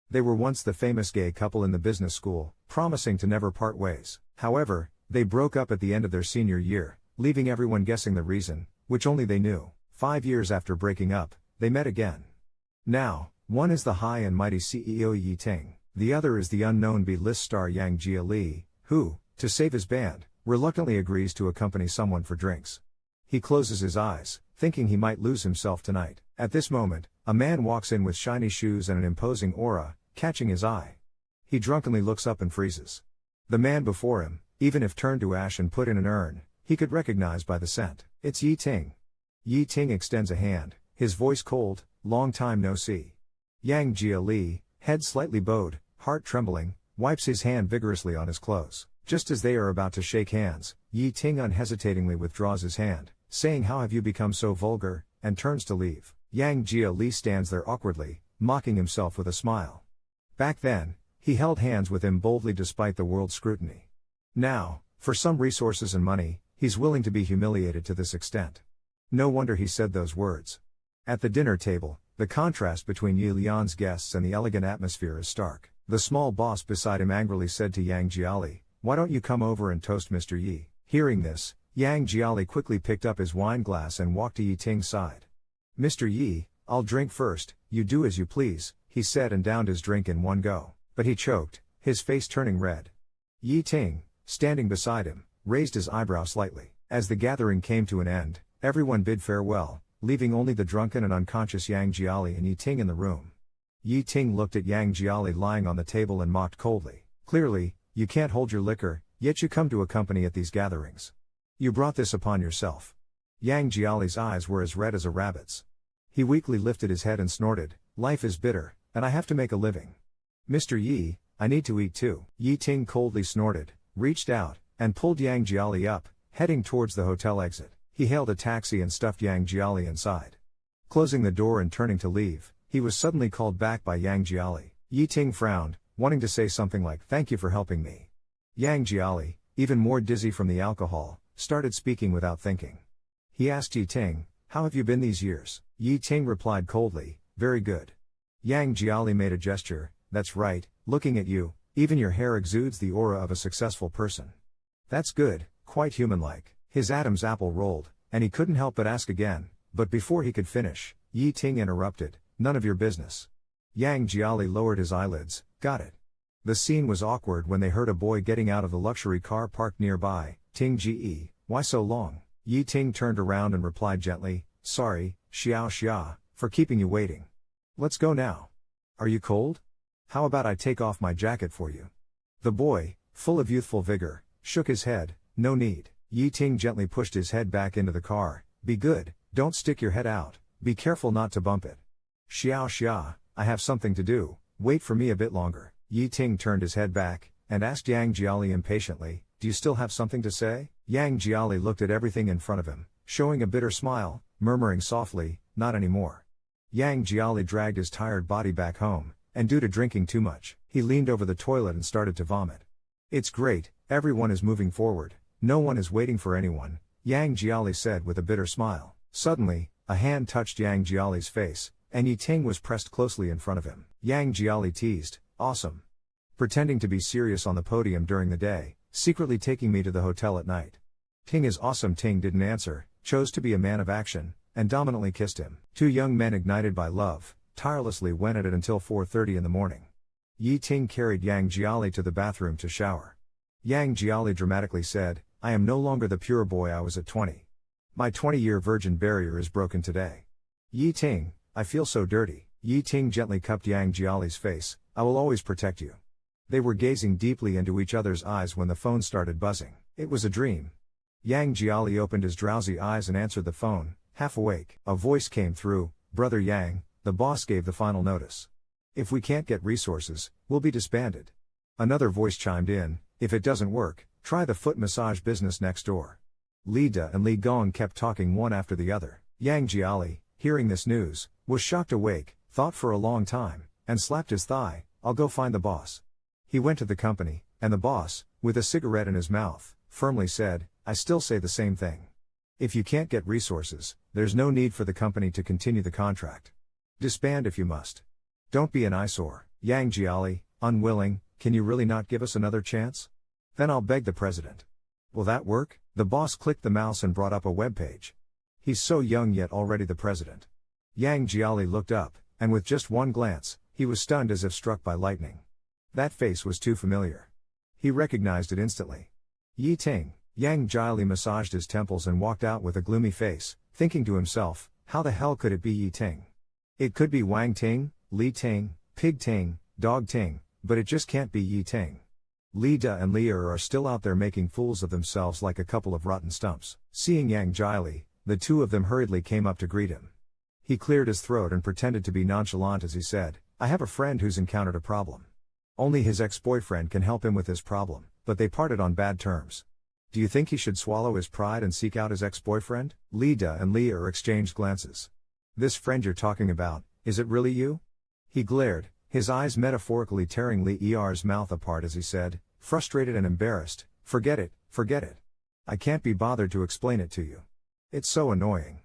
They were once the famous gay couple in the business school, promising to never part ways. However, they broke up at the end of their senior year, leaving everyone guessing the reason, which only they knew. 5 years after breaking up, they met again. Now, one is the high and mighty CEO Yi Ting, the other is the unknown B-list star Yang Jia, who, to save his band, reluctantly agrees to accompany someone for drinks. He closes his eyes, thinking he might lose himself tonight. At this moment, a man walks in with shiny shoes and an imposing aura, catching his eye. He drunkenly looks up and freezes. The man before him, even if turned to ash and put in an urn, he could recognize by the scent. It's Yi Ting. Yi Ting extends a hand, his voice cold, long time no see. Yang Jia, head slightly bowed, heart trembling, wipes his hand vigorously on his clothes. Just as they are about to shake hands, Yi Ting unhesitatingly withdraws his hand, saying, "How have you become so vulgar?" and turns to leave. Yang Jia stands there awkwardly, mocking himself with a smile. Back then, he held hands with him boldly despite the world's scrutiny. Now, for some resources and money, he's willing to be humiliated to this extent. No wonder he said those words. At the dinner table, the contrast between Yi Lian's guests and the elegant atmosphere is stark. The small boss beside him angrily said to Yang Jiali, "Why don't you come over and toast Mr. Yi?" Hearing this, Yang Jiali quickly picked up his wine glass and walked to Yi Ting's side. "Mr. Yi, I'll drink first, you do as you please," he said and downed his drink in one go. But he choked, his face turning red. Yi Ting, standing beside him, raised his eyebrow slightly. As the gathering came to an end, everyone bid farewell, leaving only the drunken and unconscious Yang Jiali and Yi Ting in the room. Yi Ting looked at Yang Jiali lying on the table and mocked coldly. "Clearly, you can't hold your liquor, yet you come to accompany at these gatherings. You brought this upon yourself." Yang Jiali's eyes were as red as a rabbit's. He weakly lifted his head and snorted, "Life is bitter, and I have to make a living. Mr. Yi, I need to eat too." Yi Ting coldly snorted, reached out, and pulled Yang Jiali up, heading towards the hotel exit. He hailed a taxi and stuffed Yang Jiali inside. Closing the door and turning to leave, he was suddenly called back by Yang Jiali. Yi Ting frowned, wanting to say something like, "Thank you for helping me." Yang Jiali, even more dizzy from the alcohol, started speaking without thinking. He asked Yi Ting, "How have you been these years?" Yi Ting replied coldly, "Very good." Yang Jiali made a gesture, "That's right, looking at you, even your hair exudes the aura of a successful person." "That's good, quite human-like." His Adam's apple rolled, and he couldn't help but ask again, but before he could finish, Yi Ting interrupted, "None of your business." Yang Jiali lowered his eyelids, "Got it." The scene was awkward when they heard a boy getting out of the luxury car parked nearby. "Ting Ji, why so long?" Yi Ting turned around and replied gently, "Sorry, Xiao Xia, for keeping you waiting. Let's go now. Are you cold? How about I take off my jacket for you?" The boy, full of youthful vigor, shook his head, "No need." Yi Ting gently pushed his head back into the car, "Be good, don't stick your head out, be careful not to bump it." "Xiao Xia, I have something to do, wait for me a bit longer." Yi Ting turned his head back, and asked Yang Jiali impatiently, "Do you still have something to say?" Yang Jiali looked at everything in front of him, showing a bitter smile, murmuring softly, "Not anymore." Yang Jiali dragged his tired body back home, and due to drinking too much, he leaned over the toilet and started to vomit. "It's great, everyone is moving forward, no one is waiting for anyone," Yang Jiali said with a bitter smile. Suddenly, a hand touched Yang Jiali's face, and Yi Ting was pressed closely in front of him. Yang Jiali teased, "Awesome. Pretending to be serious on the podium during the day, secretly taking me to the hotel at night." Ting is awesome. Ting didn't answer, chose to be a man of action, and dominantly kissed him. Two young men ignited by love, tirelessly went at it until 4:30 in the morning. Yi Ting carried Yang Jiali to the bathroom to shower. Yang Jiali dramatically said, "I am no longer the pure boy I was at 20. My 20-year virgin barrier is broken today. Yi Ting, I feel so dirty." Yi Ting gently cupped Yang Jiali's face, "I will always protect you." They were gazing deeply into each other's eyes when the phone started buzzing. It was a dream. Yang Jiali opened his drowsy eyes and answered the phone, half awake. A voice came through, "Brother Yang, the boss gave the final notice. If we can't get resources, we'll be disbanded." Another voice chimed in, "If it doesn't work, try the foot massage business next door." Li Da and Li Gong kept talking one after the other. Yang Jiali, hearing this news, was shocked awake, thought for a long time, and slapped his thigh, "I'll go find the boss." He went to the company, and the boss, with a cigarette in his mouth, firmly said, "I still say the same thing. If you can't get resources, there's no need for the company to continue the contract. Disband if you must. Don't be an eyesore." Yang Jiali, unwilling, can you really not give us another chance? Then I'll beg the president. Will that work? The boss clicked the mouse and brought up a web page. He's so young yet already the president. Yang Jiali looked up, and with just one glance, he was stunned as if struck by lightning. That face was too familiar. He recognized it instantly. Yi Ting. Yang Jiali massaged his temples and walked out with a gloomy face, thinking to himself, how the hell could it be Yi Ting? It could be Wang Ting, Li Ting, Pig Ting, Dog Ting, but it just can't be Yi Ting. Li Da and Li Er are still out there making fools of themselves like a couple of rotten stumps. Seeing Yang Jiali, the two of them hurriedly came up to greet him. He cleared his throat and pretended to be nonchalant as he said, I have a friend who's encountered a problem. Only his ex-boyfriend can help him with his problem, but they parted on bad terms. Do you think he should swallow his pride and seek out his ex-boyfriend? Li Da and Li Er exchanged glances. This friend you're talking about, is it really you? He glared, his eyes metaphorically tearing Li Er's mouth apart as he said, frustrated and embarrassed, forget it. I can't be bothered to explain it to you. It's so annoying.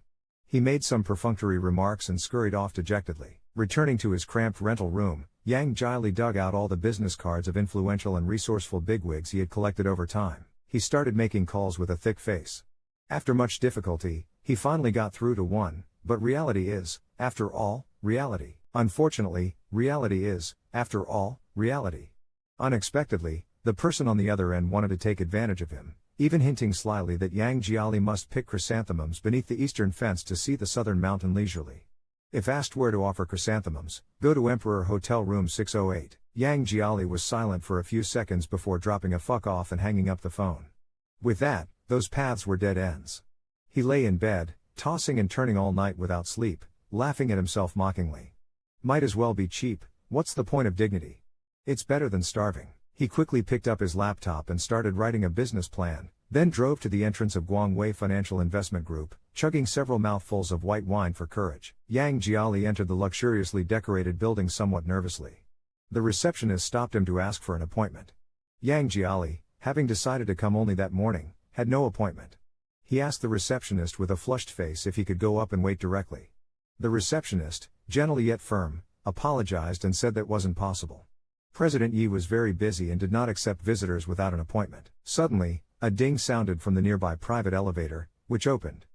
He made some perfunctory remarks and scurried off dejectedly. Returning to his cramped rental room, Yang Jiali dug out all the business cards of influential and resourceful bigwigs he had collected over time. He started making calls with a thick face. After much difficulty, he finally got through to one, but reality is, after all, reality. Unfortunately, reality is, after all, reality. Unexpectedly, the person on the other end wanted to take advantage of him, even hinting slyly that Yang Jiali must pick chrysanthemums beneath the eastern fence to see the southern mountain leisurely. If asked where to offer chrysanthemums, go to Emperor Hotel Room 608. Yang Jiali was silent for a few seconds before dropping a fuck off and hanging up the phone. With that, those paths were dead ends. He lay in bed, tossing and turning all night without sleep, laughing at himself mockingly. Might as well be cheap, what's the point of dignity? It's better than starving. He quickly picked up his laptop and started writing a business plan, then drove to the entrance of Guangwei Financial Investment Group, chugging several mouthfuls of white wine for courage. Yang Jiali entered the luxuriously decorated building somewhat nervously. The receptionist stopped him to ask for an appointment. Yang Jiali, having decided to come only that morning, had no appointment. He asked the receptionist with a flushed face if he could go up and wait directly. The receptionist, gentle yet firm, apologized and said that wasn't possible. President Yi was very busy and did not accept visitors without an appointment. Suddenly, a ding sounded from the nearby private elevator, which opened.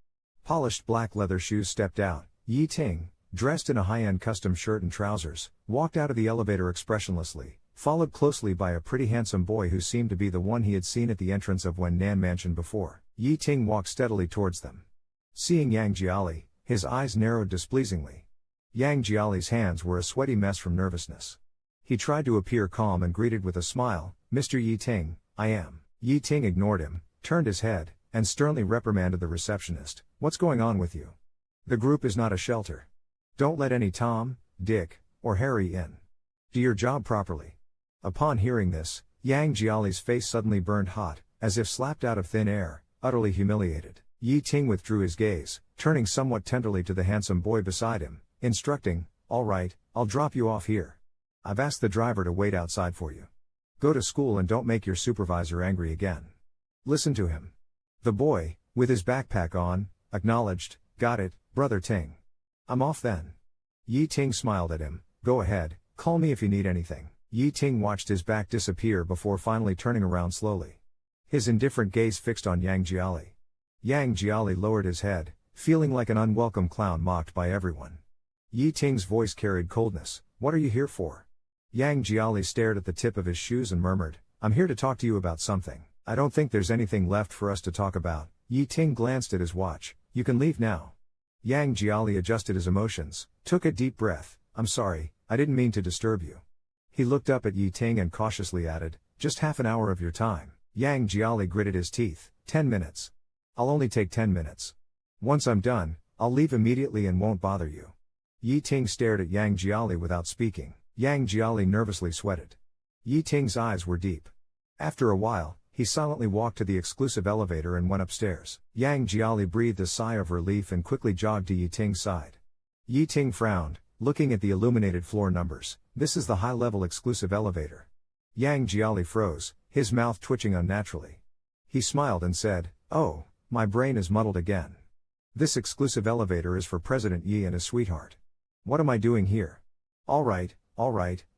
Polished black leather shoes stepped out. Yi Ting, dressed in a high-end custom shirt and trousers, walked out of the elevator expressionlessly, followed closely by a pretty handsome boy who seemed to be the one he had seen at the entrance of Wen Nan Mansion before. Yi Ting walked steadily towards them. Seeing Yang Jiali, his eyes narrowed displeasingly. Yang Jiali's hands were a sweaty mess from nervousness. He tried to appear calm and greeted with a smile, Mr. Yi Ting, I am. Yi Ting ignored him, turned his head, and sternly reprimanded the receptionist, what's going on with you? The group is not a shelter. Don't let any Tom, Dick, or Harry in. Do your job properly. Upon hearing this, Yang Jiali's face suddenly burned hot, as if slapped out of thin air, utterly humiliated. Yi Ting withdrew his gaze, turning somewhat tenderly to the handsome boy beside him, instructing, all right, I'll drop you off here. I've asked the driver to wait outside for you. Go to school and don't make your supervisor angry again. Listen to him. The boy, with his backpack on, acknowledged, got it, Brother Ting. I'm off then. Yi Ting smiled at him, go ahead, call me if you need anything. Yi Ting watched his back disappear before finally turning around slowly. His indifferent gaze fixed on Yang Jiali. Yang Jiali lowered his head, feeling like an unwelcome clown mocked by everyone. Yi Ting's voice carried coldness, what are you here for? Yang Jiali stared at the tip of his shoes and murmured, I'm here to talk to you about something. I don't think there's anything left for us to talk about. Yi Ting glanced at his watch, you can leave now. Yang Jiali adjusted his emotions, took a deep breath, I'm sorry, I didn't mean to disturb you. He looked up at Yi Ting and cautiously added, just half an hour of your time. Yang Jiali gritted his teeth, 10 minutes. I'll only take 10 minutes. Once I'm done, I'll leave immediately and won't bother you. Yi Ting stared at Yang Jiali without speaking. Yang Jiali nervously sweated. Yi Ting's eyes were deep. After a while, he silently walked to the exclusive elevator and went upstairs. Yang Jiali breathed a sigh of relief and quickly jogged to Yi Ting's side. Yi Ting frowned, looking at the illuminated floor numbers. This is the high-level exclusive elevator. Yang Jiali froze, his mouth twitching unnaturally. He smiled and said, oh, my brain is muddled again. This exclusive elevator is for President Yi and his sweetheart. What am I doing here? All right,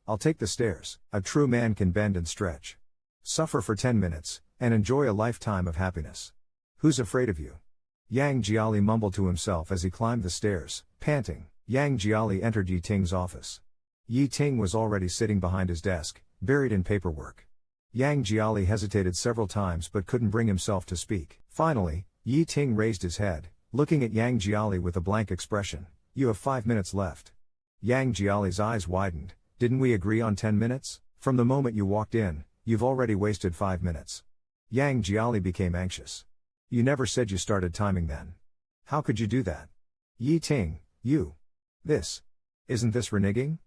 I'll take the stairs. A true man can bend and stretch. Suffer for 10 minutes, and enjoy a lifetime of happiness. Who's afraid of you? Yang Jiali mumbled to himself as he climbed the stairs, panting. Yang Jiali entered Yi Ting's office. Yi Ting was already sitting behind his desk, buried in paperwork. Yang Jiali hesitated several times but couldn't bring himself to speak. Finally, Yi Ting raised his head, looking at Yang Jiali with a blank expression. You have 5 minutes left. Yang Jiali's eyes widened. Didn't we agree on 10 minutes? From the moment you walked in, you've already wasted 5 minutes. Yang Jiali became anxious. You never said you started timing then. How could you do that? Yi Ting, you. Isn't this reneging?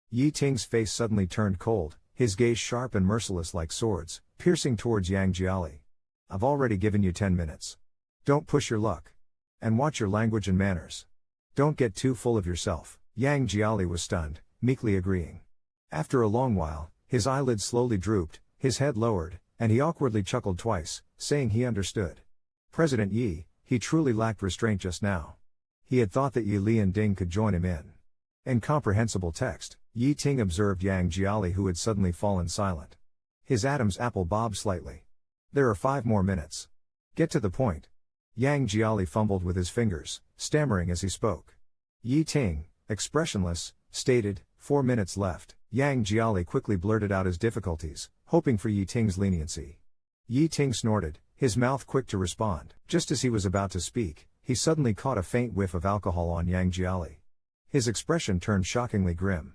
Yi Ting's face suddenly turned cold, his gaze sharp and merciless like swords, piercing towards Yang Jiali. I've already given you 10 minutes. Don't push your luck. And watch your language and manners. Don't get too full of yourself. Yang Jiali was stunned, meekly agreeing. After a long while, his eyelids slowly drooped, his head lowered, and he awkwardly chuckled twice, saying he understood. President Yi, he truly lacked restraint just now. He had thought that Yi Lianding could join him in. Incomprehensible text, Yi Ting observed Yang Jiali, who had suddenly fallen silent. His Adam's apple bobbed slightly. There are 5 more minutes. Get to the point. Yang Jiali fumbled with his fingers, stammering as he spoke. Yi Ting, expressionless, stated, 4 minutes left. Yang Jiali quickly blurted out his difficulties, hoping for Yi Ting's leniency. Yi Ting snorted, his mouth quick to respond. Just as he was about to speak, he suddenly caught a faint whiff of alcohol on Yang Jiali. His expression turned shockingly grim.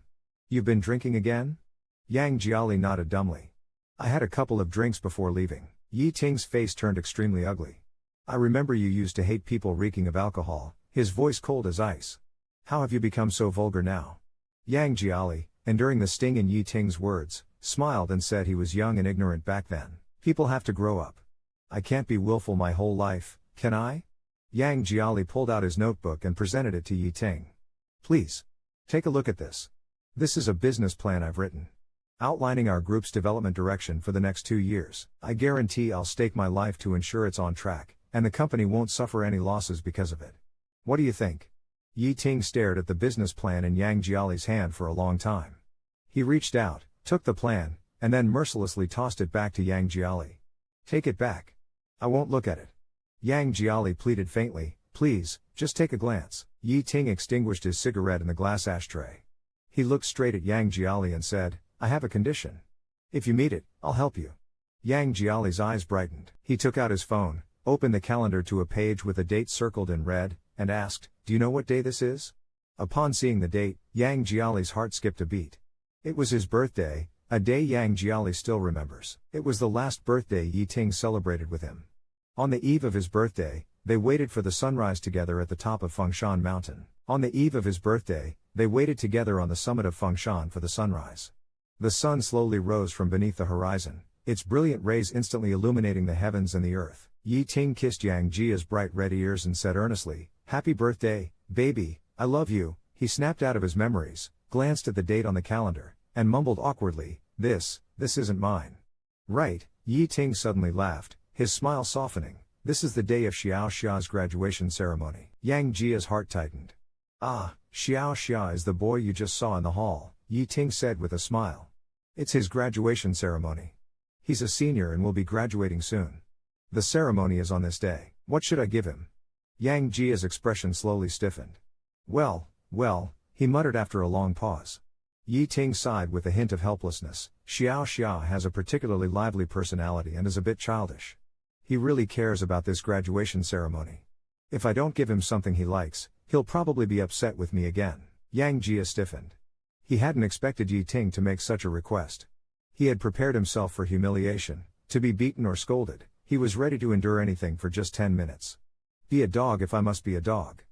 You've been drinking again? Yang Jiali nodded dumbly. I had a couple of drinks before leaving. Yi Ting's face turned extremely ugly. I remember you used to hate people reeking of alcohol, his voice cold as ice. How have you become so vulgar now? Yang Jiali, enduring the sting in Yi Ting's words, smiled and said he was young and ignorant back then. People have to grow up. I can't be willful my whole life, can I? Yang Jiali pulled out his notebook and presented it to Yi Ting. Please. Take a look at this. This is a business plan I've written. Outlining our group's development direction for the next 2 years. I guarantee I'll stake my life to ensure it's on track, and the company won't suffer any losses because of it. What do you think? Yi Ting stared at the business plan in Yang Jiali's hand for a long time. He reached out, took the plan, and then mercilessly tossed it back to Yang Jiali. Take it back. I won't look at it. Yang Jiali pleaded faintly, please, just take a glance. Yi Ting extinguished his cigarette in the glass ashtray. He looked straight at Yang Jiali and said, I have a condition. If you meet it, I'll help you. Yang Jiali's eyes brightened. He took out his phone, opened the calendar to a page with a date circled in red, and asked, do you know what day this is? Upon seeing the date, Yang Jiali's heart skipped a beat. It was his birthday, a day Yang Jiali still remembers. It was the last birthday Yi Ting celebrated with him. On the eve of his birthday, they waited for the sunrise together at the top of Fengshan Mountain. On the eve of his birthday, they waited together on the summit of Fengshan for the sunrise. The sun slowly rose from beneath the horizon, its brilliant rays instantly illuminating the heavens and the earth. Yi Ting kissed Yang Jia's bright red ears and said earnestly, Happy birthday, baby, I love you. He snapped out of his memories, glanced at the date on the calendar, and mumbled awkwardly, this isn't mine. Right, Yi Ting suddenly laughed, his smile softening. This is the day of Xiao Xia's graduation ceremony. Yang Jia's heart tightened. Ah, Xiao Xia is the boy you just saw in the hall, Yi Ting said with a smile. It's his graduation ceremony. He's a senior and will be graduating soon. The ceremony is on this day. What should I give him? Yang Jia's expression slowly stiffened. Well, he muttered after a long pause. Yi Ting sighed with a hint of helplessness. Xiao Xia has a particularly lively personality and is a bit childish. He really cares about this graduation ceremony. If I don't give him something he likes, he'll probably be upset with me again. Yang Jia stiffened. He hadn't expected Yi Ting to make such a request. He had prepared himself for humiliation, to be beaten or scolded. He was ready to endure anything for just 10 minutes. Be a dog if I must be a dog.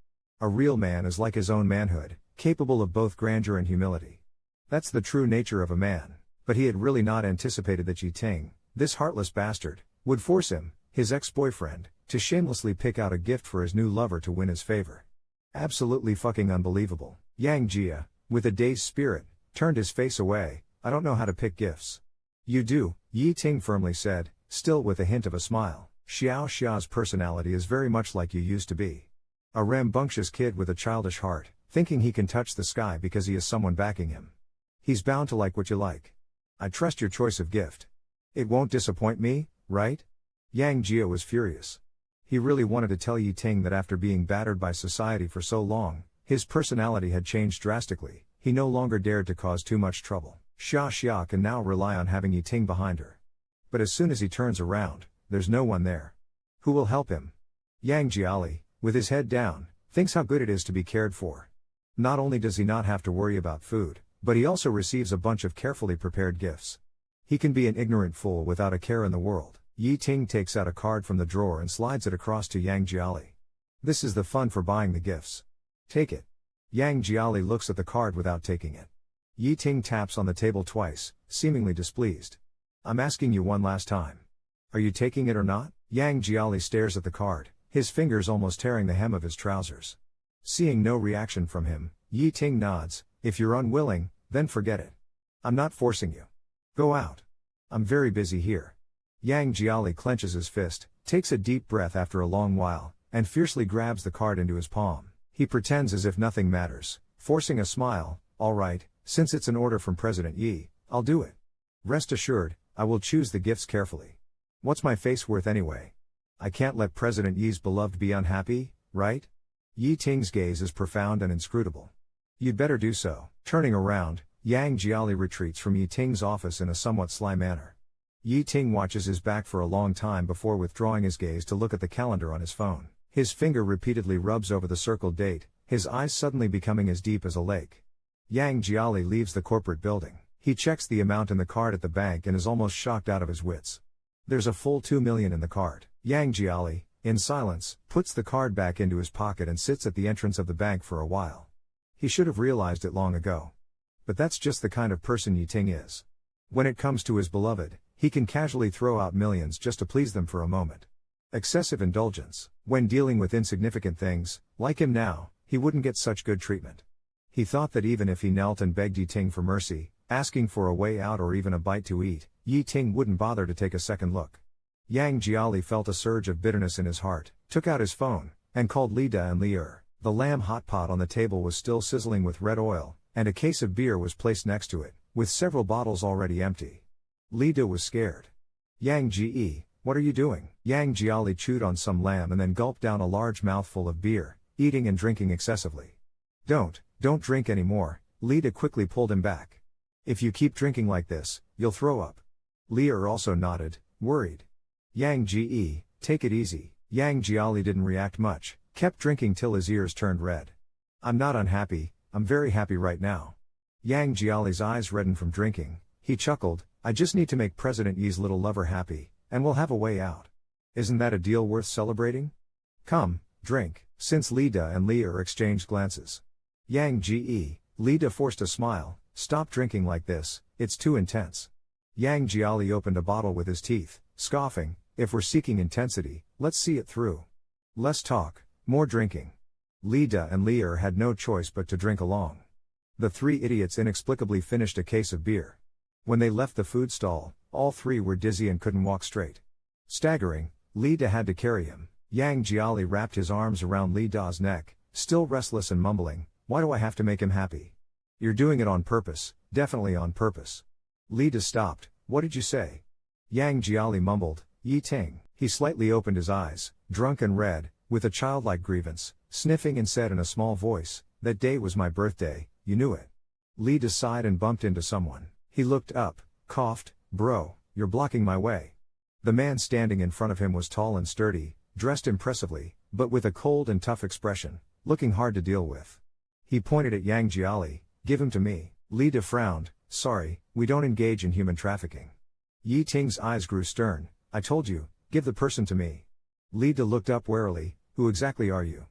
A real man is like his own manhood, capable of both grandeur and humility. That's the true nature of a man. But he had really not anticipated that Yi Ting, this heartless bastard, would force him, his ex-boyfriend, to shamelessly pick out a gift for his new lover to win his favor. Absolutely fucking unbelievable. Yang Jia, with a dazed spirit, turned his face away. I don't know how to pick gifts. You do, Yi Ting firmly said, still with a hint of a smile. Xiao Xia's personality is very much like you used to be. A rambunctious kid with a childish heart, thinking he can touch the sky because he has someone backing him. He's bound to like what you like. I trust your choice of gift. It won't disappoint me, right? Yang Jia was furious. He really wanted to tell Yi Ting that after being battered by society for so long, his personality had changed drastically. He no longer dared to cause too much trouble. Xia can now rely on having Yi Ting behind her. But as soon as he turns around, there's no one there. Who will help him? Yang Jiali, with his head down, thinks how good it is to be cared for. Not only does he not have to worry about food, but he also receives a bunch of carefully prepared gifts. He can be an ignorant fool without a care in the world. Yi Ting takes out a card from the drawer and slides it across to Yang Jiali. This is the fund for buying the gifts. Take it. Yang Jiali looks at the card without taking it. Yi Ting taps on the table twice, seemingly displeased. I'm asking you one last time. Are you taking it or not? Yang Jiali stares at the card, his fingers almost tearing the hem of his trousers. Seeing no reaction from him, Yi Ting nods. If you're unwilling, then forget it. I'm not forcing you. Go out. I'm very busy here. Yang Jiali clenches his fist, takes a deep breath after a long while, and fiercely grabs the card into his palm. He pretends as if nothing matters, forcing a smile. All right, since it's an order from President Yi, I'll do it. Rest assured, I will choose the gifts carefully. What's my face worth anyway? I can't let President Yi's beloved be unhappy, right? Yi Ting's gaze is profound and inscrutable. You'd better do so. Turning around, Yang Jiali retreats from Yi Ting's office in a somewhat sly manner. Yi Ting watches his back for a long time before withdrawing his gaze to look at the calendar on his phone. His finger repeatedly rubs over the circled date, his eyes suddenly becoming as deep as a lake. Yang Jiali leaves the corporate building. He checks the amount in the card at the bank and is almost shocked out of his wits. There's a full 2 million in the card. Yang Jiali, in silence, puts the card back into his pocket and sits at the entrance of the bank for a while. He should have realized it long ago. But that's just the kind of person Yi Ting is. When it comes to his beloved, he can casually throw out millions just to please them for a moment. Excessive indulgence. When dealing with insignificant things, like him now, he wouldn't get such good treatment. He thought that even if he knelt and begged Yi Ting for mercy, asking for a way out or even a bite to eat, Yi Ting wouldn't bother to take a second look. Yang Jiali felt a surge of bitterness in his heart, took out his phone, and called Li Da and Li Er. The lamb hot pot on the table was still sizzling with red oil, and a case of beer was placed next to it, with several bottles already empty. Li Da was scared. Yang Ji, what are you doing? Yang Jiali chewed on some lamb and then gulped down a large mouthful of beer, eating and drinking excessively. Don't drink anymore, Li Da quickly pulled him back. If you keep drinking like this, you'll throw up. Li Er also nodded, worried. Yang Ji, take it easy. Yang Jiali didn't react much, kept drinking till his ears turned red. I'm not unhappy, I'm very happy right now. Yang Jiali's eyes reddened from drinking. He chuckled, I just need to make President Yi's little lover happy, and we'll have a way out. Isn't that a deal worth celebrating? Come, drink. Since Li Da and Li Er exchanged glances. Yang Ji, Li Da forced a smile, stop drinking like this, it's too intense. Yang Jiali opened a bottle with his teeth, scoffing, if we're seeking intensity, let's see it through. Less talk, more drinking. Li Da and Li Er had no choice but to drink along. The three idiots inexplicably finished a case of beer. When they left the food stall, all three were dizzy and couldn't walk straight. Staggering, Li Da had to carry him. Yang Jiali wrapped his arms around Li Da's neck, still restless and mumbling, why do I have to make him happy? You're doing it on purpose, definitely on purpose. Li Da stopped, what did you say? Yang Jiali mumbled, Yi Ting. He slightly opened his eyes, drunk and red, with a childlike grievance, sniffing and said in a small voice, that day was my birthday, you knew it. Li Da sighed and bumped into someone. He looked up, coughed, bro, you're blocking my way. The man standing in front of him was tall and sturdy, dressed impressively, but with a cold and tough expression, looking hard to deal with. He pointed at Yang Jiali, give him to me. Li Da frowned, sorry, we don't engage in human trafficking. Yi Ting's eyes grew stern, I told you, give the person to me. Li Da looked up warily, who exactly are you?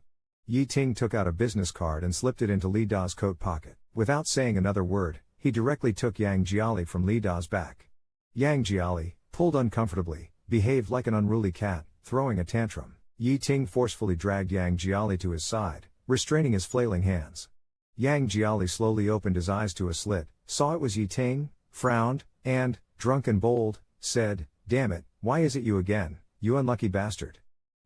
Yi Ting took out a business card and slipped it into Li Da's coat pocket. Without saying another word, he directly took Yang Jiali from Li Da's back. Yang Jiali, pulled uncomfortably, behaved like an unruly cat, throwing a tantrum. Yi Ting forcefully dragged Yang Jiali to his side, restraining his flailing hands. Yang Jiali slowly opened his eyes to a slit, saw it was Yi Ting, frowned, and, drunk and bold, said, damn it, why is it you again, you unlucky bastard?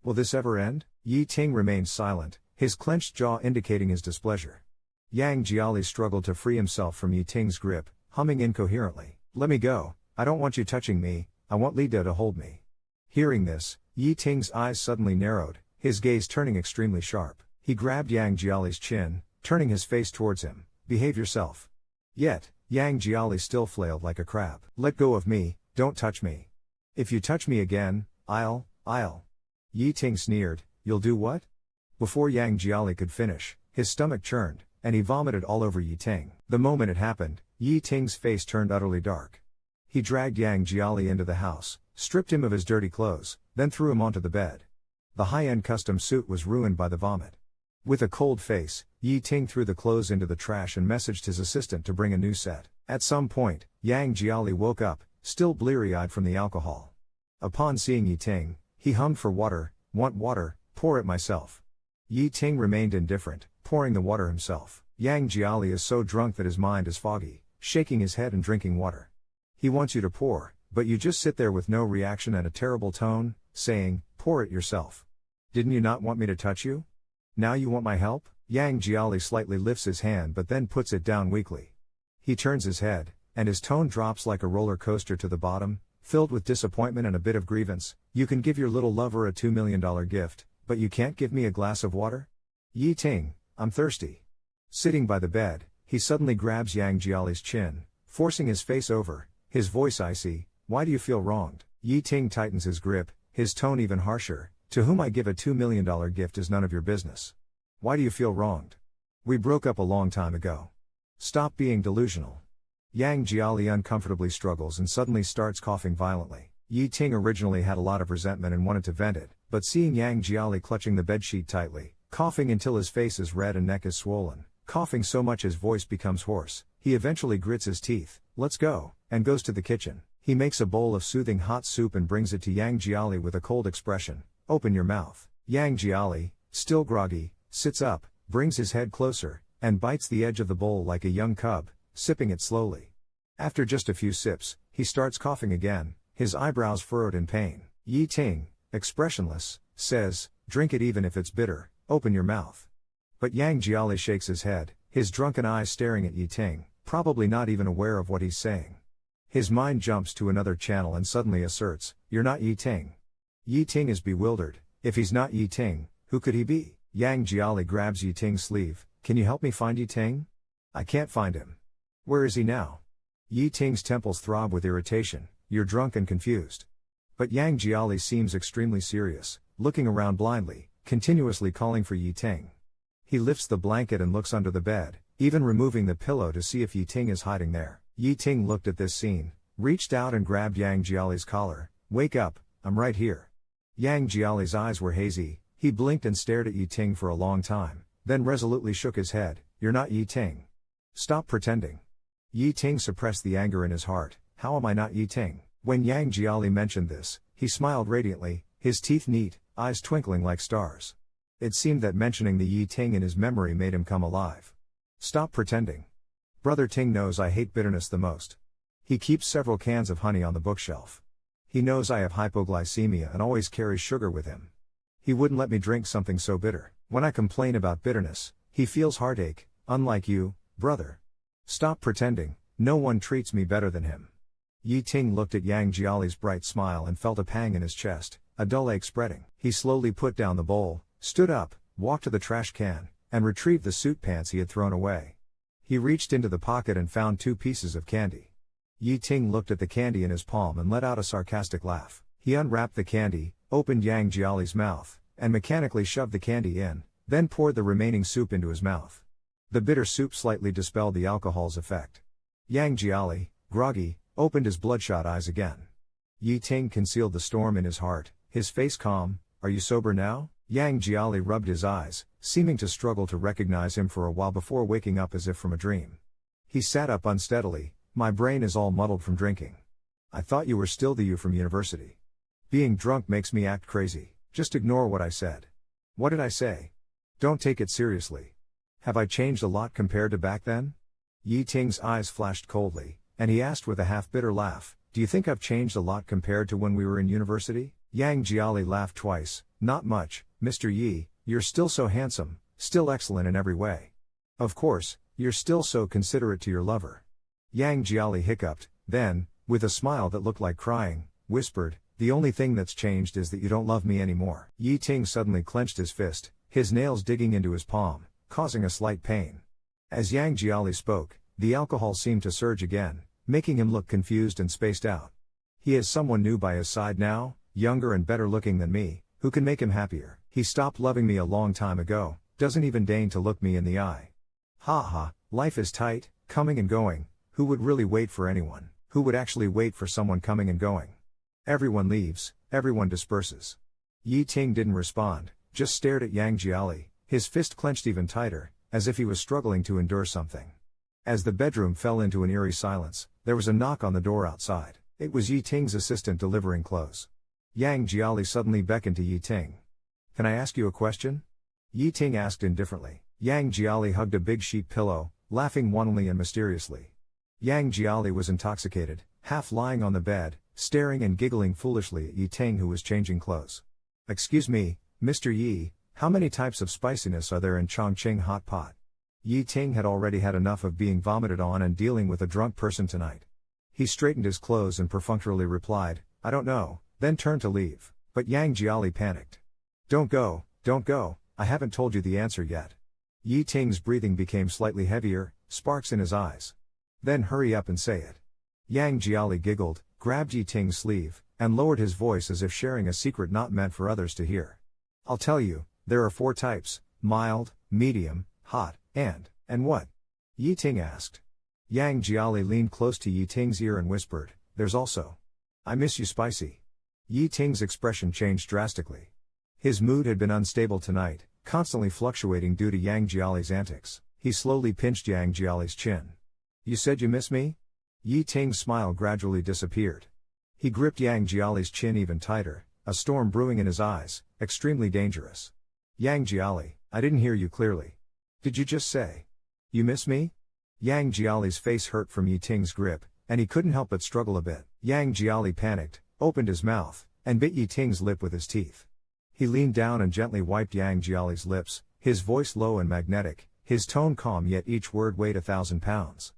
Will this ever end? Yi Ting remained silent, his clenched jaw indicating his displeasure. Yang Jiali struggled to free himself from Yi Ting's grip, humming incoherently. Let me go, I don't want you touching me, I want Lida to hold me. Hearing this, Yi Ting's eyes suddenly narrowed, his gaze turning extremely sharp. He grabbed Yang Jiali's chin, turning his face towards him. Behave yourself. Yet, Yang Jiali still flailed like a crab. Let go of me, don't touch me. If you touch me again, I'll. Yi Ting sneered, you'll do what? Before Yang Jiali could finish, his stomach churned, and he vomited all over Yi Ting. The moment it happened, Yi Ting's face turned utterly dark. He dragged Yang Jiali into the house, stripped him of his dirty clothes, then threw him onto the bed. The high-end custom suit was ruined by the vomit. With a cold face, Yi Ting threw the clothes into the trash and messaged his assistant to bring a new set. At some point, Yang Jiali woke up, still bleary-eyed from the alcohol. Upon seeing Yi Ting, he hummed for water, want water, pour it myself. Yi Ting remained indifferent, pouring the water himself. Yang Jiali is so drunk that his mind is foggy, shaking his head and drinking water. He wants you to pour, but you just sit there with no reaction and a terrible tone, saying, pour it yourself. Didn't you not want me to touch you? Now you want my help? Yang Jiali slightly lifts his hand but then puts it down weakly. He turns his head, and his tone drops like a roller coaster to the bottom, filled with disappointment and a bit of grievance. You can give your little lover a $2 million gift, but you can't give me a glass of water? Yi Ting, I'm thirsty. Sitting by the bed, he suddenly grabs Yang Jiali's chin, forcing his face over, his voice icy. Why do you feel wronged? Yi Ting tightens his grip, his tone even harsher. To whom I give a $2 million gift is none of your business. Why do you feel wronged? We broke up a long time ago. Stop being delusional. Yang Jiali uncomfortably struggles and suddenly starts coughing violently. Yi Ting originally had a lot of resentment and wanted to vent it, but seeing Yang Jiali clutching the bedsheet tightly, coughing until his face is red and neck is swollen, coughing so much his voice becomes hoarse, he eventually grits his teeth, let's go, and goes to the kitchen. He makes a bowl of soothing hot soup and brings it to Yang Jiali with a cold expression. Open your mouth. Yang Jiali, still groggy, sits up, brings his head closer, and bites the edge of the bowl like a young cub, sipping it slowly. After just a few sips, he starts coughing again, his eyebrows furrowed in pain. Yi Ting, expressionless, says, drink it even if it's bitter, open your mouth. But Yang Jiali shakes his head, his drunken eyes staring at Yi Ting, probably not even aware of what he's saying. His mind jumps to another channel and suddenly asserts, you're not Yi Ting. Yi Ting is bewildered. If he's not Yi Ting, who could he be? Yang Jiali grabs Yi Ting's sleeve. Can you help me find Yi Ting? I can't find him. Where is he now? Yi Ting's temples throb with irritation. You're drunk and confused. But Yang Jiali seems extremely serious, looking around blindly, continuously calling for Yi Ting. He lifts the blanket and looks under the bed, even removing the pillow to see if Yi Ting is hiding there. Yi Ting looked at this scene, reached out and grabbed Yang Jiali's collar. Wake up, I'm right here. Yang Jiali's eyes were hazy, he blinked and stared at Yi Ting for a long time, then resolutely shook his head, you're not Yi Ting. Stop pretending. Yi Ting suppressed the anger in his heart, how am I not Yi Ting? When Yang Jiali mentioned this, he smiled radiantly, his teeth neat, eyes twinkling like stars. It seemed that mentioning the Yi Ting in his memory made him come alive. Stop pretending. Brother Ting knows I hate bitterness the most. He keeps several cans of honey on the bookshelf. He knows I have hypoglycemia and always carries sugar with him. He wouldn't let me drink something so bitter. When I complain about bitterness, he feels heartache, unlike you, brother. Stop pretending, no one treats me better than him. Yi Ting looked at Yang Jiali's bright smile and felt a pang in his chest, a dull ache spreading. He slowly put down the bowl, stood up, walked to the trash can, and retrieved the suit pants he had thrown away. He reached into the pocket and found 2 pieces of candy. Yi Ting looked at the candy in his palm and let out a sarcastic laugh. He unwrapped the candy, opened Yang Jiali's mouth, and mechanically shoved the candy in, then poured the remaining soup into his mouth. The bitter soup slightly dispelled the alcohol's effect. Yang Jiali, groggy, opened his bloodshot eyes again. Yi Ting concealed the storm in his heart, his face calm. Are you sober now? Yang Jiali rubbed his eyes, seeming to struggle to recognize him for a while before waking up as if from a dream. He sat up unsteadily. My brain is all muddled from drinking. I thought you were still the you from university. Being drunk makes me act crazy. Just ignore what I said. What did I say? Don't take it seriously. Have I changed a lot compared to back then? Yi Ting's eyes flashed coldly, and he asked with a half-bitter laugh, do you think I've changed a lot compared to when we were in university? Yang Jiali laughed twice, not much, Mr. Yi, you're still so handsome, still excellent in every way. Of course, you're still so considerate to your lover. Yang Jiali hiccuped, then, with a smile that looked like crying, whispered, "The only thing that's changed is that you don't love me anymore." Yi Ting suddenly clenched his fist, his nails digging into his palm, causing a slight pain. As Yang Jiali spoke, the alcohol seemed to surge again, making him look confused and spaced out. He has someone new by his side now, younger and better looking than me, who can make him happier. He stopped loving me a long time ago, doesn't even deign to look me in the eye. Ha ha, life is tight, coming and going. Who would really wait for anyone? Who would actually wait for someone coming and going? Everyone leaves, everyone disperses. Yi Ting didn't respond, just stared at Yang Jiali, his fist clenched even tighter, as if he was struggling to endure something. As the bedroom fell into an eerie silence, there was a knock on the door outside. It was Yi Ting's assistant delivering clothes. Yang Jiali suddenly beckoned to Yi Ting. "Can I ask you a question?" Yi Ting asked indifferently. Yang Jiali hugged a big sheep pillow, laughing wantonly and mysteriously. Yang Jiali was intoxicated, half lying on the bed, staring and giggling foolishly at Yi Ting, who was changing clothes. "Excuse me, Mr. Yi, how many types of spiciness are there in Chongqing hot pot?" Yi Ting had already had enough of being vomited on and dealing with a drunk person tonight. He straightened his clothes and perfunctorily replied, "I don't know," then turned to leave. But Yang Jiali panicked. Don't go, I haven't told you the answer yet." Yi Ting's breathing became slightly heavier, sparks in his eyes. "Then hurry up and say it." Yang Jiali giggled, grabbed Yi Ting's sleeve, and lowered his voice as if sharing a secret not meant for others to hear. "I'll tell you, there are 4 types, mild, medium, hot, and what?" Yi Ting asked. Yang Jiali leaned close to Yi Ting's ear and whispered, "There's also, I miss you spicy." Yi Ting's expression changed drastically. His mood had been unstable tonight, constantly fluctuating due to Yang Jiali's antics. He slowly pinched Yang Jiali's chin. "You said you miss me?" Yi Ting's smile gradually disappeared. He gripped Yang Jiali's chin even tighter, a storm brewing in his eyes, extremely dangerous. "Yang Jiali, I didn't hear you clearly. Did you just say, you miss me?" Yang Jiali's face hurt from Yi Ting's grip, and he couldn't help but struggle a bit. Yang Jiali panicked, opened his mouth, and bit Yi Ting's lip with his teeth. He leaned down and gently wiped Yang Jiali's lips, his voice low and magnetic, his tone calm yet each word weighed 1,000 pounds.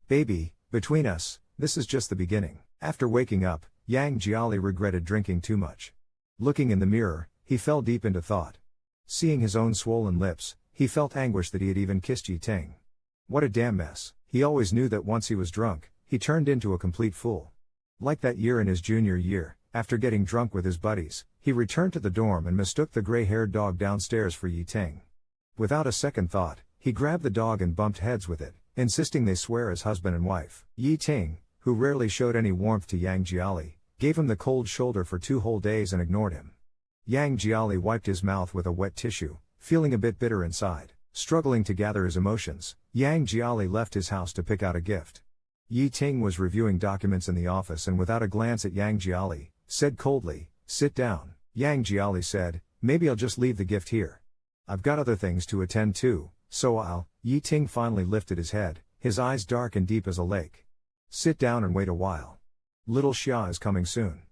"Baby, between us, this is just the beginning." After waking up, Yang Jiali regretted drinking too much. Looking in the mirror, he fell deep into thought. Seeing his own swollen lips, he felt anguish that he had even kissed Yi Ting. What a damn mess. He always knew that once he was drunk, he turned into a complete fool. Like that year in his junior year, after getting drunk with his buddies, he returned to the dorm and mistook the gray-haired dog downstairs for Yi Ting. Without a second thought, he grabbed the dog and bumped heads with it, insisting they swear as husband and wife. Yi Ting, who rarely showed any warmth to Yang Jiali, gave him the cold shoulder for 2 whole days and ignored him. Yang Jiali wiped his mouth with a wet tissue, feeling a bit bitter inside. Struggling to gather his emotions, Yang Jiali left his house to pick out a gift. Yi Ting was reviewing documents in the office and without a glance at Yang Jiali, said coldly, "Sit down." Yang Jiali said, "Maybe I'll just leave the gift here. I've got other things to attend to, so I'll." Yi Ting finally lifted his head, his eyes dark and deep as a lake. "Sit down and wait a while. Little Xia is coming soon.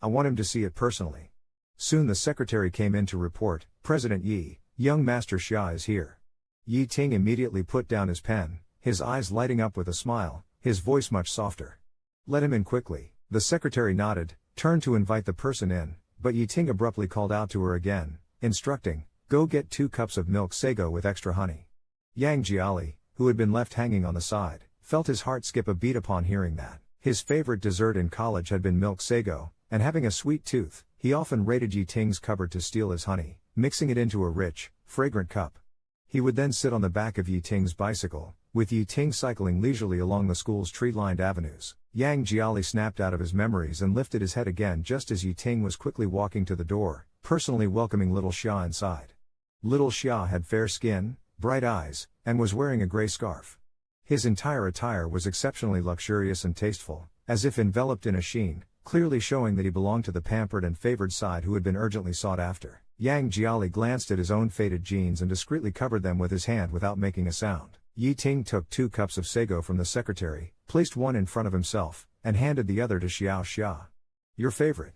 I want him to see it personally." Soon the secretary came in to report, "President Yi, young Master Xia is here." Yi Ting immediately put down his pen, his eyes lighting up with a smile, his voice much softer. "Let him in quickly." The secretary nodded, turned to invite the person in, but Yi Ting abruptly called out to her again, instructing, "Go get 2 cups of milk sago with extra honey." Yang Jiali, who had been left hanging on the side, felt his heart skip a beat upon hearing that. His favorite dessert in college had been milk sago, and having a sweet tooth, he often raided Yi Ting's cupboard to steal his honey, mixing it into a rich, fragrant cup. He would then sit on the back of Yi Ting's bicycle, with Yi Ting cycling leisurely along the school's tree-lined avenues. Yang Jiali snapped out of his memories and lifted his head again just as Yi Ting was quickly walking to the door, personally welcoming little Xia inside. Little Xia had fair skin, bright eyes, and was wearing a gray scarf. His entire attire was exceptionally luxurious and tasteful, as if enveloped in a sheen, clearly showing that he belonged to the pampered and favored side who had been urgently sought after. Yang Jiali glanced at his own faded jeans and discreetly covered them with his hand without making a sound. Yi Ting took 2 cups of sago from the secretary, placed one in front of himself, and handed the other to Xiao Xia. "Your favorite."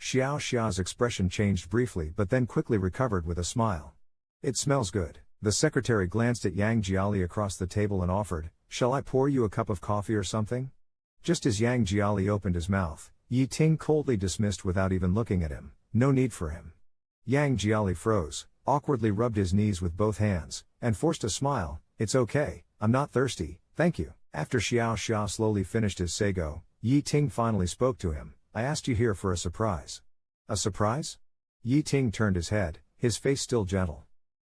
Xiao Xia's expression changed briefly but then quickly recovered with a smile. "It smells good." The secretary glanced at Yang Jiali across the table and offered, Shall I pour you a cup of coffee or something? Just as Yang Jiali opened his mouth, Yi Ting coldly dismissed without even looking at him, no need for him. Yang Jiali froze, awkwardly rubbed his knees with both hands, and forced a smile. It's okay, I'm not thirsty, thank you. After Xiao Xia slowly finished his sago, Yi Ting finally spoke to him. I asked you here for a surprise. A surprise? Yi Ting turned his head, his face still gentle.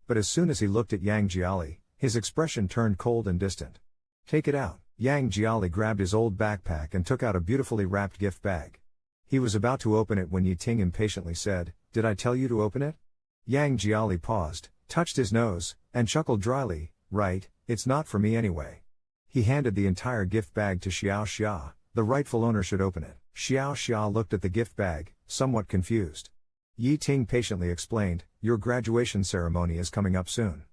But as soon as he looked at Yang Jiali, his expression turned cold and distant. Take it out. Yang Jiali grabbed his old backpack and took out a beautifully wrapped gift bag. He was about to open it when Yi Ting impatiently said, Did I tell you to open it? Yang Jiali paused, touched his nose, and chuckled dryly, Right, it's not for me anyway. He handed the entire gift bag to Xiao Xia. The rightful owner should open it. Xiao Xia looked at the gift bag, somewhat confused. Yi Ting patiently explained, Your graduation ceremony is coming up soon.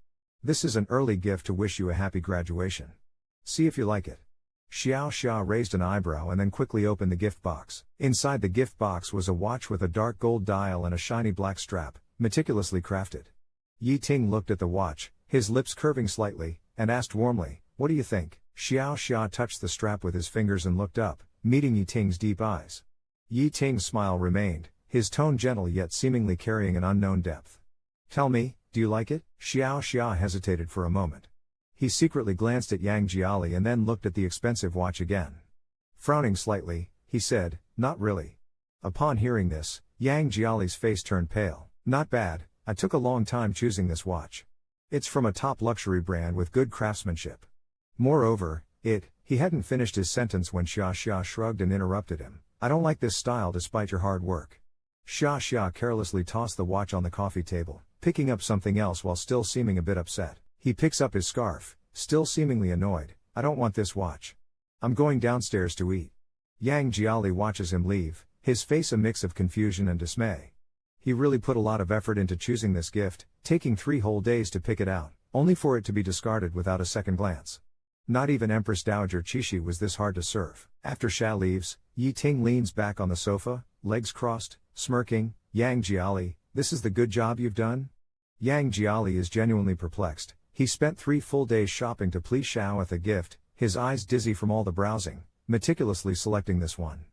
This is an early gift to wish you a happy graduation. See if you like it. Xiao Xia raised an eyebrow and then quickly opened the gift box. Inside the gift box was a watch with a dark gold dial and a shiny black strap, meticulously crafted. Yi Ting looked at the watch, his lips curving slightly, and asked warmly, What do you think? Xiao Xia touched the strap with his fingers and looked up, meeting Yi Ting's deep eyes. Yi Ting's smile remained, his tone gentle yet seemingly carrying an unknown depth. Tell me, do you like it? Xiao Xia hesitated for a moment. He secretly glanced at Yang Jiali and then looked at the expensive watch again. Frowning slightly, he said, Not really. Upon hearing this, Yang Jiali's face turned pale. Not bad, I took a long time choosing this watch. It's from a top luxury brand with good craftsmanship. Moreover, he hadn't finished his sentence when Xia Xia shrugged and interrupted him. I don't like this style despite your hard work. Xia Xia carelessly tossed the watch on the coffee table, picking up something else while still seeming a bit upset. He picks up his scarf, still seemingly annoyed. I don't want this watch. I'm going downstairs to eat. Yang Jiali watches him leave, his face a mix of confusion and dismay. He really put a lot of effort into choosing this gift, taking 3 whole days to pick it out, only for it to be discarded without a second glance. Not even Empress Dowager Qixi was this hard to serve. After Xia leaves, Yi Ting leans back on the sofa, legs crossed, smirking. Yang Jiali, this is the good job you've done? Yang Jiali is genuinely perplexed. He spent 3 full days shopping to please Xiao with a gift, his eyes dizzy from all the browsing, meticulously selecting this one.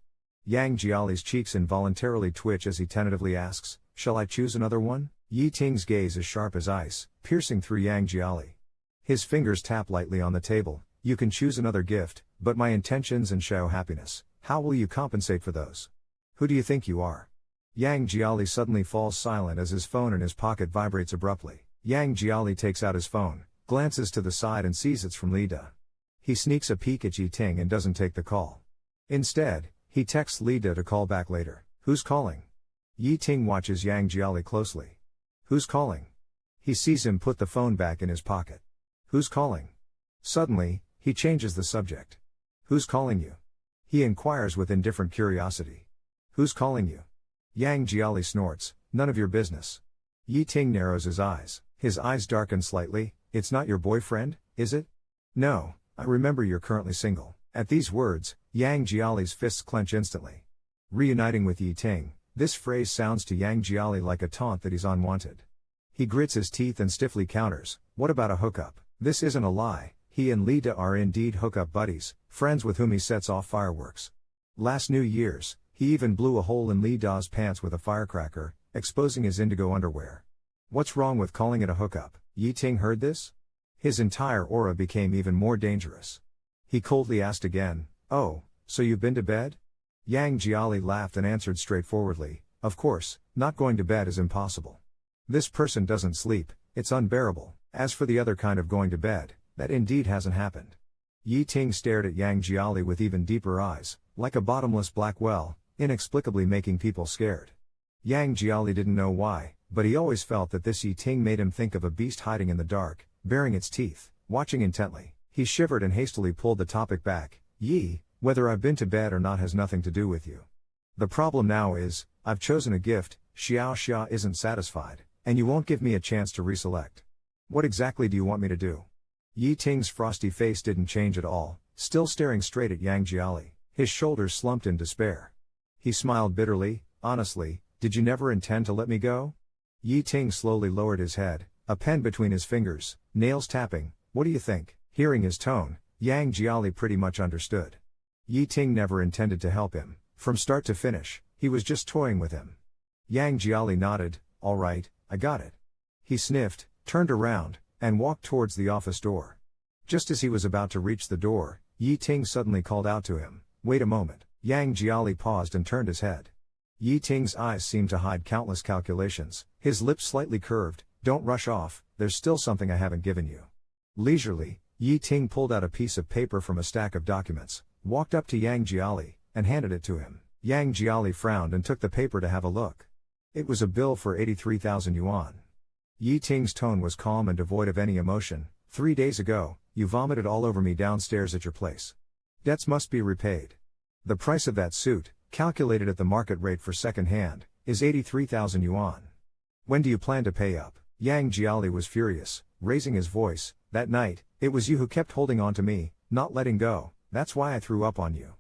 Yang Jiali's cheeks involuntarily twitch as he tentatively asks, Shall I choose another one? Yi Ting's gaze is sharp as ice, piercing through Yang Jiali. His fingers tap lightly on the table. You can choose another gift, but my intentions and Xiao happiness, how will you compensate for those? Who do you think you are? Yang Jiali suddenly falls silent as his phone in his pocket vibrates abruptly. Yang Jiali takes out his phone, glances to the side and sees it's from Lida. He sneaks a peek at Yi Ting and doesn't take the call. Instead, he texts Lida to call back later. Who's calling? Yi Ting watches Yang Jiali closely. Who's calling? He sees him put the phone back in his pocket. Who's calling? Suddenly, he changes the subject. Who's calling you? He inquires with indifferent curiosity. Who's calling you? Yang Jiali snorts, None of your business. Yi Ting narrows his eyes darken slightly. It's not your boyfriend, is it? No, I remember you're currently single. At these words, Yang Jiali's fists clench instantly. Reuniting with Yi Ting, this phrase sounds to Yang Jiali like a taunt that he's unwanted. He grits his teeth and stiffly counters, What about a hookup? This isn't a lie, he and Lida are indeed hookup buddies, friends with whom he sets off fireworks. Last New Year's, he even blew a hole in Lida's pants with a firecracker, exposing his indigo underwear. What's wrong with calling it a hookup? Yi Ting heard this? His entire aura became even more dangerous. He coldly asked again, Oh, so you've been to bed? Yang Jiali laughed and answered straightforwardly, Of course, not going to bed is impossible. This person doesn't sleep, it's unbearable. As for the other kind of going to bed, that indeed hasn't happened. Yi Ting stared at Yang Jiali with even deeper eyes, like a bottomless black well, inexplicably making people scared. Yang Jiali didn't know why, but he always felt that this Yi Ting made him think of a beast hiding in the dark, baring its teeth, watching intently. He shivered and hastily pulled the topic back. Yi, whether I've been to bed or not has nothing to do with you. The problem now is, I've chosen a gift, Xiao Xia isn't satisfied, and you won't give me a chance to reselect. What exactly do you want me to do? Yi Ting's frosty face didn't change at all, still staring straight at Yang Jiali. His shoulders slumped in despair. He smiled bitterly, Honestly, did you never intend to let me go? Yi Ting slowly lowered his head, a pen between his fingers, nails tapping. What do you think? Hearing his tone, Yang Jiali pretty much understood. Yi Ting never intended to help him, from start to finish, he was just toying with him. Yang Jiali nodded, "All right, I got it." He sniffed, turned around, and walked towards the office door. Just as he was about to reach the door, Yi Ting suddenly called out to him, "Wait a moment." Yang Jiali paused and turned his head. Yi Ting's eyes seemed to hide countless calculations, his lips slightly curved. "Don't rush off, there's still something I haven't given you." Leisurely, Yi Ting pulled out a piece of paper from a stack of documents, walked up to Yang Jiali, and handed it to him. Yang Jiali frowned and took the paper to have a look. It was a bill for 83,000 yuan. Yi Ting's tone was calm and devoid of any emotion. 3 days ago, you vomited all over me downstairs at your place. Debts must be repaid. The price of that suit, calculated at the market rate for second hand, is 83,000 yuan. When do you plan to pay up? Yang Jiali was furious, raising his voice. "That night, it was you who kept holding on to me, not letting go, that's why I threw up on you.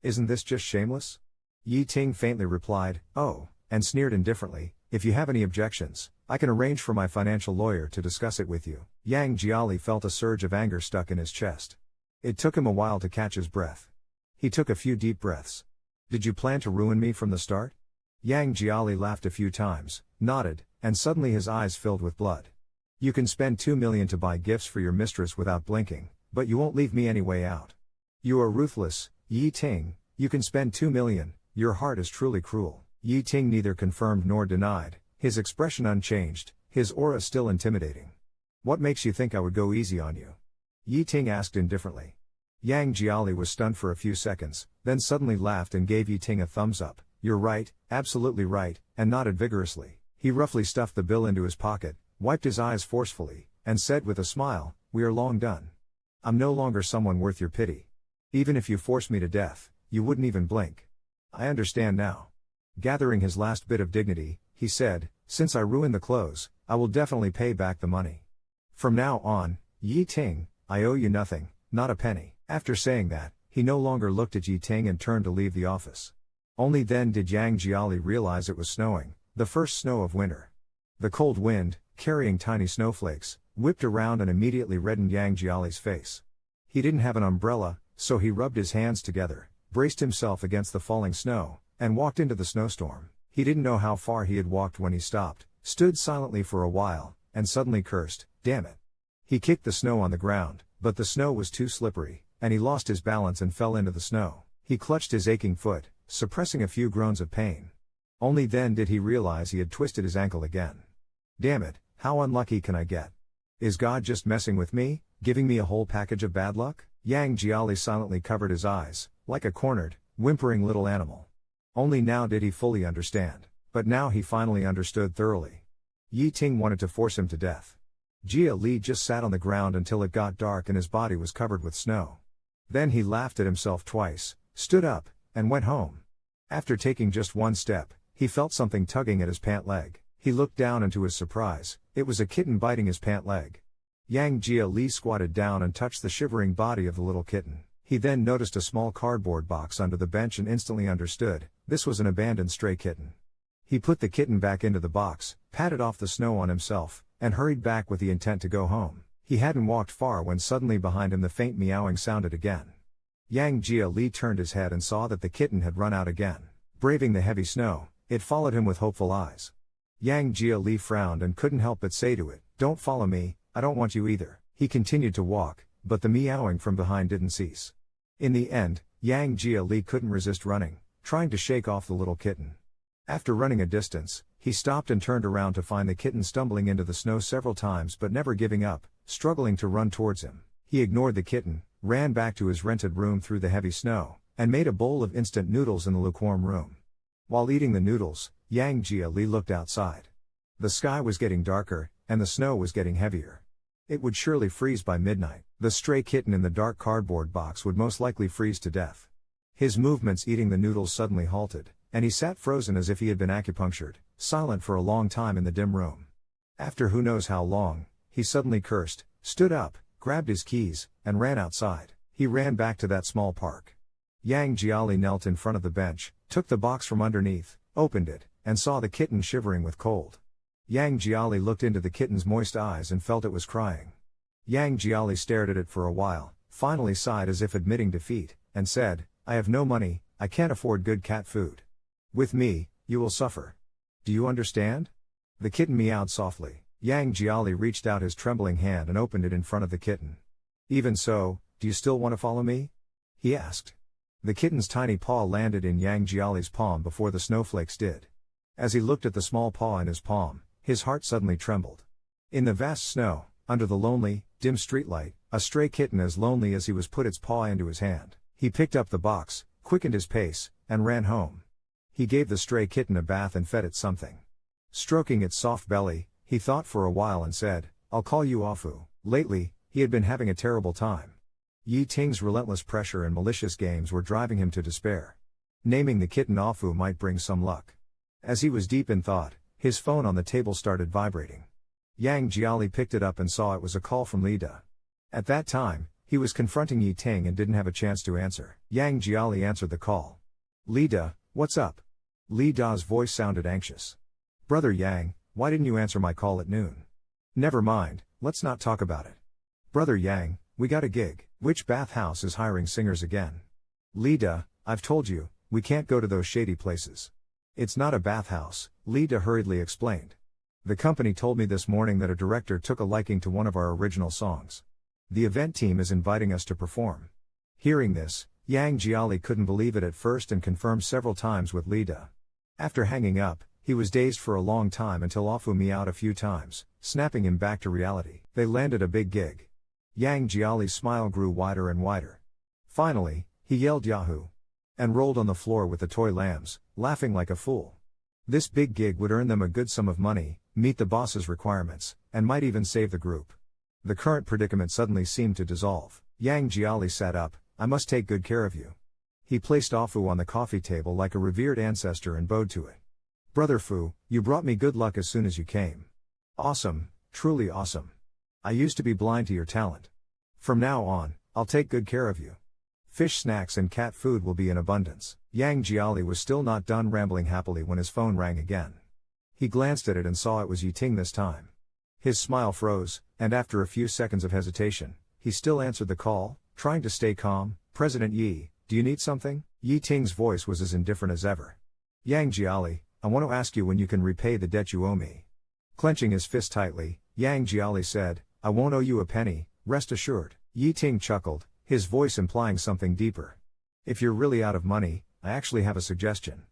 Isn't this just shameless?" Yi Ting faintly replied, "Oh," and sneered indifferently, "If you have any objections, I can arrange for my financial lawyer to discuss it with you." Yang Jiali felt a surge of anger stuck in his chest. It took him a while to catch his breath. He took a few deep breaths. "Did you plan to ruin me from the start?" Yang Jiali laughed a few times, nodded, and suddenly his eyes filled with blood. "You can spend 2 million to buy gifts for your mistress without blinking, but you won't leave me any way out. You are ruthless, Yi Ting. You can spend 2 million, your heart is truly cruel." Yi Ting neither confirmed nor denied, his expression unchanged, his aura still intimidating. "What makes you think I would go easy on you?" Yi Ting asked indifferently. Yang Jiali was stunned for a few seconds, then suddenly laughed and gave Yi Ting a thumbs up. "You're right, absolutely right," and nodded vigorously. He roughly stuffed the bill into his pocket, wiped his eyes forcefully, and said with a smile, "We are long done. I'm no longer someone worth your pity. Even if you force me to death, you wouldn't even blink. I understand now." Gathering his last bit of dignity, he said, "Since I ruined the clothes, I will definitely pay back the money. From now on, Yi Ting, I owe you nothing, not a penny." After saying that, he no longer looked at Yi Ting and turned to leave the office. Only then did Yang Jiali realize it was snowing, the first snow of winter. The cold wind, carrying tiny snowflakes, whipped around and immediately reddened Yang Jiali's face. He didn't have an umbrella, so he rubbed his hands together, braced himself against the falling snow, and walked into the snowstorm. He didn't know how far he had walked when he stopped, stood silently for a while, and suddenly cursed, "Damn it." He kicked the snow on the ground, but the snow was too slippery, and he lost his balance and fell into the snow. He clutched his aching foot, suppressing a few groans of pain. Only then did he realize he had twisted his ankle again. "Damn it, how unlucky can I get? Is God just messing with me, giving me a whole package of bad luck?" Yang Jiali silently covered his eyes, like a cornered, whimpering little animal. Only now did he fully understand. But now he finally understood thoroughly. Yi Ting wanted to force him to death. Jia Li just sat on the ground until it got dark and his body was covered with snow. Then he laughed at himself twice, stood up, and went home. After taking just one step, he felt something tugging at his pant leg. He looked down and to his surprise, it was a kitten biting his pant leg. Yang Jia Li squatted down and touched the shivering body of the little kitten. He then noticed a small cardboard box under the bench and instantly understood, this was an abandoned stray kitten. He put the kitten back into the box, patted off the snow on himself, and hurried back with the intent to go home. He hadn't walked far when suddenly behind him the faint meowing sounded again. Yang Jia Li turned his head and saw that the kitten had run out again. Braving the heavy snow, it followed him with hopeful eyes. Yang Jia Li frowned and couldn't help but say to it, "Don't follow me, I don't want you either." He continued to walk, but the meowing from behind didn't cease. In the end, Yang Jia Li couldn't resist running, trying to shake off the little kitten. After running a distance, he stopped and turned around to find the kitten stumbling into the snow several times but never giving up, struggling to run towards him. He ignored the kitten, ran back to his rented room through the heavy snow, and made a bowl of instant noodles in the lukewarm room. While eating the noodles, Yang Jia Li looked outside. The sky was getting darker, and the snow was getting heavier. It would surely freeze by midnight. The stray kitten in the dark cardboard box would most likely freeze to death. His movements eating the noodles suddenly halted, and he sat frozen as if he had been acupunctured, silent for a long time in the dim room. After who knows how long, he suddenly cursed, stood up, grabbed his keys, and ran outside. He ran back to that small park. Yang Jiali knelt in front of the bench, took the box from underneath, opened it, and saw the kitten shivering with cold. Yang Jiali looked into the kitten's moist eyes and felt it was crying. Yang Jiali stared at it for a while, finally sighed as if admitting defeat, and said, I have no money, I can't afford good cat food. With me, you will suffer. Do you understand? The kitten meowed softly. Yang Jiali reached out his trembling hand and opened it in front of the kitten. Even so, do you still want to follow me? He asked. The kitten's tiny paw landed in Yang Jiali's palm before the snowflakes did. As he looked at the small paw in his palm, his heart suddenly trembled. In the vast snow, under the lonely, dim streetlight, a stray kitten as lonely as he was put its paw into his hand. He picked up the box, quickened his pace, and ran home. He gave the stray kitten a bath and fed it something. Stroking its soft belly, he thought for a while and said, I'll call you Afu. Lately, he had been having a terrible time. Yi Ting's relentless pressure and malicious games were driving him to despair. Naming the kitten Afu might bring some luck. As he was deep in thought, his phone on the table started vibrating. Yang Jiali picked it up and saw it was a call from Li Da. At that time, he was confronting Yi Ting and didn't have a chance to answer. Yang Jiali answered the call. Li Da, what's up? Li Da's voice sounded anxious. Brother Yang, why didn't you answer my call at noon? Never mind, let's not talk about it. Brother Yang, we got a gig. Which bathhouse is hiring singers again? Li Da, I've told you, we can't go to those shady places. It's not a bathhouse, Li Da hurriedly explained. The company told me this morning that a director took a liking to one of our original songs. The event team is inviting us to perform. Hearing this, Yang Jiali couldn't believe it at first and confirmed several times with Li Da. After hanging up, he was dazed for a long time until Afu meowed a few times, snapping him back to reality. They landed a big gig. Yang Jiali's smile grew wider and wider. Finally, he yelled Yahoo! And rolled on the floor with the toy lambs, laughing like a fool. This big gig would earn them a good sum of money, meet the boss's requirements, and might even save the group. The current predicament suddenly seemed to dissolve. Yang Jiali sat up, I must take good care of you. He placed Afu on the coffee table like a revered ancestor and bowed to it. Brother Fu, you brought me good luck as soon as you came. Awesome, truly awesome. I used to be blind to your talent. From now on, I'll take good care of you. Fish snacks and cat food will be in abundance. Yang Jiali was still not done rambling happily when his phone rang again. He glanced at it and saw it was Yi Ting this time. His smile froze, and after a few seconds of hesitation, he still answered the call, trying to stay calm. President Yi, do you need something? Yi Ting's voice was as indifferent as ever. Yang Jiali, I want to ask you when you can repay the debt you owe me. Clenching his fist tightly, Yang Jiali said, I won't owe you a penny, rest assured. Yi Ting chuckled, his voice implying something deeper. If you're really out of money, I actually have a suggestion.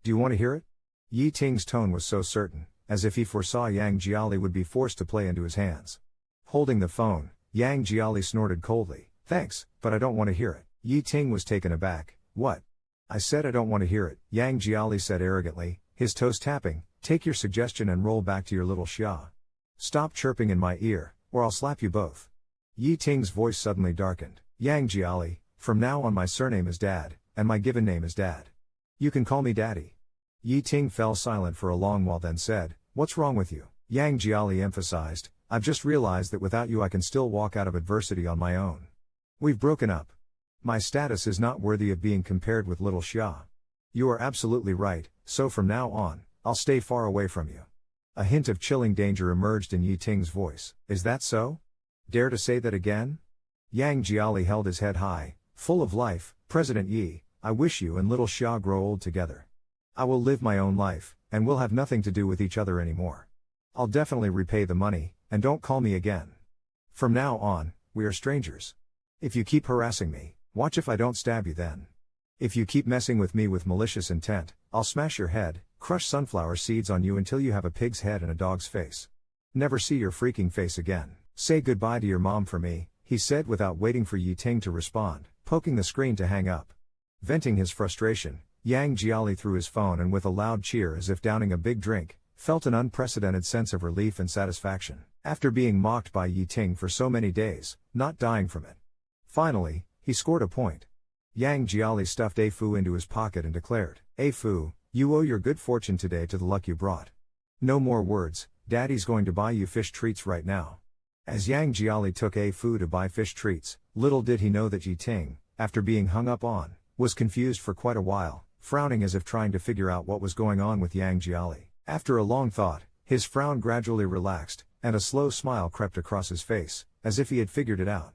Do you want to hear it? Yi Ting's tone was so certain, as if he foresaw Yang Jiali would be forced to play into his hands. Holding the phone, Yang Jiali snorted coldly, thanks, but I don't want to hear it. Yi Ting was taken aback. What? I said I don't want to hear it, Yang Jiali said arrogantly, his toes tapping, take your suggestion and roll back to your little xia. Stop chirping in my ear, or I'll slap you both. Yi Ting's voice suddenly darkened. Yang Jiali, from now on my surname is Dad, and my given name is Dad. You can call me Daddy. Yi Ting fell silent for a long while then said, what's wrong with you? Yang Jiali emphasized, I've just realized that without you I can still walk out of adversity on my own. We've broken up. My status is not worthy of being compared with little xia. You are absolutely right, so from now on, I'll stay far away from you. A hint of chilling danger emerged in Yi Ting's voice. Is that so? Dare to say that again? Yang Jiali held his head high, full of life. President Yi, I wish you and little xia grow old together. I will live my own life, and we'll have nothing to do with each other anymore. I'll definitely repay the money, and don't call me again. From now on, we are strangers. If you keep harassing me, watch if I don't stab you then. If you keep messing with me with malicious intent, I'll smash your head, crush sunflower seeds on you until you have a pig's head and a dog's face. Never see your freaking face again. Say goodbye to your mom for me, he said without waiting for Yi Ting to respond, poking the screen to hang up. Venting his frustration, Yang Jiali threw his phone and with a loud cheer as if downing a big drink, felt an unprecedented sense of relief and satisfaction. After being mocked by Yi Ting for so many days, not dying from it. Finally, he scored a point. Yang Jiali stuffed A Fu into his pocket and declared, A Fu, you owe your good fortune today to the luck you brought. No more words, Daddy's going to buy you fish treats right now. As Yang Jiali took A Fu to buy fish treats, little did he know that Yi Ting, after being hung up on, was confused for quite a while, frowning as if trying to figure out what was going on with Yang Jiali. After a long thought, his frown gradually relaxed, and a slow smile crept across his face, as if he had figured it out.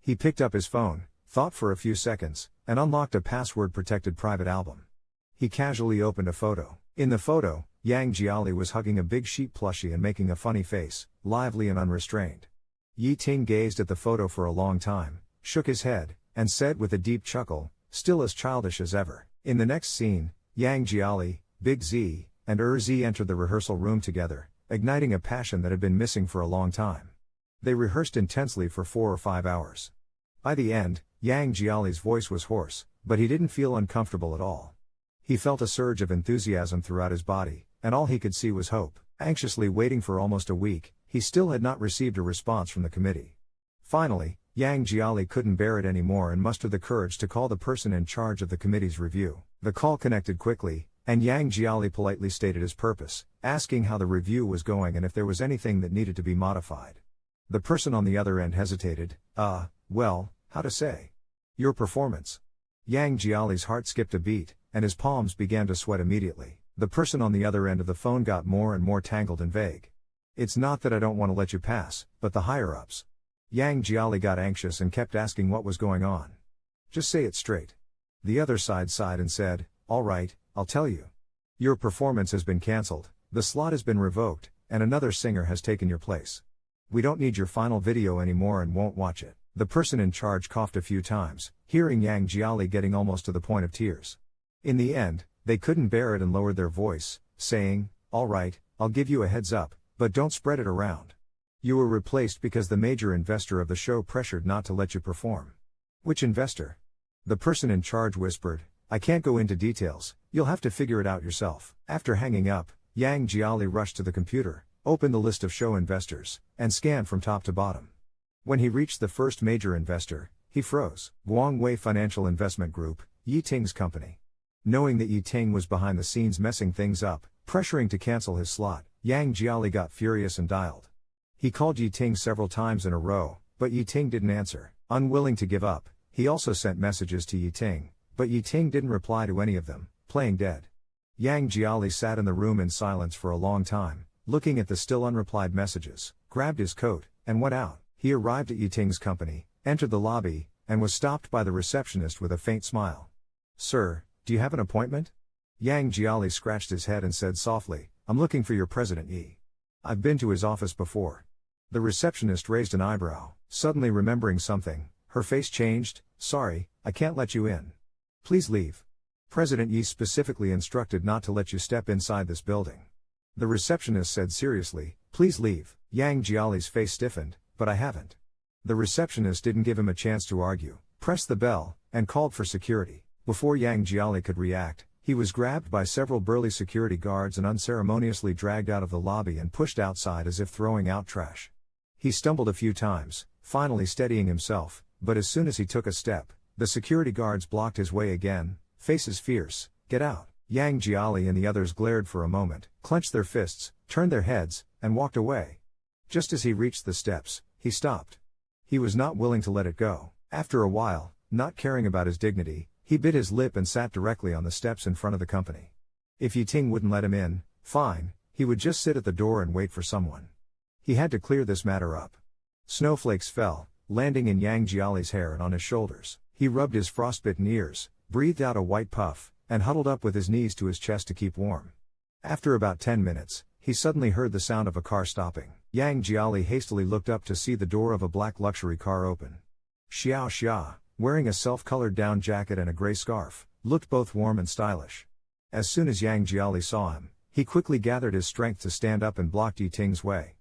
He picked up his phone, thought for a few seconds, and unlocked a password-protected private album. He casually opened a photo. In the photo, Yang Jiali was hugging a big sheep plushie and making a funny face, lively and unrestrained. Yi Ting gazed at the photo for a long time, shook his head, and said with a deep chuckle, still as childish as ever. In the next scene, Yang Jiali, Big Z, and Z entered the rehearsal room together, igniting a passion that had been missing for a long time. They rehearsed intensely for 4 or 5 hours. By the end, Yang Jiali's voice was hoarse, but he didn't feel uncomfortable at all. He felt a surge of enthusiasm throughout his body, and all he could see was hope. Anxiously waiting for almost a week, he still had not received a response from the committee. Finally, Yang Jiali couldn't bear it anymore and mustered the courage to call the person in charge of the committee's review. The call connected quickly, and Yang Jiali politely stated his purpose, asking how the review was going and if there was anything that needed to be modified. The person on the other end hesitated. Well, how to say? Your performance. Yang Jiali's heart skipped a beat, and his palms began to sweat immediately. The person on the other end of the phone got more and more tangled and vague. It's not that I don't want to let you pass, but the higher-ups. Yang Jiali got anxious and kept asking what was going on. Just say it straight. The other side sighed and said, all right, I'll tell you. Your performance has been cancelled, the slot has been revoked, and another singer has taken your place. We don't need your final video anymore and won't watch it. The person in charge coughed a few times, hearing Yang Jiali getting almost to the point of tears. In the end, they couldn't bear it and lowered their voice, saying, all right, I'll give you a heads up, but don't spread it around. You were replaced because the major investor of the show pressured not to let you perform. Which investor? The person in charge whispered, I can't go into details, you'll have to figure it out yourself. After hanging up, Yang Jiali rushed to the computer, opened the list of show investors, and scanned from top to bottom. When he reached the first major investor, he froze. Guangwei Financial Investment Group, Yi Ting's company. Knowing that Yi Ting was behind the scenes messing things up, pressuring to cancel his slot, Yang Jiali got furious and dialed. He called Yi Ting several times in a row, but Yi Ting didn't answer. Unwilling to give up, he also sent messages to Yi Ting, but Yi Ting didn't reply to any of them, playing dead. Yang Jiali sat in the room in silence for a long time, looking at the still unreplied messages, grabbed his coat, and went out. He arrived at Yi Ting's company, entered the lobby, and was stopped by the receptionist with a faint smile. Sir, do you have an appointment? Yang Jiali scratched his head and said softly, I'm looking for your President Yi. I've been to his office before. The receptionist raised an eyebrow, suddenly remembering something. Her face changed. Sorry, I can't let you in. Please leave. President Yi specifically instructed not to let you step inside this building. The receptionist said seriously, please leave. Yang Jiali's face stiffened, but I haven't. The receptionist didn't give him a chance to argue, pressed the bell, and called for security. Before Yang Jiali could react, he was grabbed by several burly security guards and unceremoniously dragged out of the lobby and pushed outside as if throwing out trash. He stumbled a few times, finally steadying himself, but as soon as he took a step, the security guards blocked his way again, faces fierce. Get out. Yang Jiali and the others glared for a moment, clenched their fists, turned their heads, and walked away. Just as he reached the steps, he stopped. He was not willing to let it go. After a while, not caring about his dignity, he bit his lip and sat directly on the steps in front of the company. If Yi Ting wouldn't let him in, fine, he would just sit at the door and wait for someone. He had to clear this matter up. Snowflakes fell, landing in Yang Jiali's hair and on his shoulders. He rubbed his frostbitten ears, breathed out a white puff, and huddled up with his knees to his chest to keep warm. After about 10 minutes, he suddenly heard the sound of a car stopping. Yang Jiali hastily looked up to see the door of a black luxury car open. Xiao Xia, wearing a self-colored down jacket and a gray scarf, looked both warm and stylish. As soon as Yang Jiali saw him, he quickly gathered his strength to stand up and blocked Yi Ting's way.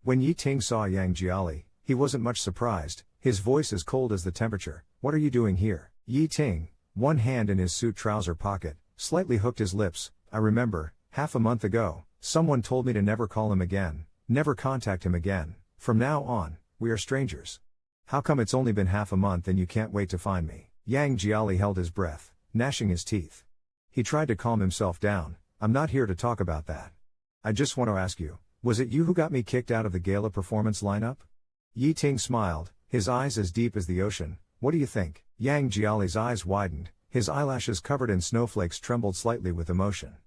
When Yi Ting saw Yang Jiali, he wasn't much surprised, his voice as cold as the temperature. What are you doing here? Yi Ting, one hand in his suit trouser pocket, slightly hooked his lips. I remember, half a month ago, someone told me to never call him again, never contact him again. From now on, we are strangers. How come it's only been half a month and you can't wait to find me? Yang Jiali held his breath, gnashing his teeth. He tried to calm himself down. I'm not here to talk about that. I just want to ask you, was it you who got me kicked out of the gala performance lineup? Yi Ting smiled, his eyes as deep as the ocean. What do you think? Yang Jiali's eyes widened, his eyelashes covered in snowflakes trembled slightly with emotion.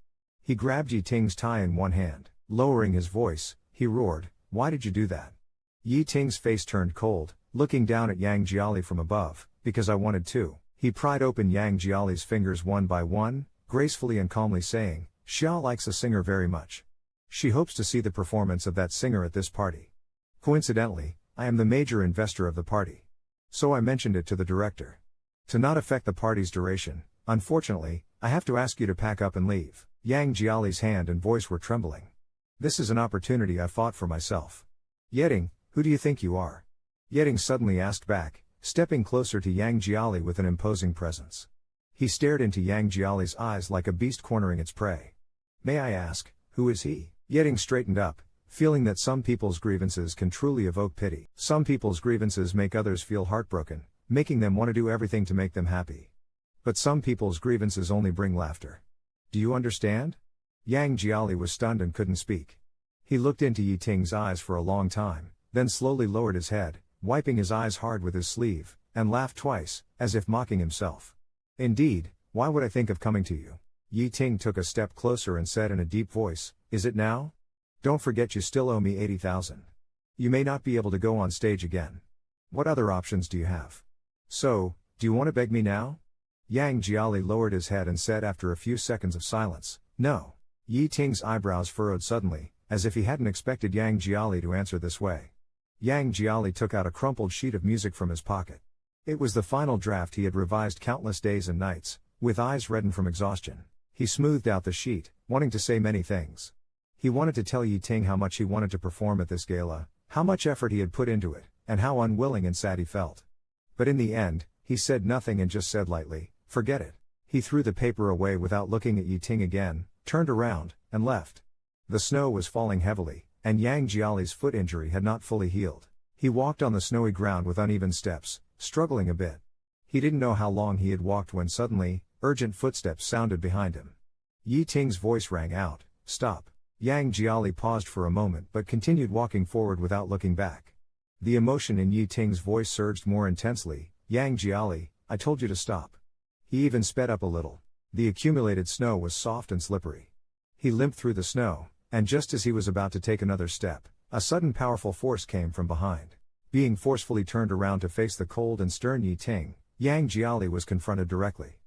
He grabbed Yi Ting's tie in one hand. Lowering his voice, he roared, why did you do that? Yi Ting's face turned cold, looking down at Yang Jiali from above, because I wanted to. He pried open Yang Jiali's fingers one by one, gracefully and calmly saying, Xia likes a singer very much. She hopes to see the performance of that singer at this party. Coincidentally, I am the major investor of the party. So I mentioned it to the director. To not affect the party's duration, unfortunately, I have to ask you to pack up and leave. Yang Jiali's hand and voice were trembling. This is an opportunity I fought for myself. Yeting, who do you think you are? Yeting suddenly asked back, stepping closer to Yang Jiali with an imposing presence. He stared into Yang Jiali's eyes like a beast cornering its prey. May I ask, who is he? Yeting straightened up, feeling that some people's grievances can truly evoke pity. Some people's grievances make others feel heartbroken, making them want to do everything to make them happy. But some people's grievances only bring laughter. Do you understand? Yang Jiali was stunned and couldn't speak. He looked into Yi Ting's eyes for a long time, then slowly lowered his head, wiping his eyes hard with his sleeve, and laughed twice, as if mocking himself. Indeed, why would I think of coming to you? Yi Ting took a step closer and said in a deep voice, Is it now? Don't forget you still owe me 80,000. You may not be able to go on stage again. What other options do you have? So, do you want to beg me now? Yang Jiali lowered his head and said after a few seconds of silence, No. Yi Ting's eyebrows furrowed suddenly, as if he hadn't expected Yang Jiali to answer this way. Yang Jiali took out a crumpled sheet of music from his pocket. It was the final draft he had revised countless days and nights, with eyes reddened from exhaustion. He smoothed out the sheet, wanting to say many things. He wanted to tell Yi Ting how much he wanted to perform at this gala, how much effort he had put into it, and how unwilling and sad he felt. But in the end, he said nothing and just said lightly, Forget it. He threw the paper away without looking at Yi Ting again, turned around, and left. The snow was falling heavily, and Yang Jiali's foot injury had not fully healed. He walked on the snowy ground with uneven steps, struggling a bit. He didn't know how long he had walked when suddenly, urgent footsteps sounded behind him. Yi Ting's voice rang out, Stop. Yang Jiali paused for a moment but continued walking forward without looking back. The emotion in Yi Ting's voice surged more intensely, Yang Jiali, I told you to stop. He even sped up a little. The accumulated snow was soft and slippery. He limped through the snow, and just as he was about to take another step, a sudden powerful force came from behind. Being forcefully turned around to face the cold and stern Yi Ting, Yang Jiali was confronted directly.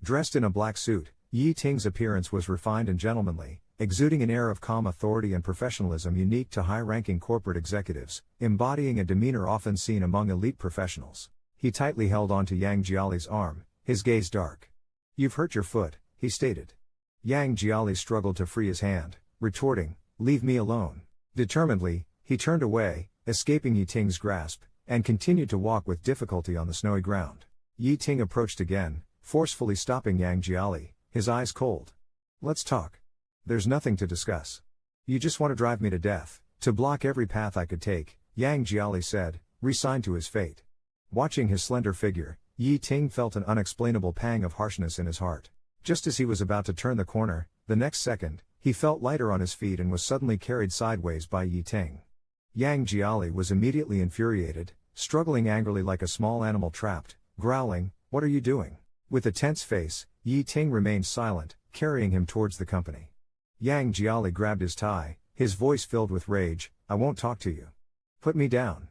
Dressed in a black suit, Yi Ting's appearance was refined and gentlemanly, exuding an air of calm authority and professionalism unique to high-ranking corporate executives, embodying a demeanor often seen among elite professionals. He tightly held onto Yang Jiali's arm, his gaze dark. You've hurt your foot, he stated. Yang Jiali struggled to free his hand, retorting, Leave me alone. Determinedly, he turned away, escaping Yi Ting's grasp, and continued to walk with difficulty on the snowy ground. Yi Ting approached again, forcefully stopping Yang Jiali, his eyes cold. Let's talk. There's nothing to discuss. You just want to drive me to death, to block every path I could take, Yang Jiali said, resigned to his fate. Watching his slender figure, Yi Ting felt an unexplainable pang of harshness in his heart. Just as he was about to turn the corner, the next second, he felt lighter on his feet and was suddenly carried sideways by Yi Ting. Yang Jiali was immediately infuriated, struggling angrily like a small animal trapped, growling, What are you doing? With a tense face, Yi Ting remained silent, carrying him towards the company. Yang Jiali grabbed his tie, his voice filled with rage, I won't talk to you. Put me down.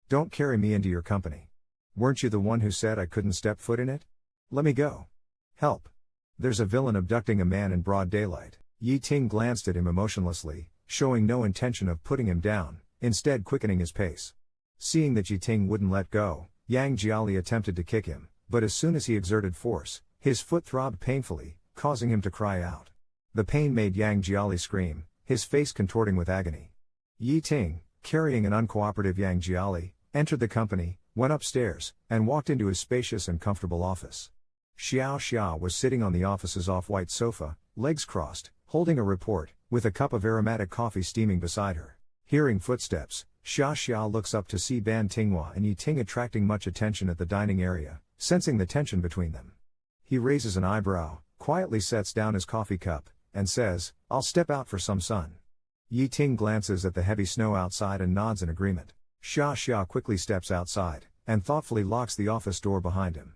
Don't carry me into your company. Weren't you the one who said I couldn't step foot in it? Let me go. Help. There's a villain abducting a man in broad daylight. Yi Ting glanced at him emotionlessly, showing no intention of putting him down, instead quickening his pace. Seeing that Yi Ting wouldn't let go, Yang Jiali attempted to kick him, but as soon as he exerted force, his foot throbbed painfully, causing him to cry out. The pain made Yang Jiali scream, his face contorting with agony. Yi Ting, carrying an uncooperative Yang Jiali, entered the company, went upstairs, and walked into his spacious and comfortable office. Xiao Xia was sitting on the office's off-white sofa, legs crossed, holding a report, with a cup of aromatic coffee steaming beside her. Hearing footsteps, Xia Xia looks up to see Ban Tinghua and Yi Ting attracting much attention at the dining area, sensing the tension between them. He raises an eyebrow, quietly sets down his coffee cup, and says, I'll step out for some sun. Yi Ting glances at the heavy snow outside and nods in agreement. Xia Xia quickly steps outside, and thoughtfully locks the office door behind him.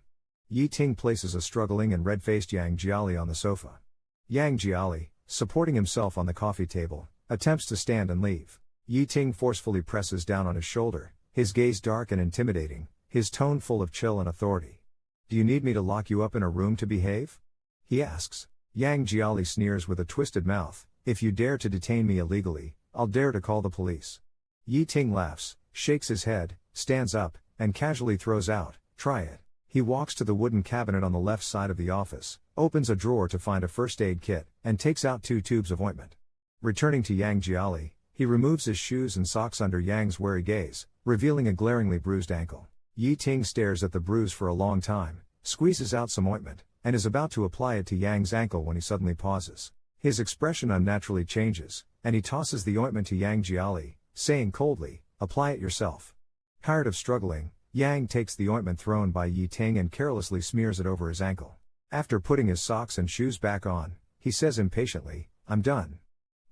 Yi Ting places a struggling and red-faced Yang Jiali on the sofa. Yang Jiali, supporting himself on the coffee table, attempts to stand and leave. Yi Ting forcefully presses down on his shoulder, his gaze dark and intimidating, his tone full of chill and authority. "Do you need me to lock you up in a room to behave?" he asks. Yang Jiali sneers with a twisted mouth, "If you dare to detain me illegally, I'll dare to call the police." Yi Ting laughs, shakes his head, stands up, and casually throws out, "Try it." He walks to the wooden cabinet on the left side of the office, opens a drawer to find a first aid kit, and takes out 2 tubes of ointment. Returning to Yang Jiali, he removes his shoes and socks under Yang's wary gaze, revealing a glaringly bruised ankle. Yi Ting stares at the bruise for a long time, squeezes out some ointment, and is about to apply it to Yang's ankle when he suddenly pauses. His expression unnaturally changes, and he tosses the ointment to Yang Jiali, saying coldly, "Apply it yourself." Tired of struggling, Yang takes the ointment thrown by Yi Ting and carelessly smears it over his ankle. After putting his socks and shoes back on, he says impatiently, "I'm done.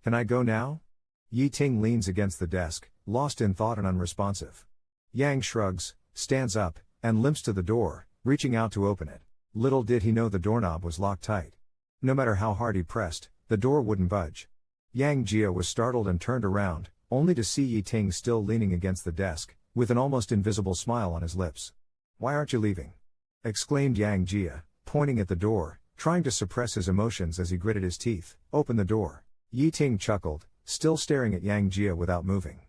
Can I go now?" Yi Ting leans against the desk, lost in thought and unresponsive. Yang shrugs, stands up, and limps to the door, reaching out to open it. Little did he know the doorknob was locked tight. No matter how hard he pressed, the door wouldn't budge. Yang Jia was startled and turned around, only to see Yi Ting still leaning against the desk, with an almost invisible smile on his lips. "Why aren't you leaving?" exclaimed Yang Jia, pointing at the door, trying to suppress his emotions as he gritted his teeth. "Open the door." Yi Ting chuckled, still staring at Yang Jia without moving.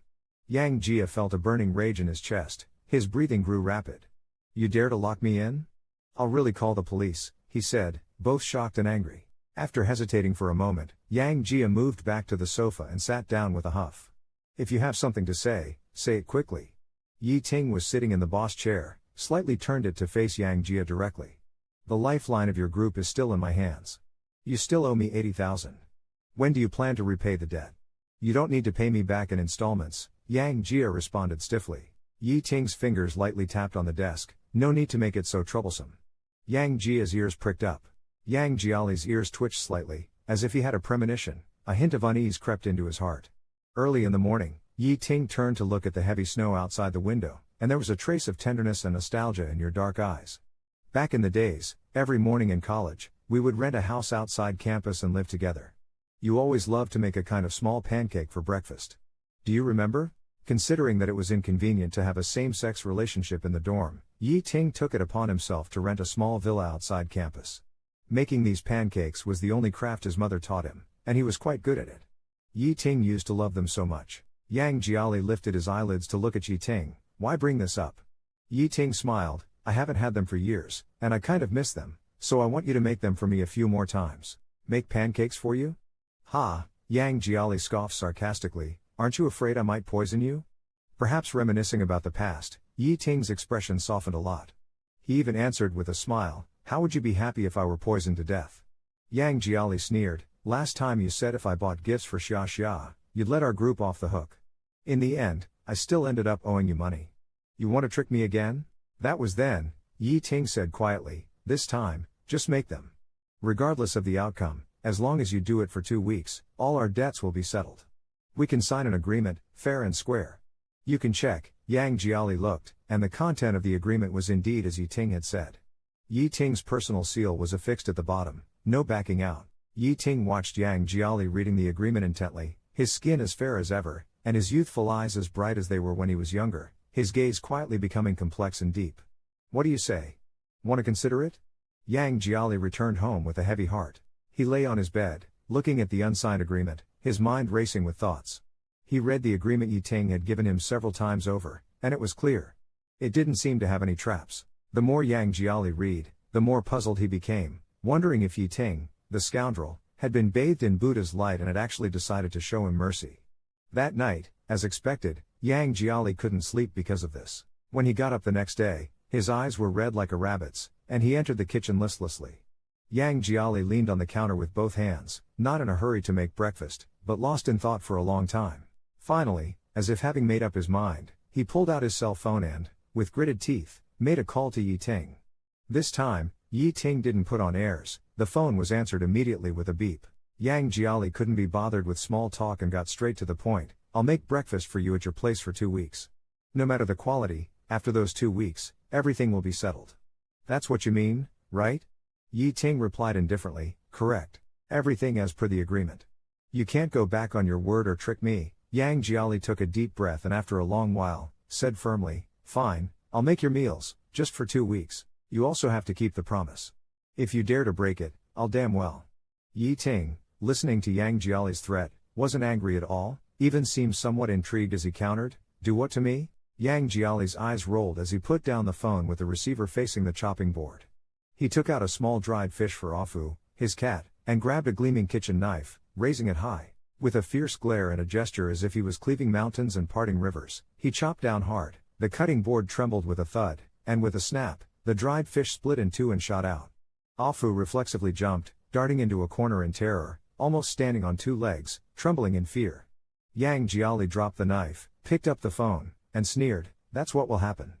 Yang Jia felt a burning rage in his chest, his breathing grew rapid. "You dare to lock me in? I'll really call the police," he said, both shocked and angry. After hesitating for a moment, Yang Jia moved back to the sofa and sat down with a huff. "If you have something to say it quickly." Yi Ting was sitting in the boss chair, slightly turned it to face Yang Jia directly. "The lifeline of your group is still in my hands. You still owe me 80,000. When do you plan to repay the debt?" "You don't need to pay me back in installments," Yang Jia responded stiffly. Yi Ting's fingers lightly tapped on the desk, "No need to make it so troublesome." Yang Jia's ears pricked up. Yang Jiali's ears twitched slightly, as if he had a premonition. A hint of unease crept into his heart. Early in the morning, Yi Ting turned to look at the heavy snow outside the window, and there was a trace of tenderness and nostalgia in your dark eyes. "Back in the days, every morning in college, we would rent a house outside campus and live together. You always loved to make a kind of small pancake for breakfast. Do you remember?" Considering that it was inconvenient to have a same-sex relationship in the dorm, Yi Ting took it upon himself to rent a small villa outside campus. Making these pancakes was the only craft his mother taught him, and he was quite good at it. Yi Ting used to love them so much. Yang Jiali lifted his eyelids to look at Yi Ting. "Why bring this up?" Yi Ting smiled, "I haven't had them for years, and I kind of miss them, so I want you to make them for me a few more times." "Make pancakes for you?" "Ha!" Yang Jiali scoffed sarcastically, "Aren't you afraid I might poison you?" Perhaps reminiscing about the past, Yi Ting's expression softened a lot. He even answered with a smile, "How would you be happy if I were poisoned to death?" Yang Jiali sneered, "Last time you said if I bought gifts for Xia Xia, you'd let our group off the hook. In the end, I still ended up owing you money. You want to trick me again?" "That was then," Yi Ting said quietly. "This time, just make them. Regardless of the outcome, as long as you do it for 2 weeks, all our debts will be settled. We can sign an agreement, fair and square." "You can check." Yang Jiali looked, and the content of the agreement was indeed as Yi Ting had said. Yi Ting's personal seal was affixed at the bottom, no backing out. Yi Ting watched Yang Jiali reading the agreement intently, his skin as fair as ever, and his youthful eyes as bright as they were when he was younger, his gaze quietly becoming complex and deep. "What do you say? Want to consider it?" Yang Jiali returned home with a heavy heart. He lay on his bed, looking at the unsigned agreement, his mind racing with thoughts. He read the agreement Yi Ting had given him several times over, and it was clear. It didn't seem to have any traps. The more Yang Jiali read, the more puzzled he became, wondering if Yi Ting, the scoundrel, had been bathed in Buddha's light and had actually decided to show him mercy. That night, as expected, Yang Jiali couldn't sleep because of this. When he got up the next day, his eyes were red like a rabbit's, and he entered the kitchen listlessly. Yang Jiali leaned on the counter with both hands, not in a hurry to make breakfast, but lost in thought for a long time. Finally, as if having made up his mind, he pulled out his cell phone and, with gritted teeth, made a call to Yi Ting. This time, Yi Ting didn't put on airs, the phone was answered immediately with a beep. Yang Jiali couldn't be bothered with small talk and got straight to the point. "I'll make breakfast for you at your place for 2 weeks. No matter the quality, after those 2 weeks, everything will be settled." "That's what you mean, right?" Yi Ting replied indifferently, "Correct. Everything as per the agreement. You can't go back on your word or trick me." Yang Jiali took a deep breath and after a long while, said firmly, "Fine, I'll make your meals, just for 2 weeks. You also have to keep the promise. If you dare to break it, I'll damn well." Yi Ting, listening to Yang Jiali's threat, wasn't angry at all, even seemed somewhat intrigued as he countered, "Do what to me?" Yang Jiali's eyes rolled as he put down the phone with the receiver facing the chopping board. He took out a small dried fish for Afu, his cat, and grabbed a gleaming kitchen knife, raising it high. With a fierce glare and a gesture as if he was cleaving mountains and parting rivers, he chopped down hard. The cutting board trembled with a thud, and with a snap, the dried fish split in two and shot out. Afu reflexively jumped, darting into a corner in terror, almost standing on 2 legs, trembling in fear. Yang Jiali dropped the knife, picked up the phone, and sneered, "That's what will happen."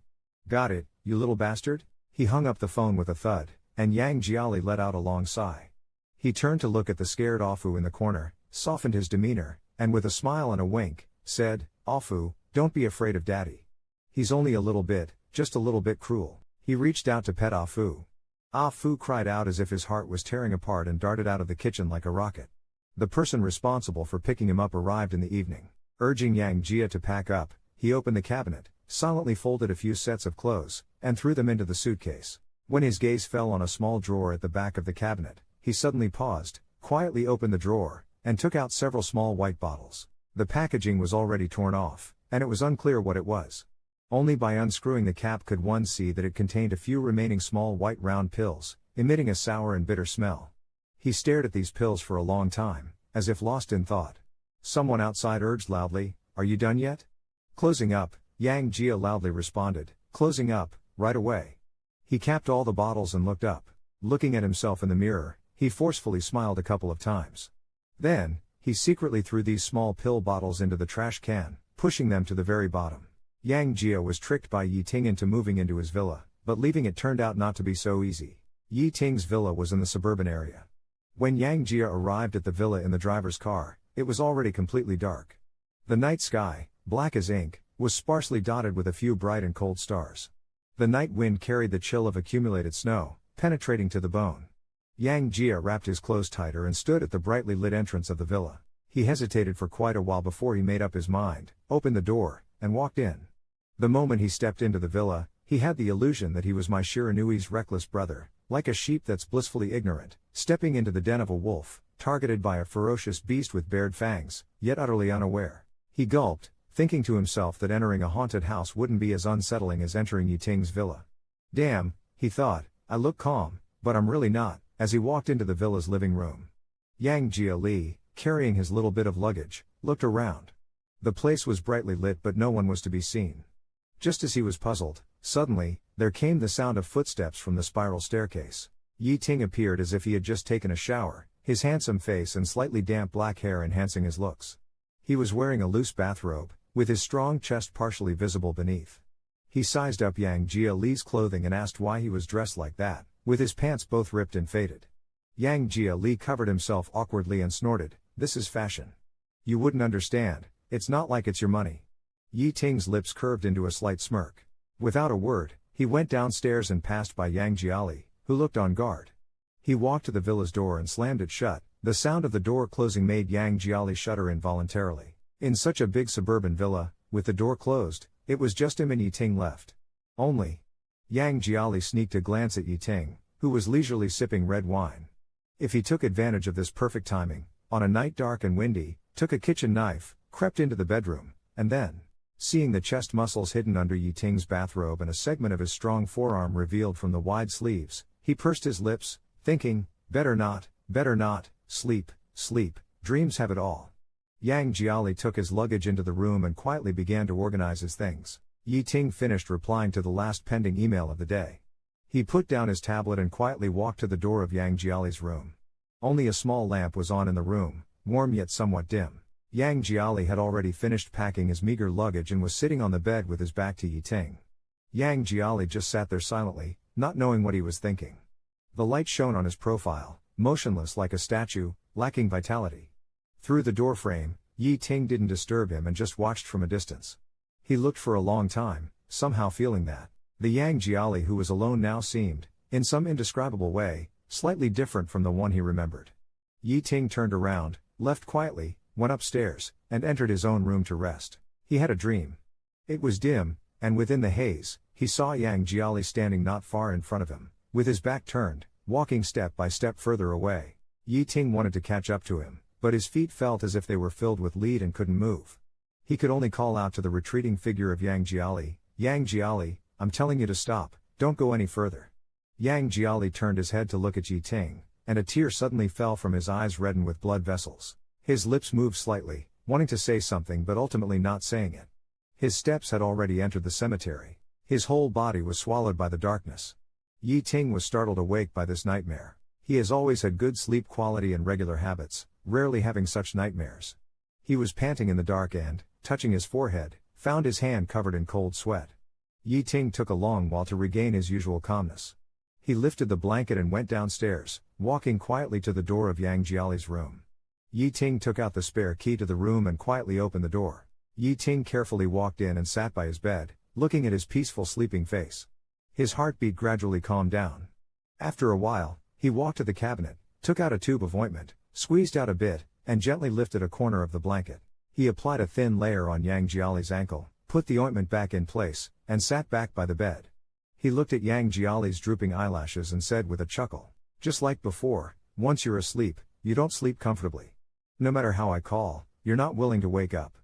"Got it, you little bastard?" He hung up the phone with a thud, and Yang Jiali let out a long sigh. He turned to look at the scared Afu in the corner, softened his demeanor, and with a smile and a wink, said, "Afu, don't be afraid of Daddy. He's only a little bit, just a little bit cruel." He reached out to pet Afu. Afu cried out as if his heart was tearing apart and darted out of the kitchen like a rocket. The person responsible for picking him up arrived in the evening. Urging Yang Jia to pack up, he opened the cabinet, silently folded a few sets of clothes, and threw them into the suitcase. When his gaze fell on a small drawer at the back of the cabinet, he suddenly paused, quietly opened the drawer, and took out several small white bottles. The packaging was already torn off, and it was unclear what it was. Only by unscrewing the cap could one see that it contained a few remaining small white round pills, emitting a sour and bitter smell. He stared at these pills for a long time, as if lost in thought. Someone outside urged loudly, "Are you done yet?" "Closing up," Yang Jia loudly responded, "Closing up, right away." He capped all the bottles and looked up. Looking at himself in the mirror, he forcefully smiled a couple of times. Then, he secretly threw these small pill bottles into the trash can, pushing them to the very bottom. Yang Jia was tricked by Yi Ting into moving into his villa, but leaving it turned out not to be so easy. Yi Ting's villa was in the suburban area. When Yang Jia arrived at the villa in the driver's car, it was already completely dark. The night sky, black as ink, was sparsely dotted with a few bright and cold stars. The night wind carried the chill of accumulated snow, penetrating to the bone. Yang Jia wrapped his clothes tighter and stood at the brightly lit entrance of the villa. He hesitated for quite a while before he made up his mind, opened the door, and walked in. The moment he stepped into the villa, he had the illusion that he was Mai Shiranui's reckless brother, like a sheep that's blissfully ignorant, stepping into the den of a wolf, targeted by a ferocious beast with bared fangs, yet utterly unaware. He gulped, thinking to himself that entering a haunted house wouldn't be as unsettling as entering Yi Ting's villa. "Damn," he thought, "I look calm, but I'm really not," as he walked into the villa's living room. Yang Jia Li, carrying his little bit of luggage, looked around. The place was brightly lit but no one was to be seen. Just as he was puzzled, suddenly, there came the sound of footsteps from the spiral staircase. Yi Ting appeared as if he had just taken a shower, his handsome face and slightly damp black hair enhancing his looks. He was wearing a loose bathrobe, with his strong chest partially visible beneath. He sized up Yang Jia Li's clothing and asked why he was dressed like that, with his pants both ripped and faded. Yang Jia Li covered himself awkwardly and snorted, "This is fashion. You wouldn't understand, it's not like it's your money." Yi Ting's lips curved into a slight smirk. Without a word, he went downstairs and passed by Yang Jiali, who looked on guard. He walked to the villa's door and slammed it shut. The sound of the door closing made Yang Jiali shudder involuntarily. In such a big suburban villa, with the door closed, it was just him and Yi Ting left. Only. Yang Jiali sneaked a glance at Yi Ting, who was leisurely sipping red wine. If he took advantage of this perfect timing, on a night dark and windy, took a kitchen knife, crept into the bedroom, and then, seeing the chest muscles hidden under Yi Ting's bathrobe and a segment of his strong forearm revealed from the wide sleeves, he pursed his lips, thinking, better not, sleep, dreams have it all. Yang Jiali took his luggage into the room and quietly began to organize his things. Yi Ting finished replying to the last pending email of the day. He put down his tablet and quietly walked to the door of Yang Jiali's room. Only a small lamp was on in the room, warm yet somewhat dim. Yang Jiali had already finished packing his meager luggage and was sitting on the bed with his back to Yi Ting. Yang Jiali just sat there silently, not knowing what he was thinking. The light shone on his profile, motionless like a statue, lacking vitality. Through the doorframe, Yi Ting didn't disturb him and just watched from a distance. He looked for a long time, somehow feeling that the Yang Jiali who was alone now seemed, in some indescribable way, slightly different from the one he remembered. Yi Ting turned around, left quietly, went upstairs, and entered his own room to rest. He had a dream. It was dim, and within the haze, he saw Yang Jiali standing not far in front of him, with his back turned, walking step by step further away. Yi Ting wanted to catch up to him, but his feet felt as if they were filled with lead and couldn't move. He could only call out to the retreating figure of Yang Jiali, "Yang Jiali, I'm telling you to stop, don't go any further." Yang Jiali turned his head to look at Yi Ting, and a tear suddenly fell from his eyes reddened with blood vessels. His lips moved slightly, wanting to say something but ultimately not saying it. His steps had already entered the cemetery. His whole body was swallowed by the darkness. Yi Ting was startled awake by this nightmare. He has always had good sleep quality and regular habits, rarely having such nightmares. He was panting in the dark and, touching his forehead, found his hand covered in cold sweat. Yi Ting took a long while to regain his usual calmness. He lifted the blanket and went downstairs, walking quietly to the door of Yang Jiali's room. Yi Ting took out the spare key to the room and quietly opened the door. Yi Ting carefully walked in and sat by his bed, looking at his peaceful sleeping face. His heartbeat gradually calmed down. After a while, he walked to the cabinet, took out a tube of ointment, squeezed out a bit, and gently lifted a corner of the blanket. He applied a thin layer on Yang Jiali's ankle, put the ointment back in place, and sat back by the bed. He looked at Yang Jiali's drooping eyelashes and said with a chuckle, "Just like before, once you're asleep, you don't sleep comfortably. No matter how I call, you're not willing to wake up."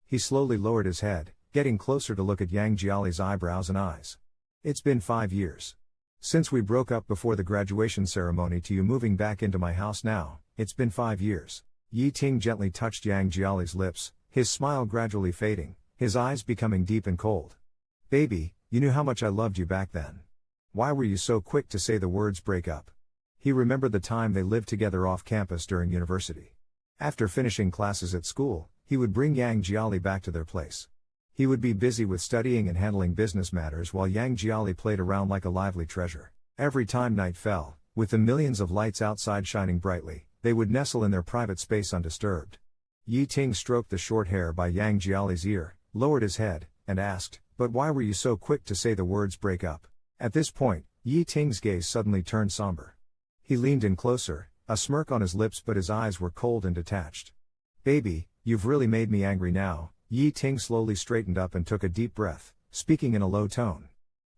He slowly lowered his head, getting closer to look at Yang Jiali's eyebrows and eyes. "It's been 5 years. Since we broke up before the graduation ceremony to you moving back into my house now, it's been 5 years. Yi Ting gently touched Yang Jiali's lips, his smile gradually fading, his eyes becoming deep and cold. "Baby, you knew how much I loved you back then. Why were you so quick to say the words break up?" He remembered the time they lived together off campus during university. After finishing classes at school, he would bring Yang Jiali back to their place. He would be busy with studying and handling business matters while Yang Jiali played around like a lively treasure. Every time night fell, with the millions of lights outside shining brightly, they would nestle in their private space undisturbed. Yi Ting stroked the short hair by Yang Jiali's ear, lowered his head, and asked, "But why were you so quick to say the words break up?" At this point, Yi Ting's gaze suddenly turned somber. He leaned in closer, a smirk on his lips but his eyes were cold and detached. "Baby, you've really made me angry now." Yi Ting slowly straightened up and took a deep breath, speaking in a low tone.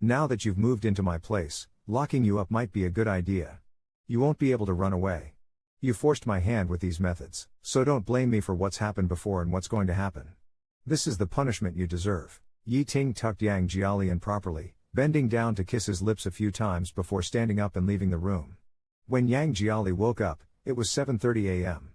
"Now that you've moved into my place, locking you up might be a good idea. You won't be able to run away. You forced my hand with these methods, so don't blame me for what's happened before and what's going to happen. This is the punishment you deserve." Yi Ting tucked Yang Jiali in properly, bending down to kiss his lips a few times before standing up and leaving the room. When Yang Jiali woke up, it was 7:30 a.m.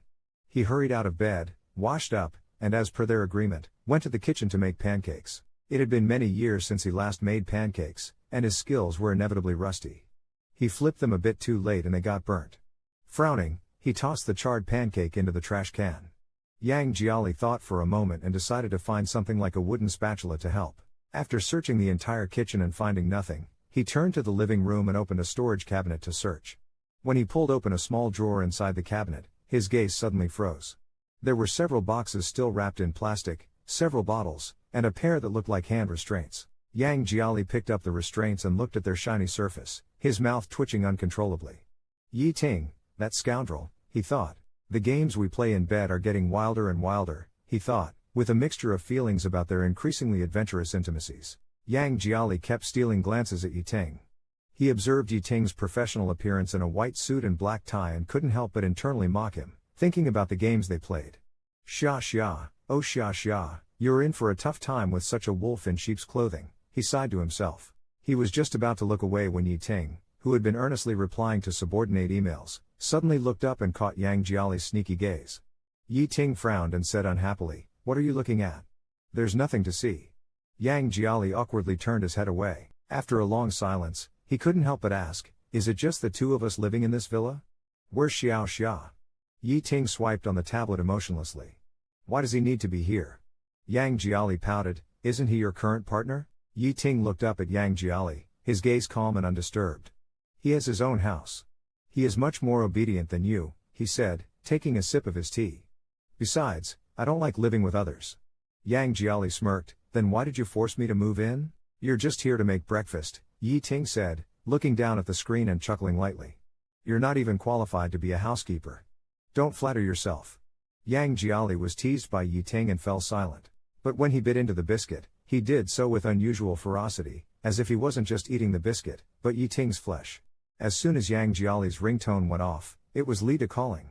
He hurried out of bed, washed up, and as per their agreement, went to the kitchen to make pancakes. It had been many years since he last made pancakes, and his skills were inevitably rusty. He flipped them a bit too late and they got burnt. Frowning, he tossed the charred pancake into the trash can. Yang Jiali thought for a moment and decided to find something like a wooden spatula to help. After searching the entire kitchen and finding nothing, he turned to the living room and opened a storage cabinet to search. When he pulled open a small drawer inside the cabinet, his gaze suddenly froze. There were several boxes still wrapped in plastic, several bottles, and a pair that looked like hand restraints. Yang Jiali picked up the restraints and looked at their shiny surface, his mouth twitching uncontrollably. "Yi Ting, that scoundrel," he thought. "The games we play in bed are getting wilder and wilder," he thought, with a mixture of feelings about their increasingly adventurous intimacies. Yang Jiali kept stealing glances at Yi Ting. He observed Yi Ting's professional appearance in a white suit and black tie and couldn't help but internally mock him, thinking about the games they played. "Xia xia, oh xia xia, you're in for a tough time with such a wolf in sheep's clothing," he sighed to himself. He was just about to look away when Yi Ting, who had been earnestly replying to subordinate emails, suddenly looked up and caught Yang Jiali's sneaky gaze. Yi Ting frowned and said unhappily, "What are you looking at?" "There's nothing to see." Yang Jiali awkwardly turned his head away. After a long silence, he couldn't help but ask, "Is it just the two of us living in this villa? Where's Xiao Xia?" Yi Ting swiped on the tablet emotionlessly. "Why does he need to be here?" Yang Jiali pouted, "Isn't he your current partner?" Yi Ting looked up at Yang Jiali, his gaze calm and undisturbed. "He has his own house. He is much more obedient than you," he said, taking a sip of his tea. "Besides, I don't like living with others." Yang Jiali smirked, "Then why did you force me to move in?" "You're just here to make breakfast," Yi Ting said, looking down at the screen and chuckling lightly. "You're not even qualified to be a housekeeper. Don't flatter yourself." Yang Jiali was teased by Yi Ting and fell silent. But when he bit into the biscuit, He did so with unusual ferocity, as if he wasn't just eating the biscuit, but Yi Ting's flesh. As soon as Yang Jiali's ringtone went off, it was Li Da calling.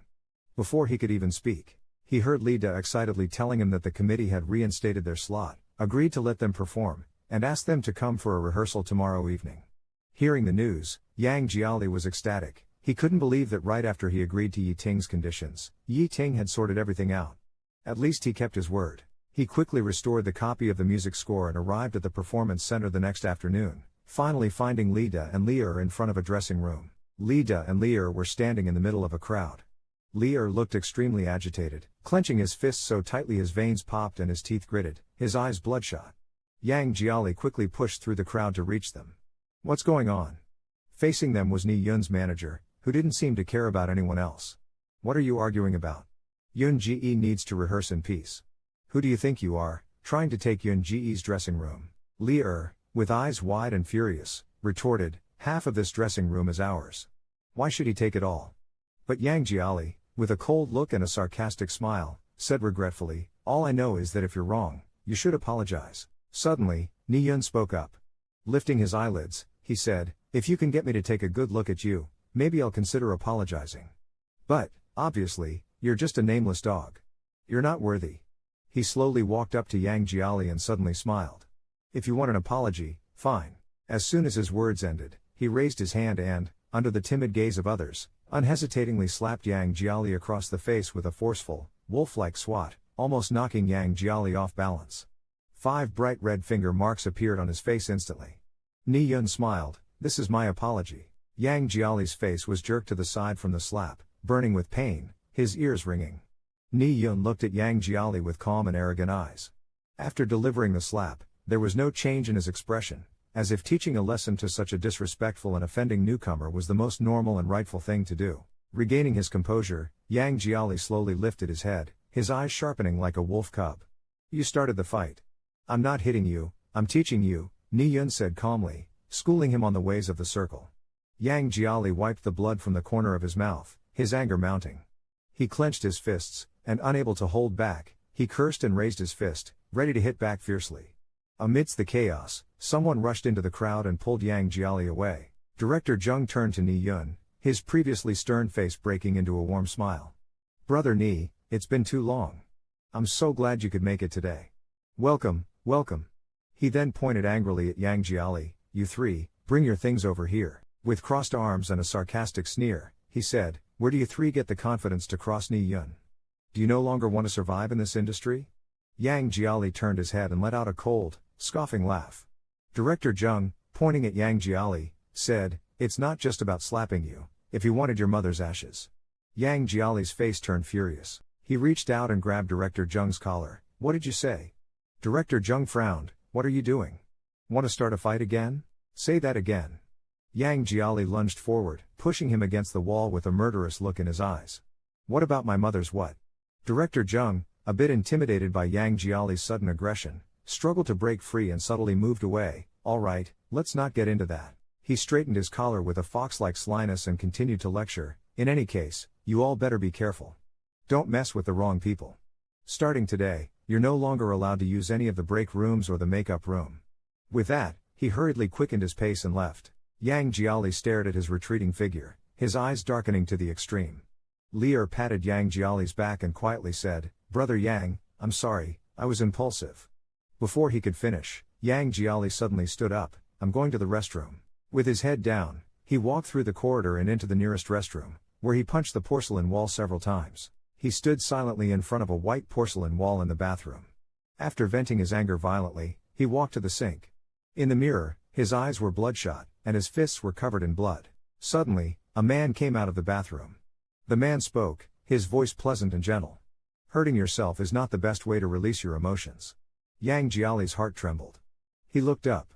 Before he could even speak, he heard Li Da excitedly telling him that the committee had reinstated their slot, agreed to let them perform, and asked them to come for a rehearsal tomorrow evening. Hearing the news, Yang Jiali was ecstatic. He couldn't believe that right after he agreed to Yi Ting's conditions, Yi Ting had sorted everything out. At least he kept his word. He quickly restored the copy of the music score and arrived at the performance center the next afternoon, finally finding Li Da and Li Er in front of a dressing room. Li Da and Li Er were standing in the middle of a crowd. Li Er looked extremely agitated, clenching his fists so tightly his veins popped and his teeth gritted, his eyes bloodshot. Yang Jiali quickly pushed through the crowd to reach them. What's going on? Facing them was Ni Yun's manager, who didn't seem to care about anyone else. What are you arguing about? Yun Ji needs to rehearse in peace. Who do you think you are, trying to take Yun Ji's dressing room? Li Er, with eyes wide and furious, retorted, half of this dressing room is ours. Why should he take it all? But Yang Jiali, with a cold look and a sarcastic smile, said regretfully, all I know is that if you're wrong, you should apologize. Suddenly, Ni Yun spoke up. Lifting his eyelids, he said, if you can get me to take a good look at you, maybe I'll consider apologizing. But, obviously, you're just a nameless dog. You're not worthy. He slowly walked up to Yang Jiali and suddenly smiled. If you want an apology, fine. As soon as his words ended, he raised his hand and, under the timid gaze of others, unhesitatingly slapped Yang Jiali across the face with a forceful, wolf-like swat, almost knocking Yang Jiali off balance. 5 bright red finger marks appeared on his face instantly. Ni Yun smiled, this is my apology. Yang Jiali's face was jerked to the side from the slap, burning with pain, his ears ringing. Ni Yun looked at Yang Jiali with calm and arrogant eyes. After delivering the slap, there was no change in his expression, as if teaching a lesson to such a disrespectful and offending newcomer was the most normal and rightful thing to do. Regaining his composure, Yang Jiali slowly lifted his head, his eyes sharpening like a wolf cub. You started the fight. I'm not hitting you, I'm teaching you, Ni Yun said calmly, schooling him on the ways of the circle. Yang Jiali wiped the blood from the corner of his mouth, his anger mounting. He clenched his fists, and unable to hold back, he cursed and raised his fist, ready to hit back fiercely. Amidst the chaos, someone rushed into the crowd and pulled Yang Jiali away. Director Zheng turned to Ni Yun, his previously stern face breaking into a warm smile. Brother Ni, it's been too long. I'm so glad you could make it today. Welcome, welcome. He then pointed angrily at Yang Jiali, you three, bring your things over here. With crossed arms and a sarcastic sneer, he said, where do you three get the confidence to cross Ni Yun? Do you no longer want to survive in this industry? Yang Jiali turned his head and let out a cold, scoffing laugh. Director Zheng, pointing at Yang Jiali, said, it's not just about slapping you, if you wanted your mother's ashes. Yang Jiali's face turned furious. He reached out and grabbed Director Zheng's collar. What did you say? Director Zheng frowned, what are you doing? Want to start a fight again? Say that again. Yang Jiali lunged forward, pushing him against the wall with a murderous look in his eyes. What about my mother's what? Director Zheng, a bit intimidated by Yang Jiali's sudden aggression, struggled to break free and subtly moved away. All right, let's not get into that. He straightened his collar with a fox-like slyness and continued to lecture, in any case, you all better be careful. Don't mess with the wrong people. Starting today, you're no longer allowed to use any of the break rooms or the makeup room. With that, he hurriedly quickened his pace and left. Yang Jiali stared at his retreating figure, his eyes darkening to the extreme. Li Er patted Yang Jiali's back and quietly said, Brother Yang, I'm sorry, I was impulsive. Before he could finish, Yang Jiali suddenly stood up, I'm going to the restroom. With his head down, he walked through the corridor and into the nearest restroom, where he punched the porcelain wall several times. He stood silently in front of a white porcelain wall in the bathroom. After venting his anger violently, he walked to the sink. In the mirror, his eyes were bloodshot, and his fists were covered in blood. Suddenly, a man came out of the bathroom. The man spoke, his voice pleasant and gentle. Hurting yourself is not the best way to release your emotions. Yang Jiali's heart trembled. He looked up.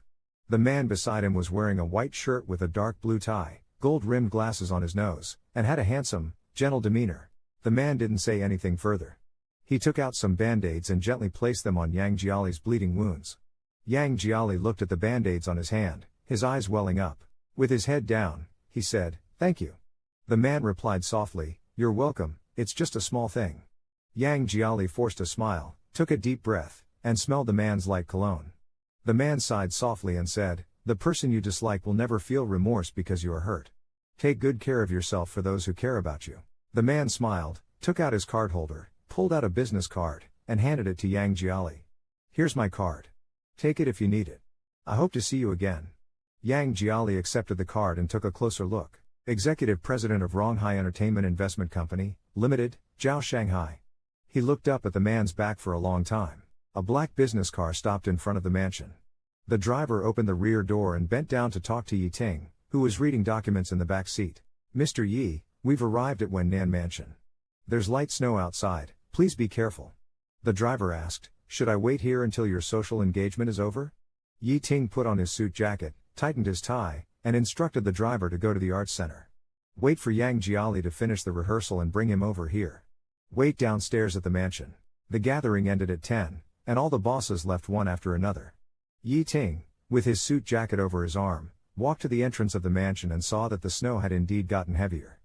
The man beside him was wearing a white shirt with a dark blue tie, gold-rimmed glasses on his nose, and had a handsome, gentle demeanor. The man didn't say anything further. He took out some band-aids and gently placed them on Yang Jiali's bleeding wounds. Yang Jiali looked at the band-aids on his hand, his eyes welling up. With his head down, he said, "Thank you." The man replied softly, "You're welcome, it's just a small thing." Yang Jiali forced a smile, took a deep breath, and smelled the man's light cologne. The man sighed softly and said, "The person you dislike will never feel remorse because you are hurt. Take good care of yourself for those who care about you." The man smiled, took out his card holder, pulled out a business card, and handed it to Yang Jiali. "Here's my card. Take it if you need it. I hope to see you again." Yang Jiali accepted the card and took a closer look. Executive President of Ronghai Entertainment Investment Company, Limited, Zhao Shanghai. He looked up at the man's back for a long time. A black business car stopped in front of the mansion. The driver opened the rear door and bent down to talk to Yi Ting, who was reading documents in the back seat. "Mr. Yi, we've arrived at Wennan Mansion. There's light snow outside, please be careful." The driver asked, "Should I wait here until your social engagement is over?" Yi Ting put on his suit jacket, tightened his tie, and instructed the driver to go to the arts center. "Wait for Yang Jiali to finish the rehearsal and bring him over here. Wait downstairs at the mansion." The gathering ended at 10, and all the bosses left one after another. Yi Ting, with his suit jacket over his arm, walked to the entrance of the mansion and saw that the snow had indeed gotten heavier.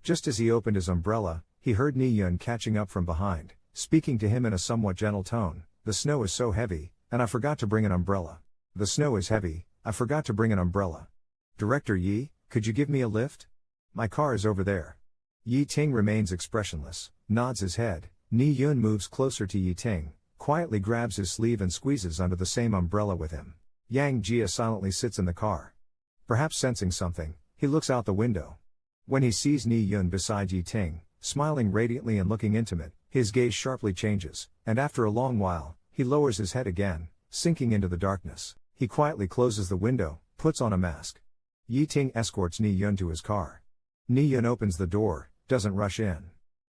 Just as he opened his umbrella, he heard Ni Yun catching up from behind, speaking to him in a somewhat gentle tone. "The snow is so heavy, and I forgot to bring an umbrella. The snow is heavy, I forgot to bring an umbrella. Director Yi, could you give me a lift? My car is over there." Yi Ting remains expressionless, nods his head. Ni Yun moves closer to Yi Ting, quietly grabs his sleeve and squeezes under the same umbrella with him. Yang Jia silently sits in the car. Perhaps sensing something, he looks out the window. When he sees Ni Yun beside Yi Ting, smiling radiantly and looking intimate, his gaze sharply changes, and after a long while, he lowers his head again, sinking into the darkness. He quietly closes the window, puts on a mask. Yi Ting escorts Ni Yun to his car. Ni Yun opens the door, doesn't rush in.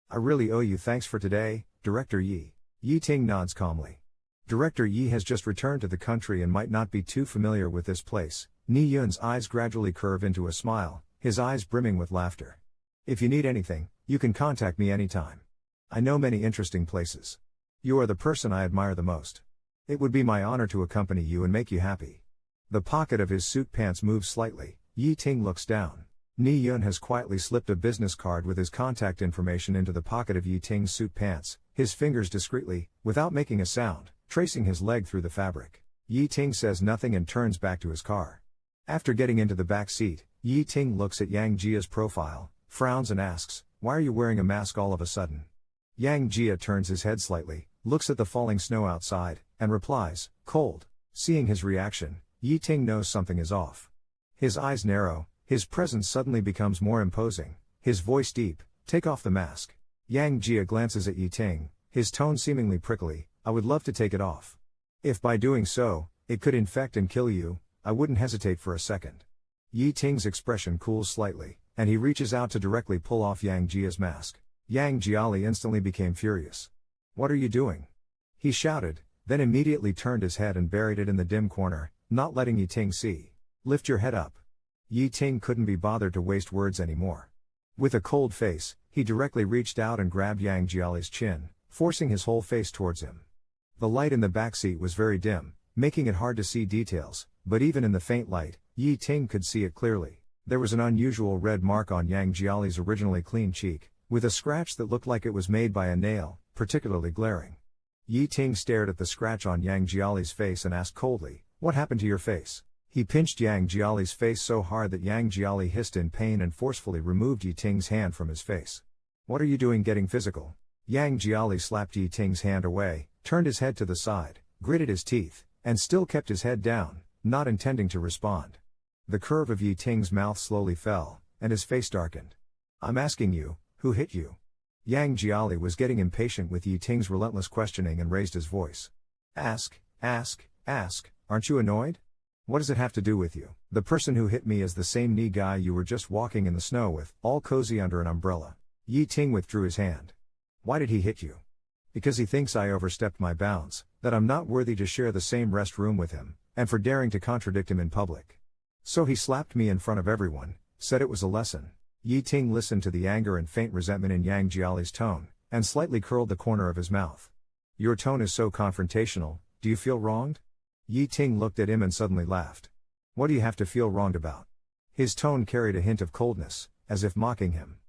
"I really owe you thanks for today, Director Yi." Yi Ting nods calmly. Director Yi has just returned to the country and might not be too familiar with this place. Ni Yun's eyes gradually curve into a smile, his eyes brimming with laughter. "If you need anything, you can contact me anytime. I know many interesting places. You are the person I admire the most. It would be my honor to accompany you and make you happy." The pocket of his suit pants moves slightly. Yi Ting looks down. Ni Yun has quietly slipped a business card with his contact information into the pocket of Yi Ting's suit pants, his fingers discreetly, without making a sound, tracing his leg through the fabric. Yi Ting says nothing and turns back to his car. After getting into the back seat, Yi Ting looks at Yang Jia's profile, frowns and asks, "Why are you wearing a mask all of a sudden?" Yang Jia turns his head slightly, looks at the falling snow outside, and replies, "Cold." Seeing his reaction, Yi Ting knows something is off. His eyes narrow, his presence suddenly becomes more imposing, his voice deep, "Take off the mask." Yang Jia glances at Yi Ting, his tone seemingly prickly, "I would love to take it off. If by doing so, it could infect and kill you, I wouldn't hesitate for a second." Yi Ting's expression cools slightly, and he reaches out to directly pull off Yang Jia's mask. Yang Jiali instantly became furious. "What are you doing?" he shouted, then immediately turned his head and buried it in the dim corner, not letting Yi Ting see. "Lift your head up." Yi Ting couldn't be bothered to waste words anymore. With a cold face, he directly reached out and grabbed Yang Jiali's chin, forcing his whole face towards him. The light in the backseat was very dim, making it hard to see details, but even in the faint light, Yi Ting could see it clearly. There was an unusual red mark on Yang Jiali's originally clean cheek, with a scratch that looked like it was made by a nail, particularly glaring. Yi Ting stared at the scratch on Yang Jiali's face and asked coldly, "What happened to your face?" He pinched Yang Jiali's face so hard that Yang Jiali hissed in pain and forcefully removed Yi Ting's hand from his face. "What are you doing getting physical?" Yang Jiali slapped Yi Ting's hand away, turned his head to the side, gritted his teeth, and still kept his head down, not intending to respond. The curve of Yi Ting's mouth slowly fell, and his face darkened. "I'm asking you, who hit you?" Yang Jiali was getting impatient with Yi Ting's relentless questioning and raised his voice. Ask, aren't you annoyed? What does it have to do with you?" "The person who hit me is the same Ni guy you were just walking in the snow with, all cozy under an umbrella." Yi Ting withdrew his hand. "Why did he hit you?" "Because he thinks I overstepped my bounds, that I'm not worthy to share the same rest room with him, and for daring to contradict him in public. So he slapped me in front of everyone, said it was a lesson." Yi Ting listened to the anger and faint resentment in Yang Jiali's tone, and slightly curled the corner of his mouth. "Your tone is so confrontational, do you feel wronged?" Yi Ting looked at him and suddenly laughed. "What do you have to feel wronged about?" His tone carried a hint of coldness, as if mocking him.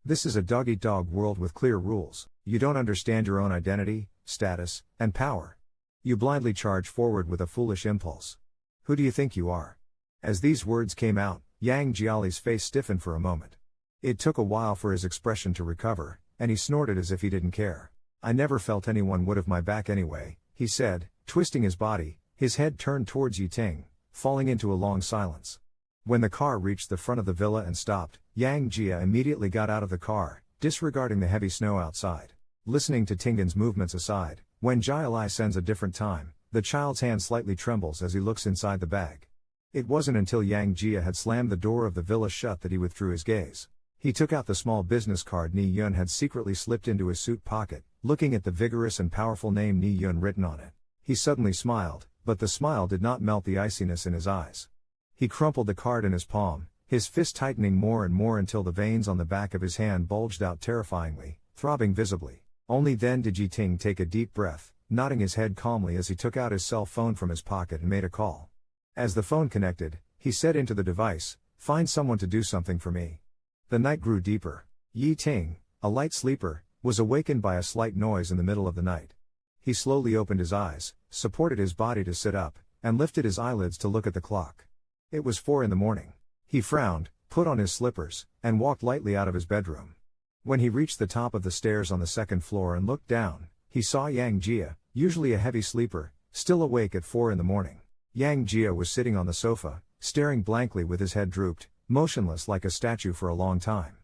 "This is a dog-eat-dog world with clear rules. You don't understand your own identity, status, and power. You blindly charge forward with a foolish impulse. Who do you think you are? As these words came out, Yang Jiali's face stiffened for a moment. It took a while for his expression to recover, and he snorted as if he didn't care. I never felt anyone would have my back anyway, he said, twisting his body, his head turned towards Yiting, falling into a long silence. When the car reached the front of the villa and stopped, Yang Jia immediately got out of the car, disregarding the heavy snow outside. Listening to Tingen's movements aside, when Jiali sends a different time, the child's hand slightly trembles as he looks inside the bag. It wasn't until Yang Jia had slammed the door of the villa shut that he withdrew his gaze. He took out the small business card Ni Yun had secretly slipped into his suit pocket, looking at the vigorous and powerful name Ni Yun written on it. He suddenly smiled, but the smile did not melt the iciness in his eyes. He crumpled the card in his palm, his fist tightening more and more until the veins on the back of his hand bulged out terrifyingly, throbbing visibly. Only then did Yiting take a deep breath, nodding his head calmly as he took out his cell phone from his pocket and made a call. As the phone connected, he said into the device, "Find someone to do something for me." The night grew deeper. Yiting, a light sleeper, was awakened by a slight noise in the middle of the night. He slowly opened his eyes, supported his body to sit up, and lifted his eyelids to look at the clock. It was 4 a.m. He frowned, put on his slippers, and walked lightly out of his bedroom. When he reached the top of the stairs on the second floor and looked down, he saw Yang Jia, usually a heavy sleeper, still awake at 4 a.m. Yang Jia was sitting on the sofa, staring blankly with his head drooped, motionless like a statue for a long time.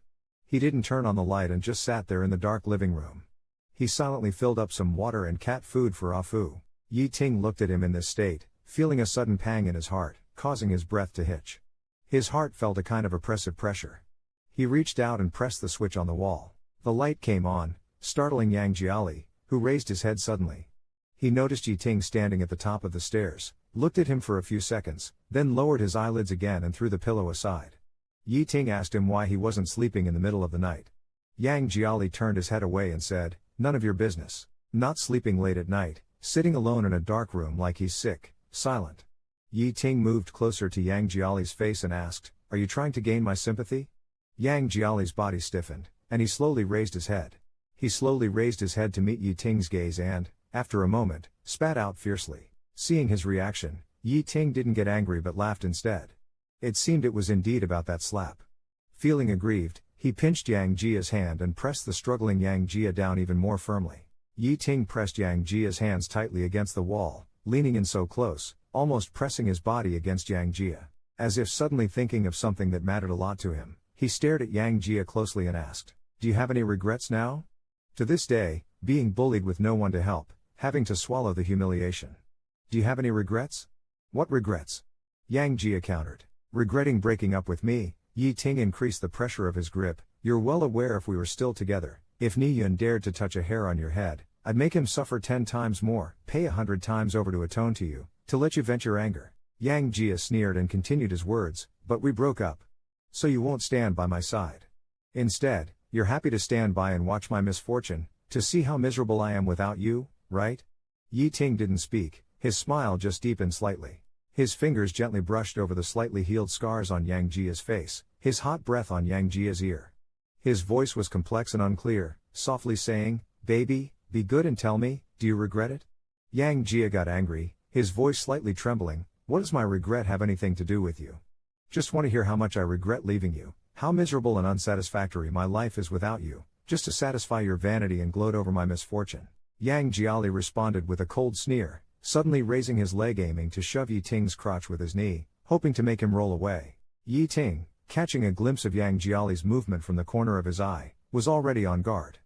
He didn't turn on the light and just sat there in the dark living room. He silently filled up some water and cat food for Afu. Yiting looked at him in this state, feeling a sudden pang in his heart, causing his breath to hitch. His heart felt a kind of oppressive pressure. He reached out and pressed the switch on the wall. The light came on, startling Yang Jiali, who raised his head suddenly. He noticed Yiting standing at the top of the stairs, looked at him for a few seconds, then lowered his eyelids again and threw the pillow aside. Yiting asked him why he wasn't sleeping in the middle of the night. Yang Jiali turned his head away and said, "None of your business. Not sleeping late at night, sitting alone in a dark room like he's sick, silent." Yiting moved closer to Yang Jiali's face and asked, "Are you trying to gain my sympathy?" Yang Jiali's body stiffened, and he slowly raised his head. He slowly raised his head to meet Yiting's gaze and, after a moment, spat out fiercely. Seeing his reaction, Yiting didn't get angry but laughed instead. It seemed it was indeed about that slap. Feeling aggrieved, he pinched Yang Jia's hand and pressed the struggling Yang Jia down even more firmly. Yiting pressed Yang Jia's hands tightly against the wall, leaning in so close, almost pressing his body against Yang Jia. As if suddenly thinking of something that mattered a lot to him, he stared at Yang Jia closely and asked, "Do you have any regrets now?" To this day, being bullied with no one to help, having to swallow the humiliation. "Do you have any regrets?" "What regrets?" Yang Jia countered. "Regretting breaking up with me." Yiting increased the pressure of his grip. "You're well aware if we were still together, if Ni Yun dared to touch a hair on your head, I'd make him suffer 10 times more, pay 100 times over to atone to you, to let you vent your anger." Yang Jia sneered and continued his words, "But we broke up. So you won't stand by my side. Instead, you're happy to stand by and watch my misfortune, to see how miserable I am without you, right?" Yiting didn't speak, his smile just deepened slightly. His fingers gently brushed over the slightly healed scars on Yang Jia's face, his hot breath on Yang Jia's ear. His voice was complex and unclear, softly saying, "Baby, be good and tell me, do you regret it?" Yang Jia got angry, his voice slightly trembling. "What does my regret have anything to do with you? Just want to hear how much I regret leaving you, how miserable and unsatisfactory my life is without you, just to satisfy your vanity and gloat over my misfortune." Yang Jiali responded with a cold sneer, suddenly raising his leg aiming to shove Yiting's crotch with his knee, hoping to make him roll away. Yiting, catching a glimpse of Yang Jiali's movement from the corner of his eye, was already on guard.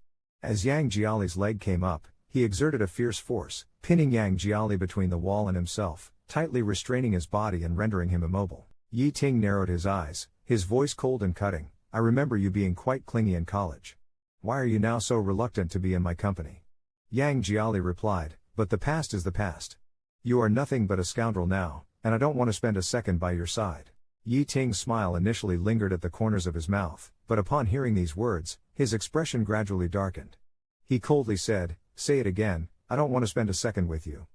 As Yang Jiali's leg came up, he exerted a fierce force, pinning Yang Jiali between the wall and himself, tightly restraining his body and rendering him immobile. Yiting narrowed his eyes, his voice cold and cutting. "I remember you being quite clingy in college. Why are you now so reluctant to be in my company?" Yang Jiali replied, "But the past is the past. You are nothing but a scoundrel now, and I don't want to spend a second by your side." Yiting's smile initially lingered at the corners of his mouth, but upon hearing these words, his expression gradually darkened. He coldly said, "Say it again, I don't want to spend a second with you."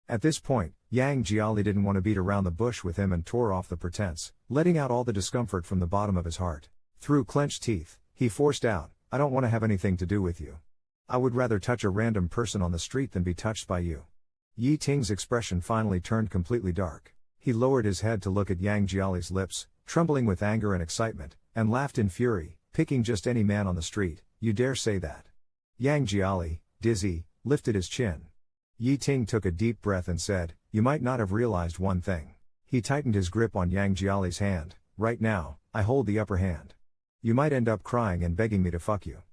At this point, Yang Jiali didn't want to beat around the bush with him and tore off the pretense, letting out all the discomfort from the bottom of his heart. Through clenched teeth, he forced out, "I don't want to have anything to do with you. I would rather touch a random person on the street than be touched by you." Yi Ting's expression finally turned completely dark. He lowered his head to look at Yang Jiali's lips, trembling with anger and excitement, and laughed in fury, "Picking just any man on the street, you dare say that?" Yang Jiali, dizzy, lifted his chin. Yi Ting took a deep breath and said, "You might not have realized one thing." He tightened his grip on Yang Jiali's hand. "Right now, I hold the upper hand. You might end up crying and begging me to fuck you."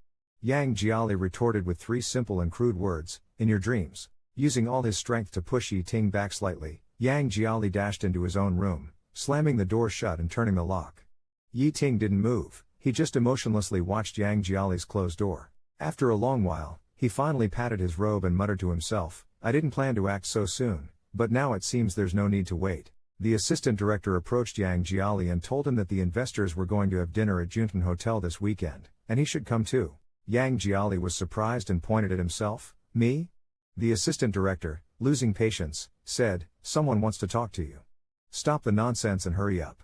Yang Jiali retorted with 3 simple and crude words, "In your dreams." Using all his strength to push Yi Ting back slightly, Yang Jiali dashed into his own room, slamming the door shut and turning the lock. Yi Ting didn't move, he just emotionlessly watched Yang Jiali's closed door. After a long while, he finally patted his robe and muttered to himself, "I didn't plan to act so soon, but now it seems there's no need to wait." The assistant director approached Yang Jiali and told him that the investors were going to have dinner at Juntan Hotel this weekend, and he should come too. Yang Jiali was surprised and pointed at himself. "Me?" The assistant director, losing patience, said, "Someone wants to talk to you. Stop the nonsense and hurry up."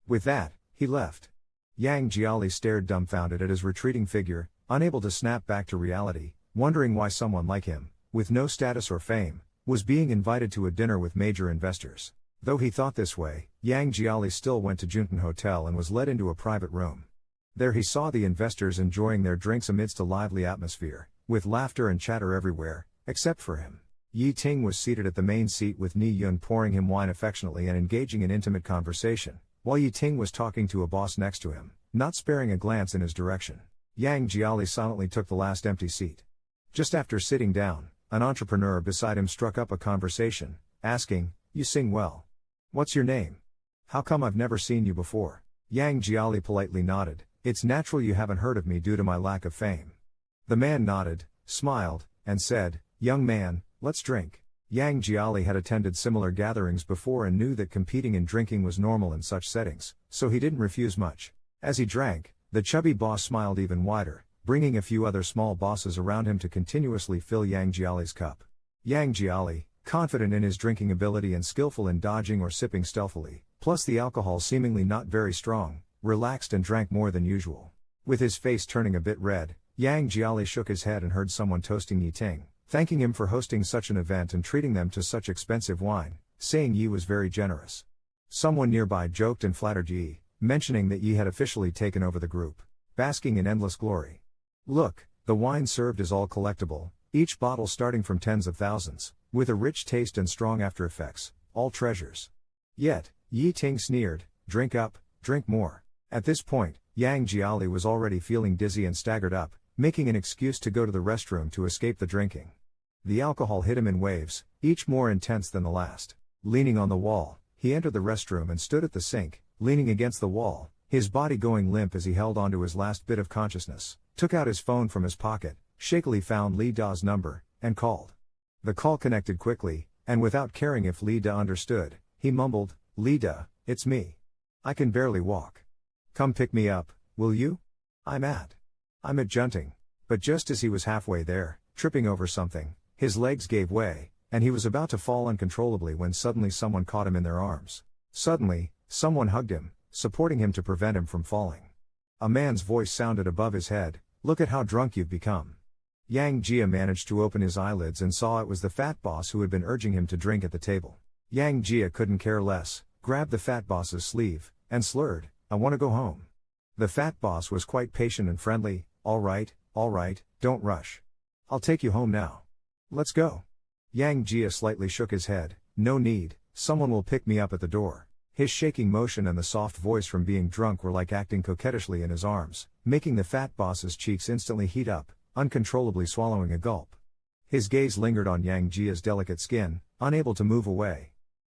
With that, he left. Yang Jiali stared dumbfounded at his retreating figure, unable to snap back to reality, wondering why someone like him, with no status or fame, was being invited to a dinner with major investors. Though he thought this way, Yang Jiali still went to Juntan Hotel and was led into a private room. There he saw the investors enjoying their drinks amidst a lively atmosphere, with laughter and chatter everywhere, except for him. Yi Ting was seated at the main seat with Ni Yun pouring him wine affectionately and engaging in intimate conversation, while Yi Ting was talking to a boss next to him, not sparing a glance in his direction. Yang Jiali silently took the last empty seat. Just after sitting down, an entrepreneur beside him struck up a conversation, asking, "You sing well. What's your name? How come I've never seen you before?" Yang Jiali politely nodded, "It's natural you haven't heard of me due to my lack of fame." The man nodded, smiled, and said, "Young man, let's drink." Yang Jiali had attended similar gatherings before and knew that competing in drinking was normal in such settings, so he didn't refuse much. As he drank, the chubby boss smiled even wider, bringing a few other small bosses around him to continuously fill Yang Jiali's cup. Yang Jiali, confident in his drinking ability and skillful in dodging or sipping stealthily, plus the alcohol seemingly not very strong, relaxed and drank more than usual. With his face turning a bit red, Yang Jiali shook his head and heard someone toasting Yi Ting, thanking him for hosting such an event and treating them to such expensive wine, saying Yi was very generous. Someone nearby joked and flattered Yi, mentioning that Yi had officially taken over the group, basking in endless glory. "Look, the wine served is all collectible, each bottle starting from tens of thousands, with a rich taste and strong after effects, all treasures." Yet, Yi Ting sneered, "Drink up, drink more." At this point, Yang Jiali was already feeling dizzy and staggered up, making an excuse to go to the restroom to escape the drinking. The alcohol hit him in waves, each more intense than the last. Leaning on the wall, he entered the restroom and stood at the sink, leaning against the wall, his body going limp as he held onto his last bit of consciousness, took out his phone from his pocket, shakily found Li Da's number, and called. The call connected quickly, and without caring if Li Da understood, he mumbled, "Li Da, it's me. I can barely walk. Come pick me up, will you? I'm at Junting." But just as he was halfway there, tripping over something, his legs gave way, and he was about to fall uncontrollably when suddenly someone caught him in their arms. Suddenly, someone hugged him, supporting him to prevent him from falling. A man's voice sounded above his head, "Look at how drunk you've become." Yang Jia managed to open his eyelids and saw it was the fat boss who had been urging him to drink at the table. Yang Jia couldn't care less, grabbed the fat boss's sleeve, and slurred, "I want to go home." The fat boss was quite patient and friendly, all right, don't rush. I'll take you home now. Let's go." Yang Jia slightly shook his head, "No need, someone will pick me up at the door." His shaking motion and the soft voice from being drunk were like acting coquettishly in his arms, making the fat boss's cheeks instantly heat up, uncontrollably swallowing a gulp. His gaze lingered on Yang Jia's delicate skin, unable to move away.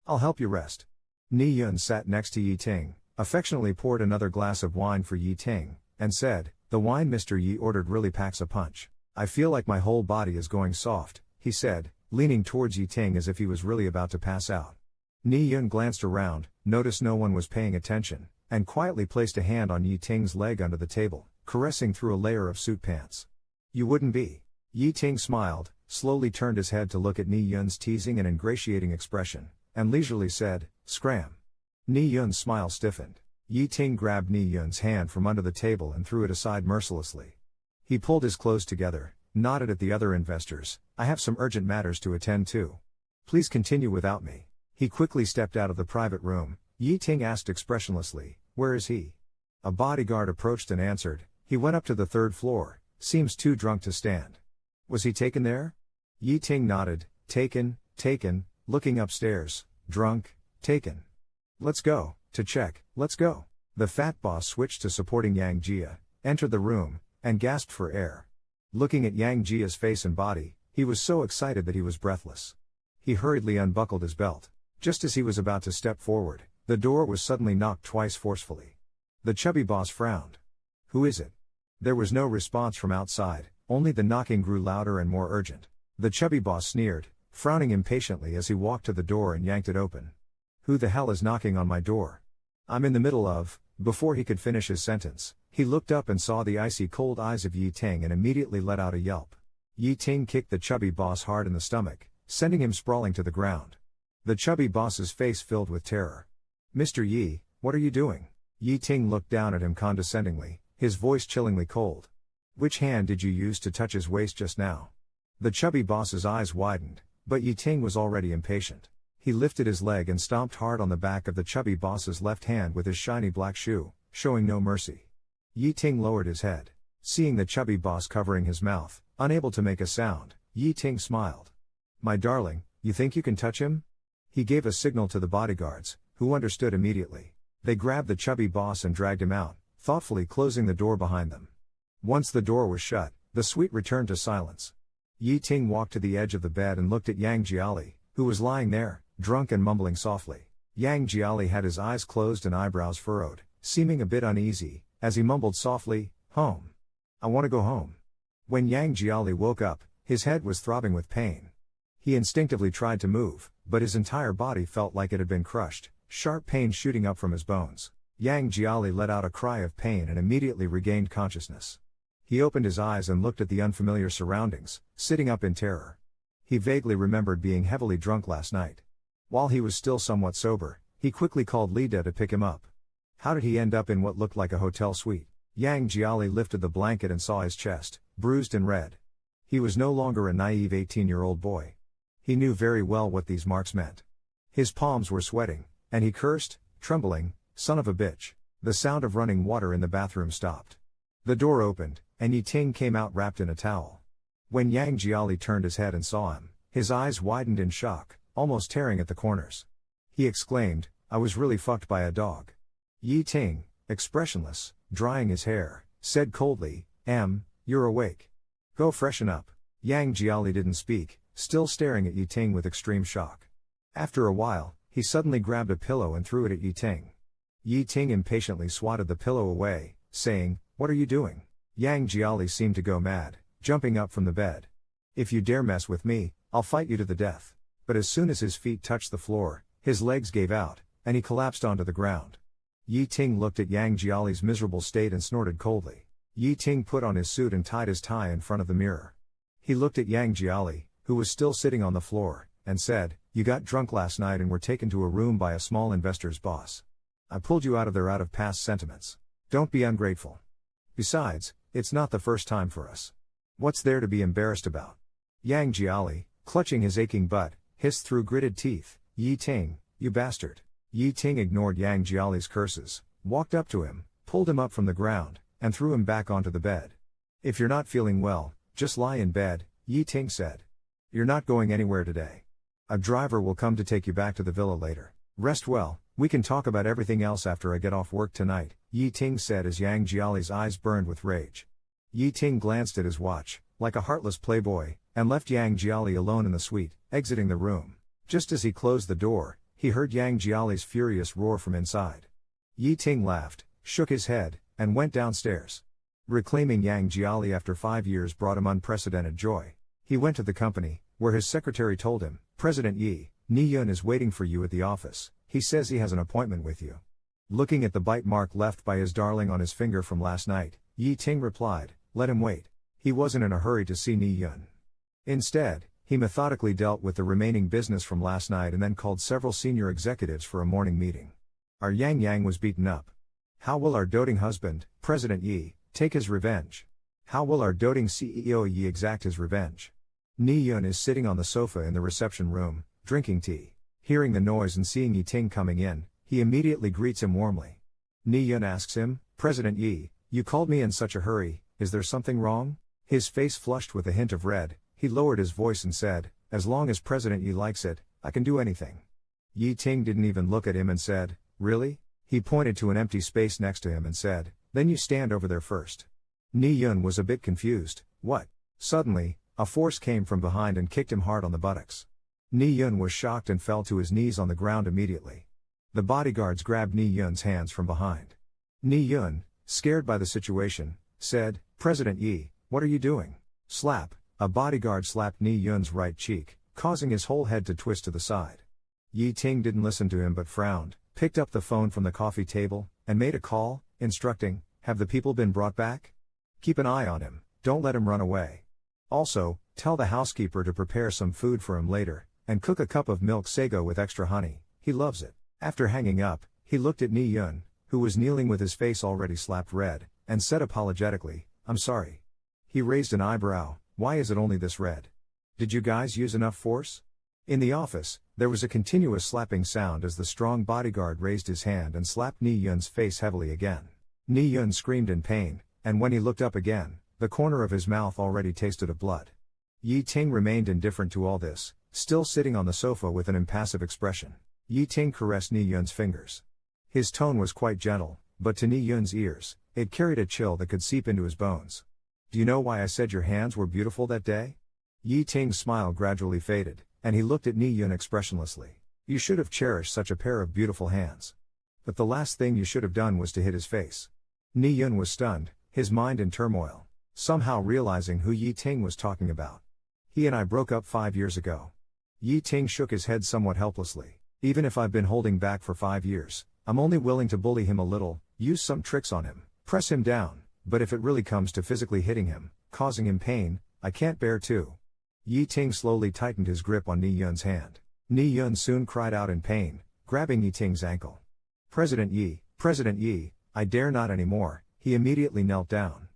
"I'll help you rest." Ni Yun sat next to Yi Ting, affectionately poured another glass of wine for Yi Ting, and said, "The wine Mr. Yi ordered really packs a punch. I feel like my whole body is going soft," he said, leaning towards Yi Ting as if he was really about to pass out. Ni Yun glanced around, noticed no one was paying attention, and quietly placed a hand on Yi Ting's leg under the table, caressing through a layer of suit pants. "You wouldn't be." Yi Ting smiled, slowly turned his head to look at Ni Yun's teasing and ingratiating expression, and leisurely said, "Scram." Ni Yun's smile stiffened. Yi Ting grabbed Ni Yun's hand from under the table and threw it aside mercilessly. He pulled his clothes together, nodded at the other investors, "I have some urgent matters to attend to. Please continue without me. He quickly stepped out of the private room. Yi Ting asked expressionlessly, where is he? A bodyguard approached and answered, he went up to the third floor, seems too drunk to stand. Was he taken there? Yi Ting nodded, taken, looking upstairs, drunk, taken. Let's go, to check, let's go. The fat boss switched to supporting Yang Jia, entered the room, and gasped for air. Looking at Yang Jia's face and body, he was so excited that he was breathless. He hurriedly unbuckled his belt. Just as he was about to step forward, the door was suddenly knocked twice forcefully. The chubby boss frowned. Who is it? There was no response from outside, only the knocking grew louder and more urgent. The chubby boss sneered, frowning impatiently as he walked to the door and yanked it open. Who the hell is knocking on my door? I'm in the middle of. Before he could finish his sentence, he looked up and saw the icy cold eyes of Yi Ting and immediately let out a yelp. Yi Ting kicked the chubby boss hard in the stomach, sending him sprawling to the ground. The chubby boss's face filled with terror. Mr. Yi, what are you doing? Yi Ting looked down at him condescendingly, his voice chillingly cold. Which hand did you use to touch his waist just now? The chubby boss's eyes widened, but Yi Ting was already impatient. He lifted his leg and stomped hard on the back of the chubby boss's left hand with his shiny black shoe, showing no mercy. Yi Ting lowered his head. Seeing the chubby boss covering his mouth, unable to make a sound, Yi Ting smiled. My darling, you think you can touch him? He gave a signal to the bodyguards, who understood immediately. They grabbed the chubby boss and dragged him out, thoughtfully closing the door behind them. Once the door was shut, the suite returned to silence. Yi Ting walked to the edge of the bed and looked at Yang Jiali, who was lying there, drunk and mumbling softly. Yang Jiali had his eyes closed and eyebrows furrowed, seeming a bit uneasy, as he mumbled softly, home. I want to go home. When Yang Jiali woke up, his head was throbbing with pain. He instinctively tried to move, but his entire body felt like it had been crushed, sharp pain shooting up from his bones. Yang Jiali let out a cry of pain and immediately regained consciousness. He opened his eyes and looked at the unfamiliar surroundings, sitting up in terror. He vaguely remembered being heavily drunk last night. While he was still somewhat sober, he quickly called Lida to pick him up. How did he end up in what looked like a hotel suite? Yang Jiali lifted the blanket and saw his chest, bruised and red. He was no longer a naive 18-year-old boy. He knew very well what these marks meant. His palms were sweating, and he cursed, trembling, son of a bitch. The sound of running water in the bathroom stopped. The door opened, and Yi Ting came out wrapped in a towel. When Yang Jiali turned his head and saw him, his eyes widened in shock, almost tearing at the corners. He exclaimed, I was really fucked by a dog. Yi Ting, expressionless, drying his hair, said coldly, you're awake. Go freshen up. Yang Jiali didn't speak, still staring at Yi Ting with extreme shock. After a while, he suddenly grabbed a pillow and threw it at Yi Ting. Yi Ting impatiently swatted the pillow away, saying, What are you doing? Yang Jiali seemed to go mad, jumping up from the bed. If you dare mess with me, I'll fight you to the death. But as soon as his feet touched the floor, his legs gave out, and he collapsed onto the ground. Yi Ting looked at Yang Jiali's miserable state and snorted coldly. Yi Ting put on his suit and tied his tie in front of the mirror. He looked at Yang Jiali, who was still sitting on the floor, and said, You got drunk last night and were taken to a room by a small investor's boss. I pulled you out of there out of past sentiments. Don't be ungrateful. Besides, it's not the first time for us. What's there to be embarrassed about? Yang Jiali, clutching his aching butt, hissed through gritted teeth, Yi Ting, you bastard. Yi Ting ignored Yang Jiali's curses, walked up to him, pulled him up from the ground, and threw him back onto the bed. If you're not feeling well, just lie in bed, Yi Ting said. You're not going anywhere today. A driver will come to take you back to the villa later. Rest well, we can talk about everything else after I get off work tonight, Yi Ting said as Yang Jiali's eyes burned with rage. Yi Ting glanced at his watch, like a heartless playboy, and left Yang Jiali alone in the suite, exiting the room. Just as he closed the door, he heard Yang Jiali's furious roar from inside. Yi Ting laughed, shook his head, and went downstairs. Reclaiming Yang Jiali after 5 years brought him unprecedented joy. He went to the company, where his secretary told him, President Yi, Ni Yun is waiting for you at the office. He says he has an appointment with you. Looking at the bite mark left by his darling on his finger from last night, Yi Ting replied, Let him wait. He wasn't in a hurry to see Ni Yun. Instead, he methodically dealt with the remaining business from last night and then called several senior executives for a morning meeting. Our Yang was beaten up. How will our doting husband, President Yi, take his revenge? How will our doting CEO Yi exact his revenge? Ni Yun is sitting on the sofa in the reception room, drinking tea. Hearing the noise and seeing Yi Ting coming in, he immediately greets him warmly. Ni Yun asks him, "President Yi, you called me in such a hurry, is there something wrong?" His face flushed with a hint of red, he lowered his voice and said, "As long as President Yi likes it, I can do anything." Yi Ting didn't even look at him and said, "Really?" He pointed to an empty space next to him and said, "Then you stand over there first." Ni Yun was a bit confused, "What?" Suddenly, a force came from behind and kicked him hard on the buttocks. Ni Yun was shocked and fell to his knees on the ground immediately. The bodyguards grabbed Ni Yun's hands from behind. Ni Yun, scared by the situation, said, "President Yi, what are you doing?" Slap, a bodyguard slapped Ni Yun's right cheek, causing his whole head to twist to the side. Yi Ting didn't listen to him but frowned, picked up the phone from the coffee table, and made a call, instructing, "Have the people been brought back? Keep an eye on him, don't let him run away. Also, tell the housekeeper to prepare some food for him later, and cook a cup of milk sago with extra honey, he loves it." After hanging up, he looked at Ni Yun, who was kneeling with his face already slapped red, and said apologetically, "I'm sorry." He raised an eyebrow, "Why is it only this red? Did you guys use enough force?" In the office, there was a continuous slapping sound as the strong bodyguard raised his hand and slapped Ni Yun's face heavily again. Ni Yun screamed in pain, and when he looked up again, the corner of his mouth already tasted of blood. Yi Ting remained indifferent to all this, still sitting on the sofa with an impassive expression. Yi Ting caressed Ni Yun's fingers. His tone was quite gentle, but to Ni Yun's ears, it carried a chill that could seep into his bones. "Do you know why I said your hands were beautiful that day?" Yi Ting's smile gradually faded, and he looked at Ni Yun expressionlessly. "You should have cherished such a pair of beautiful hands. But the last thing you should have done was to hit his face." Ni Yun was stunned, his mind in turmoil, somehow realizing who Yi Ting was talking about. "He and I broke up 5 years ago." Yi Ting shook his head somewhat helplessly. "Even if I've been holding back for 5 years, I'm only willing to bully him a little, use some tricks on him, press him down, but if it really comes to physically hitting him, causing him pain, I can't bear to." Yi Ting slowly tightened his grip on Ni Yun's hand. Ni Yun soon cried out in pain, grabbing Yi Ting's ankle. President Yi, I dare not anymore." He immediately knelt down.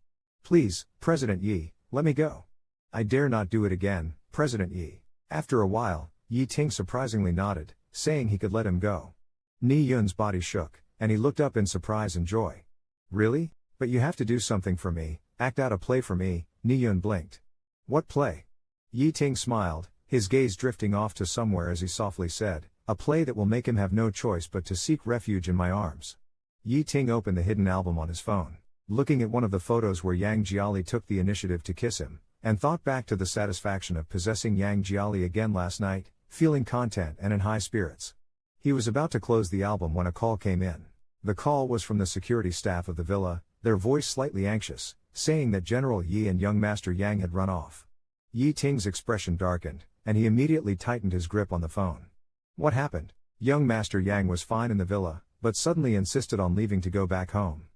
"Please, President Yi, let me go. I dare not do it again, President Yi." After a while, Yi Ting surprisingly nodded, saying he could let him go. Ni Yun's body shook, and he looked up in surprise and joy. "Really? But you have to do something for me, act out a play for me." Ni Yun blinked. "What play?" Yi Ting smiled, his gaze drifting off to somewhere as he softly said, "A play that will make him have no choice but to seek refuge in my arms." Yi Ting opened the hidden album on his phone, looking at one of the photos where Yang Jiali took the initiative to kiss him, and thought back to the satisfaction of possessing Yang Jiali again last night, feeling content and in high spirits. He was about to close the album when a call came in. The call was from the security staff of the villa, their voice slightly anxious, saying that General Yi and young Master Yang had run off. Yi Ting's expression darkened, and he immediately tightened his grip on the phone. What happened? Young Master Yang was fine in the villa, but suddenly insisted on leaving to go back home.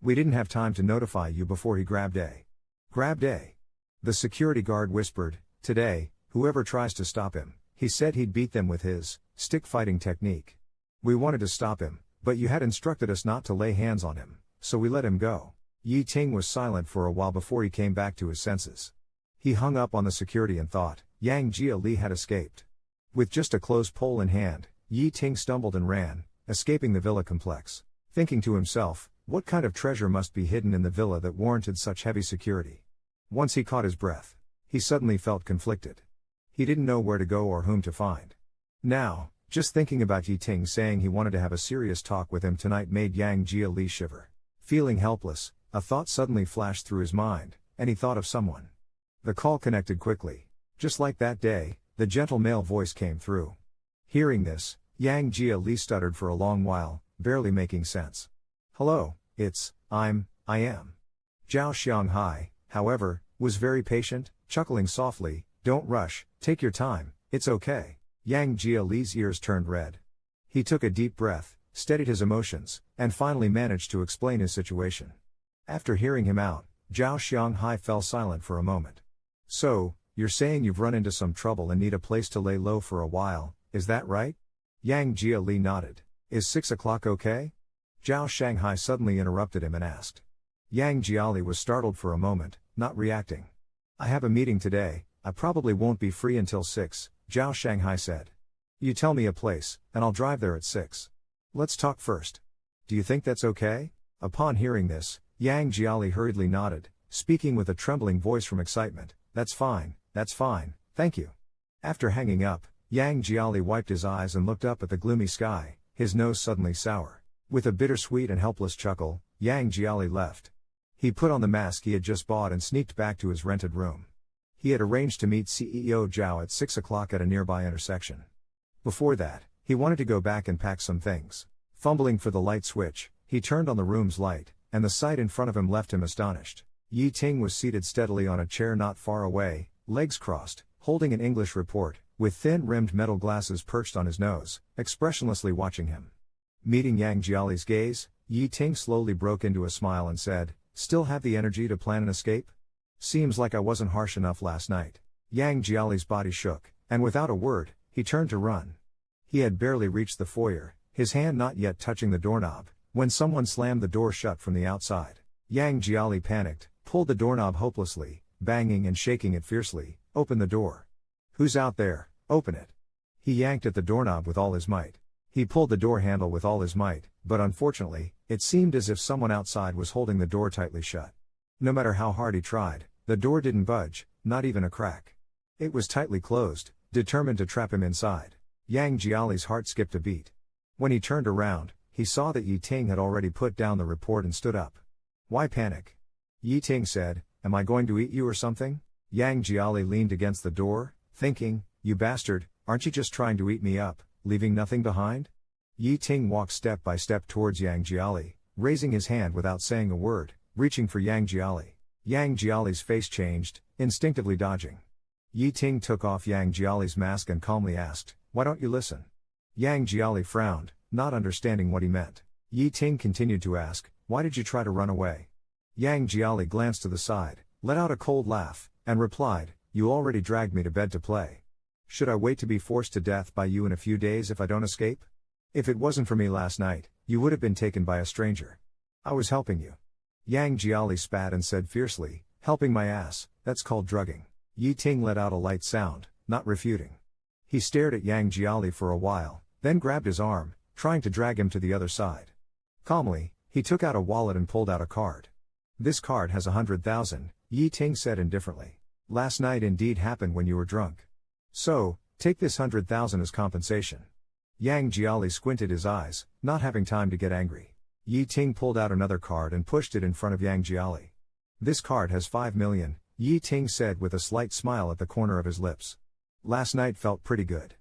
"We didn't have time to notify you before he grabbed A." "Grabbed A?" The security guard whispered, "Today, whoever tries to stop him, he said he'd beat them with his stick fighting technique. We wanted to stop him, but you had instructed us not to lay hands on him, so we let him go." Yi Ting was silent for a while before he came back to his senses. He hung up on the security and thought, Yang Jia had escaped. With just a closed pole in hand, Yi Ting stumbled and ran, escaping the villa complex, thinking to himself, what kind of treasure must be hidden in the villa that warranted such heavy security? Once he caught his breath, he suddenly felt conflicted. He didn't know where to go or whom to find. Now, just thinking about Yi Ting saying he wanted to have a serious talk with him tonight made Yang Jia shiver. Feeling helpless, a thought suddenly flashed through his mind, and he thought of someone. The call connected quickly. Just like that day, the gentle male voice came through. Hearing this, Yang Jia stuttered for a long while, barely making sense. "Hello, I am." Zhao Xianghai, however, was very patient, chuckling softly, "Don't rush, take your time, it's okay." Yang Jia's ears turned red. He took a deep breath, steadied his emotions, and finally managed to explain his situation. After hearing him out, Zhao Xianghai fell silent for a moment. "So, you're saying you've run into some trouble and need a place to lay low for a while, is that right?" Yang Jia nodded. "Is 6 o'clock okay?" Zhao Shanghai suddenly interrupted him and asked. Yang Jiali was startled for a moment, not reacting. "I have a meeting today, I probably won't be free until 6, Zhao Shanghai said. You tell me a place, and I'll drive there at 6. Let's talk first. Do you think that's okay? Upon hearing this, Yang Jiali hurriedly nodded, speaking with a trembling voice from excitement. That's fine, thank you. After hanging up, Yang Jiali wiped his eyes and looked up at the gloomy sky, his nose suddenly sour. With a bittersweet and helpless chuckle, Yang Jiali left. He put on the mask he had just bought and sneaked back to his rented room. He had arranged to meet CEO Zhao at 6 o'clock at a nearby intersection. Before that, he wanted to go back and pack some things. Fumbling for the light switch, he turned on the room's light, and the sight in front of him left him astonished. Yi Ting was seated steadily on a chair not far away, legs crossed, holding an English report, with thin-rimmed metal glasses perched on his nose, expressionlessly watching him. Meeting Yang Jiali's gaze, Yi Ting slowly broke into a smile and said, "Still have the energy to plan an escape? Seems like I wasn't harsh enough last night." Yang Jiali's body shook, and without a word, he turned to run. He had barely reached the foyer, his hand not yet touching the doorknob, when someone slammed the door shut from the outside. Yang Jiali panicked, pulled the doorknob hopelessly, banging and shaking it fiercely. "Open the door. Who's out there? Open it." He yanked at the doorknob with all his might. He pulled the door handle with all his might, but unfortunately, it seemed as if someone outside was holding the door tightly shut. No matter how hard he tried, the door didn't budge, not even a crack. It was tightly closed, determined to trap him inside. Yang Jiali's heart skipped a beat. When he turned around, he saw that Yi Ting had already put down the report and stood up. "Why panic?" Yi Ting said, "Am I going to eat you or something?" Yang Jiali leaned against the door, thinking, "You bastard, aren't you just trying to eat me up, leaving nothing behind?" Yi Ting walked step by step towards Yang Jiali, raising his hand without saying a word, reaching for Yang Jiali. Yang Jiali's face changed, instinctively dodging. Yi Ting took off Yang Jiali's mask and calmly asked, "Why don't you listen?" Yang Jiali frowned, not understanding what he meant. Yi Ting continued to ask, "Why did you try to run away?" Yang Jiali glanced to the side, let out a cold laugh, and replied, "You already dragged me to bed to play. Should I wait to be forced to death by you in a few days if I don't escape? If it wasn't for me last night, you would have been taken by a stranger. I was helping you." Yang Jiali spat and said fiercely, "Helping my ass, that's called drugging." Yi Ting let out a light sound, not refuting. He stared at Yang Jiali for a while, then grabbed his arm, trying to drag him to the other side. Calmly, he took out a wallet and pulled out a card. "This card has 100,000, Yi Ting said indifferently. "Last night indeed happened when you were drunk. So, take this 100,000 as compensation." Yang Jiali squinted his eyes, not having time to get angry. Yi Ting pulled out another card and pushed it in front of Yang Jiali. "This card has 5 million, Yi Ting said with a slight smile at the corner of his lips. "Last night felt pretty good.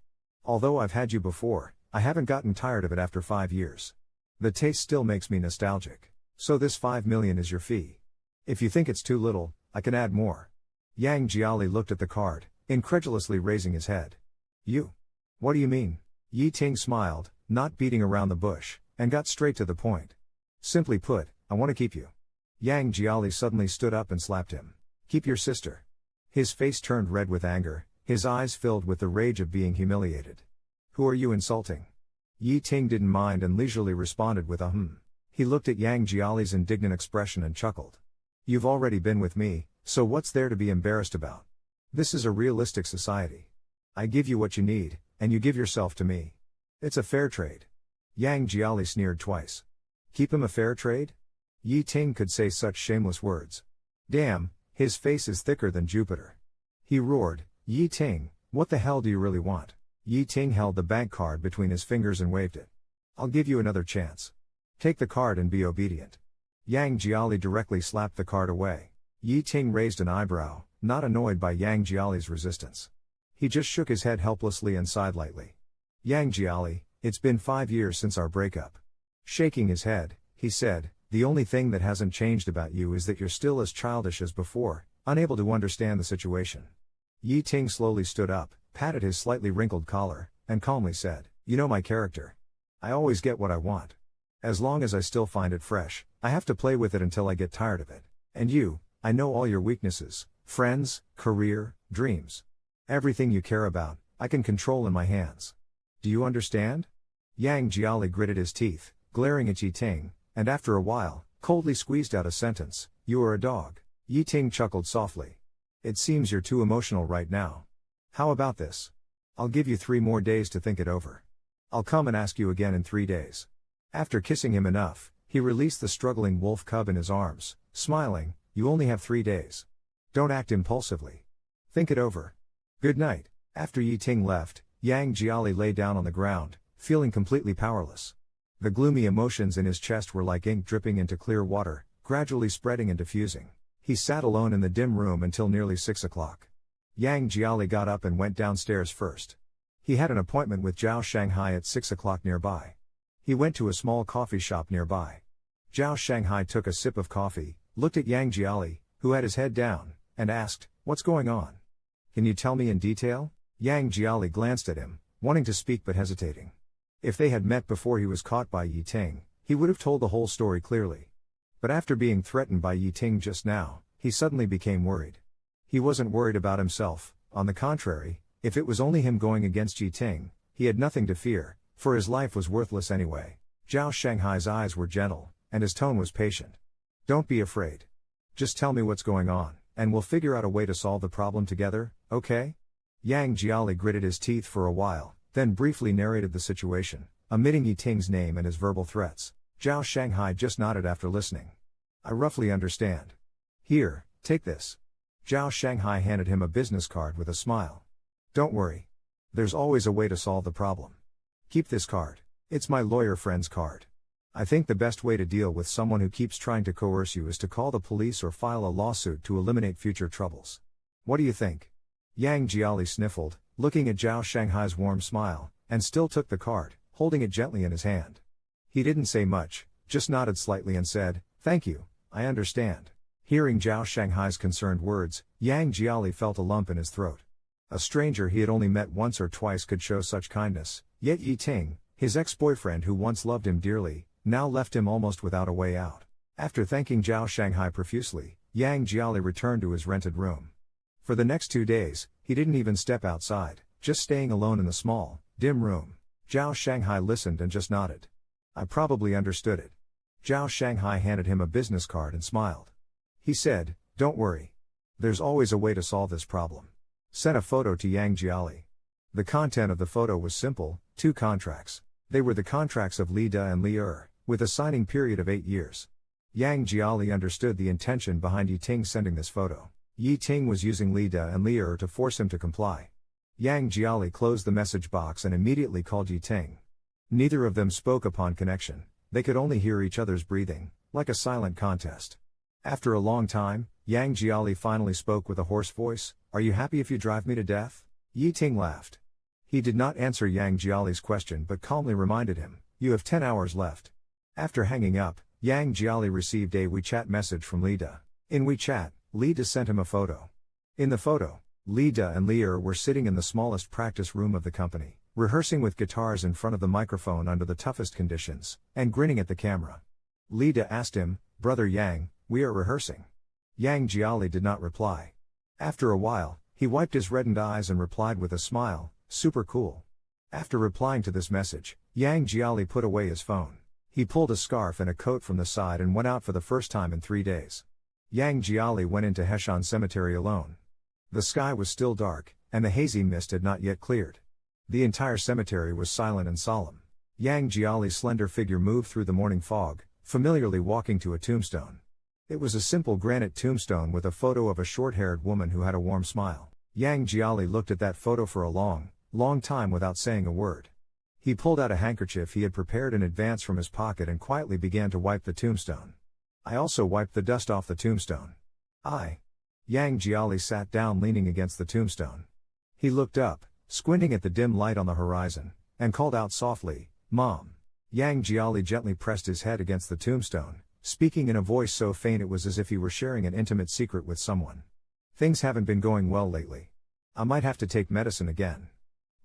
Although I've had you before, I haven't gotten tired of it after 5 years. The taste still makes me nostalgic. So this 5 million is your fee. If you think it's too little, I can add more." Yang Jiali looked at the card, incredulously raising his head. "You? What do you mean?" Yi Ting smiled, not beating around the bush, and got straight to the point. "Simply put, I want to keep you." Yang Jiali suddenly stood up and slapped him. "Keep your sister." His face turned red with anger, his eyes filled with the rage of being humiliated. "Who are you insulting?" Yi Ting didn't mind and leisurely responded with a "hmm." He looked at Yang Jiali's indignant expression and chuckled. "You've already been with me, so what's there to be embarrassed about? This is a realistic society. I give you what you need, and you give yourself to me. It's a fair trade." Yang Jiali sneered twice. Keep him a fair trade? Yi Ting could say such shameless words. Damn, his face is thicker than Jupiter. He roared, "Yi Ting, what the hell do you really want?" Yi Ting held the bank card between his fingers and waved it. "I'll give you another chance. Take the card and be obedient." Yang Jiali directly slapped the card away. Yi Ting raised an eyebrow, not annoyed by Yang Jiali's resistance. He just shook his head helplessly and sighed lightly. "Yang Jiali, it's been 5 years since our breakup." Shaking his head, he said, "The only thing that hasn't changed about you is that you're still as childish as before, unable to understand the situation." Yi Ting slowly stood up, patted his slightly wrinkled collar, and calmly said, "You know my character. I always get what I want. As long as I still find it fresh, I have to play with it until I get tired of it. And you, I know all your weaknesses, friends, career, dreams. Everything you care about, I can control in my hands. Do you understand?" Yang Jiali gritted his teeth, glaring at Yi Ting, and after a while, coldly squeezed out a sentence, "You are a dog." Yi Ting chuckled softly. "It seems you're too emotional right now. How about this? I'll give you 3 more days to think it over. I'll come and ask you again in 3 days. After kissing him enough, he released the struggling wolf cub in his arms, smiling, you only have 3 days. Don't act impulsively. Think it over. Good night. After Yi Ting left, Yang Jiali lay down on the ground, feeling completely powerless. The gloomy emotions in his chest were like ink dripping into clear water, gradually spreading and diffusing. He sat alone in the dim room until nearly 6 o'clock. Yang Jiali got up and went downstairs first. He had an appointment with Zhao Shanghai at 6 o'clock nearby. He went to a small coffee shop nearby. Zhao Shanghai took a sip of coffee, looked at Yang Jiali, who had his head down, and asked, "What's going on? Can you tell me in detail?" Yang Jiali glanced at him, wanting to speak but hesitating. If they had met before he was caught by Yi Ting, he would have told the whole story clearly. But after being threatened by Yi Ting just now, he suddenly became worried. He wasn't worried about himself, on the contrary, if it was only him going against Yi Ting, he had nothing to fear, for his life was worthless anyway. Zhao Shanghai's eyes were gentle, and his tone was patient. Don't be afraid. Just tell me what's going on, and we'll figure out a way to solve the problem together, okay? Yang Jiali gritted his teeth for a while, then briefly narrated the situation, omitting Yi Ting's name and his verbal threats. Zhao Shanghai just nodded after listening. I roughly understand. Here, take this. Zhao Shanghai handed him a business card with a smile. Don't worry. There's always a way to solve the problem. Keep this card. It's my lawyer friend's card. I think the best way to deal with someone who keeps trying to coerce you is to call the police or file a lawsuit to eliminate future troubles. What do you think? Yang Jiali sniffled, looking at Zhao Shanghai's warm smile, and still took the card, holding it gently in his hand. He didn't say much, just nodded slightly and said, "Thank you, I understand." Hearing Zhao Shanghai's concerned words, Yang Jiali felt a lump in his throat. A stranger he had only met once or twice could show such kindness, yet Yi Ting, his ex-boyfriend who once loved him dearly, now left him almost without a way out. After thanking Zhao Shanghai profusely, Yang Jiali returned to his rented room. For the next 2 days, he didn't even step outside, just staying alone in the small, dim room. Zhao Shanghai listened and just nodded. I probably understood it. Zhao Shanghai handed him a business card and smiled. He said, "Don't worry. There's always a way to solve this problem." Sent a photo to Yang Jiali. The content of the photo was simple, 2 contracts. They were the contracts of Li Da and Li with a signing period of 8 years. Yang Jiali understood the intention behind Yi Ting sending this photo. Yi Ting was using Li Da and Li to force him to comply. Yang Jiali closed the message box and immediately called Yi Ting. Neither of them spoke upon connection, they could only hear each other's breathing, like a silent contest. After a long time, Yang Jiali finally spoke with a hoarse voice, "Are you happy if you drive me to death?" Yi Ting laughed. He did not answer Yang Jiali's question but calmly reminded him, "You have 10 hours left." After hanging up, Yang Jiali received a WeChat message from Li Da. In WeChat, Li Da sent him a photo. In the photo, Li Da and Li were sitting in the smallest practice room of the company, rehearsing with guitars in front of the microphone under the toughest conditions, and grinning at the camera. Li Da asked him, "Brother Yang, we are rehearsing." Yang Jiali did not reply. After a while, he wiped his reddened eyes and replied with a smile, "Super cool." After replying to this message, Yang Jiali put away his phone. He pulled a scarf and a coat from the side and went out for the first time in 3 days. Yang Jiali went into Heshan Cemetery alone. The sky was still dark, and the hazy mist had not yet cleared. The entire cemetery was silent and solemn. Yang Jiali's slender figure moved through the morning fog, familiarly walking to a tombstone. It was a simple granite tombstone with a photo of a short-haired woman who had a warm smile. Yang Jiali looked at that photo for a long time without saying a word. He pulled out a handkerchief he had prepared in advance from his pocket and quietly began to wipe the tombstone. I also wiped the dust off the tombstone. Yang Jiali sat down leaning against the tombstone. He looked up, squinting at the dim light on the horizon, and called out softly, "Mom." Yang Jiali gently pressed his head against the tombstone, speaking in a voice so faint it was as if he were sharing an intimate secret with someone. "Things haven't been going well lately. I might have to take medicine again.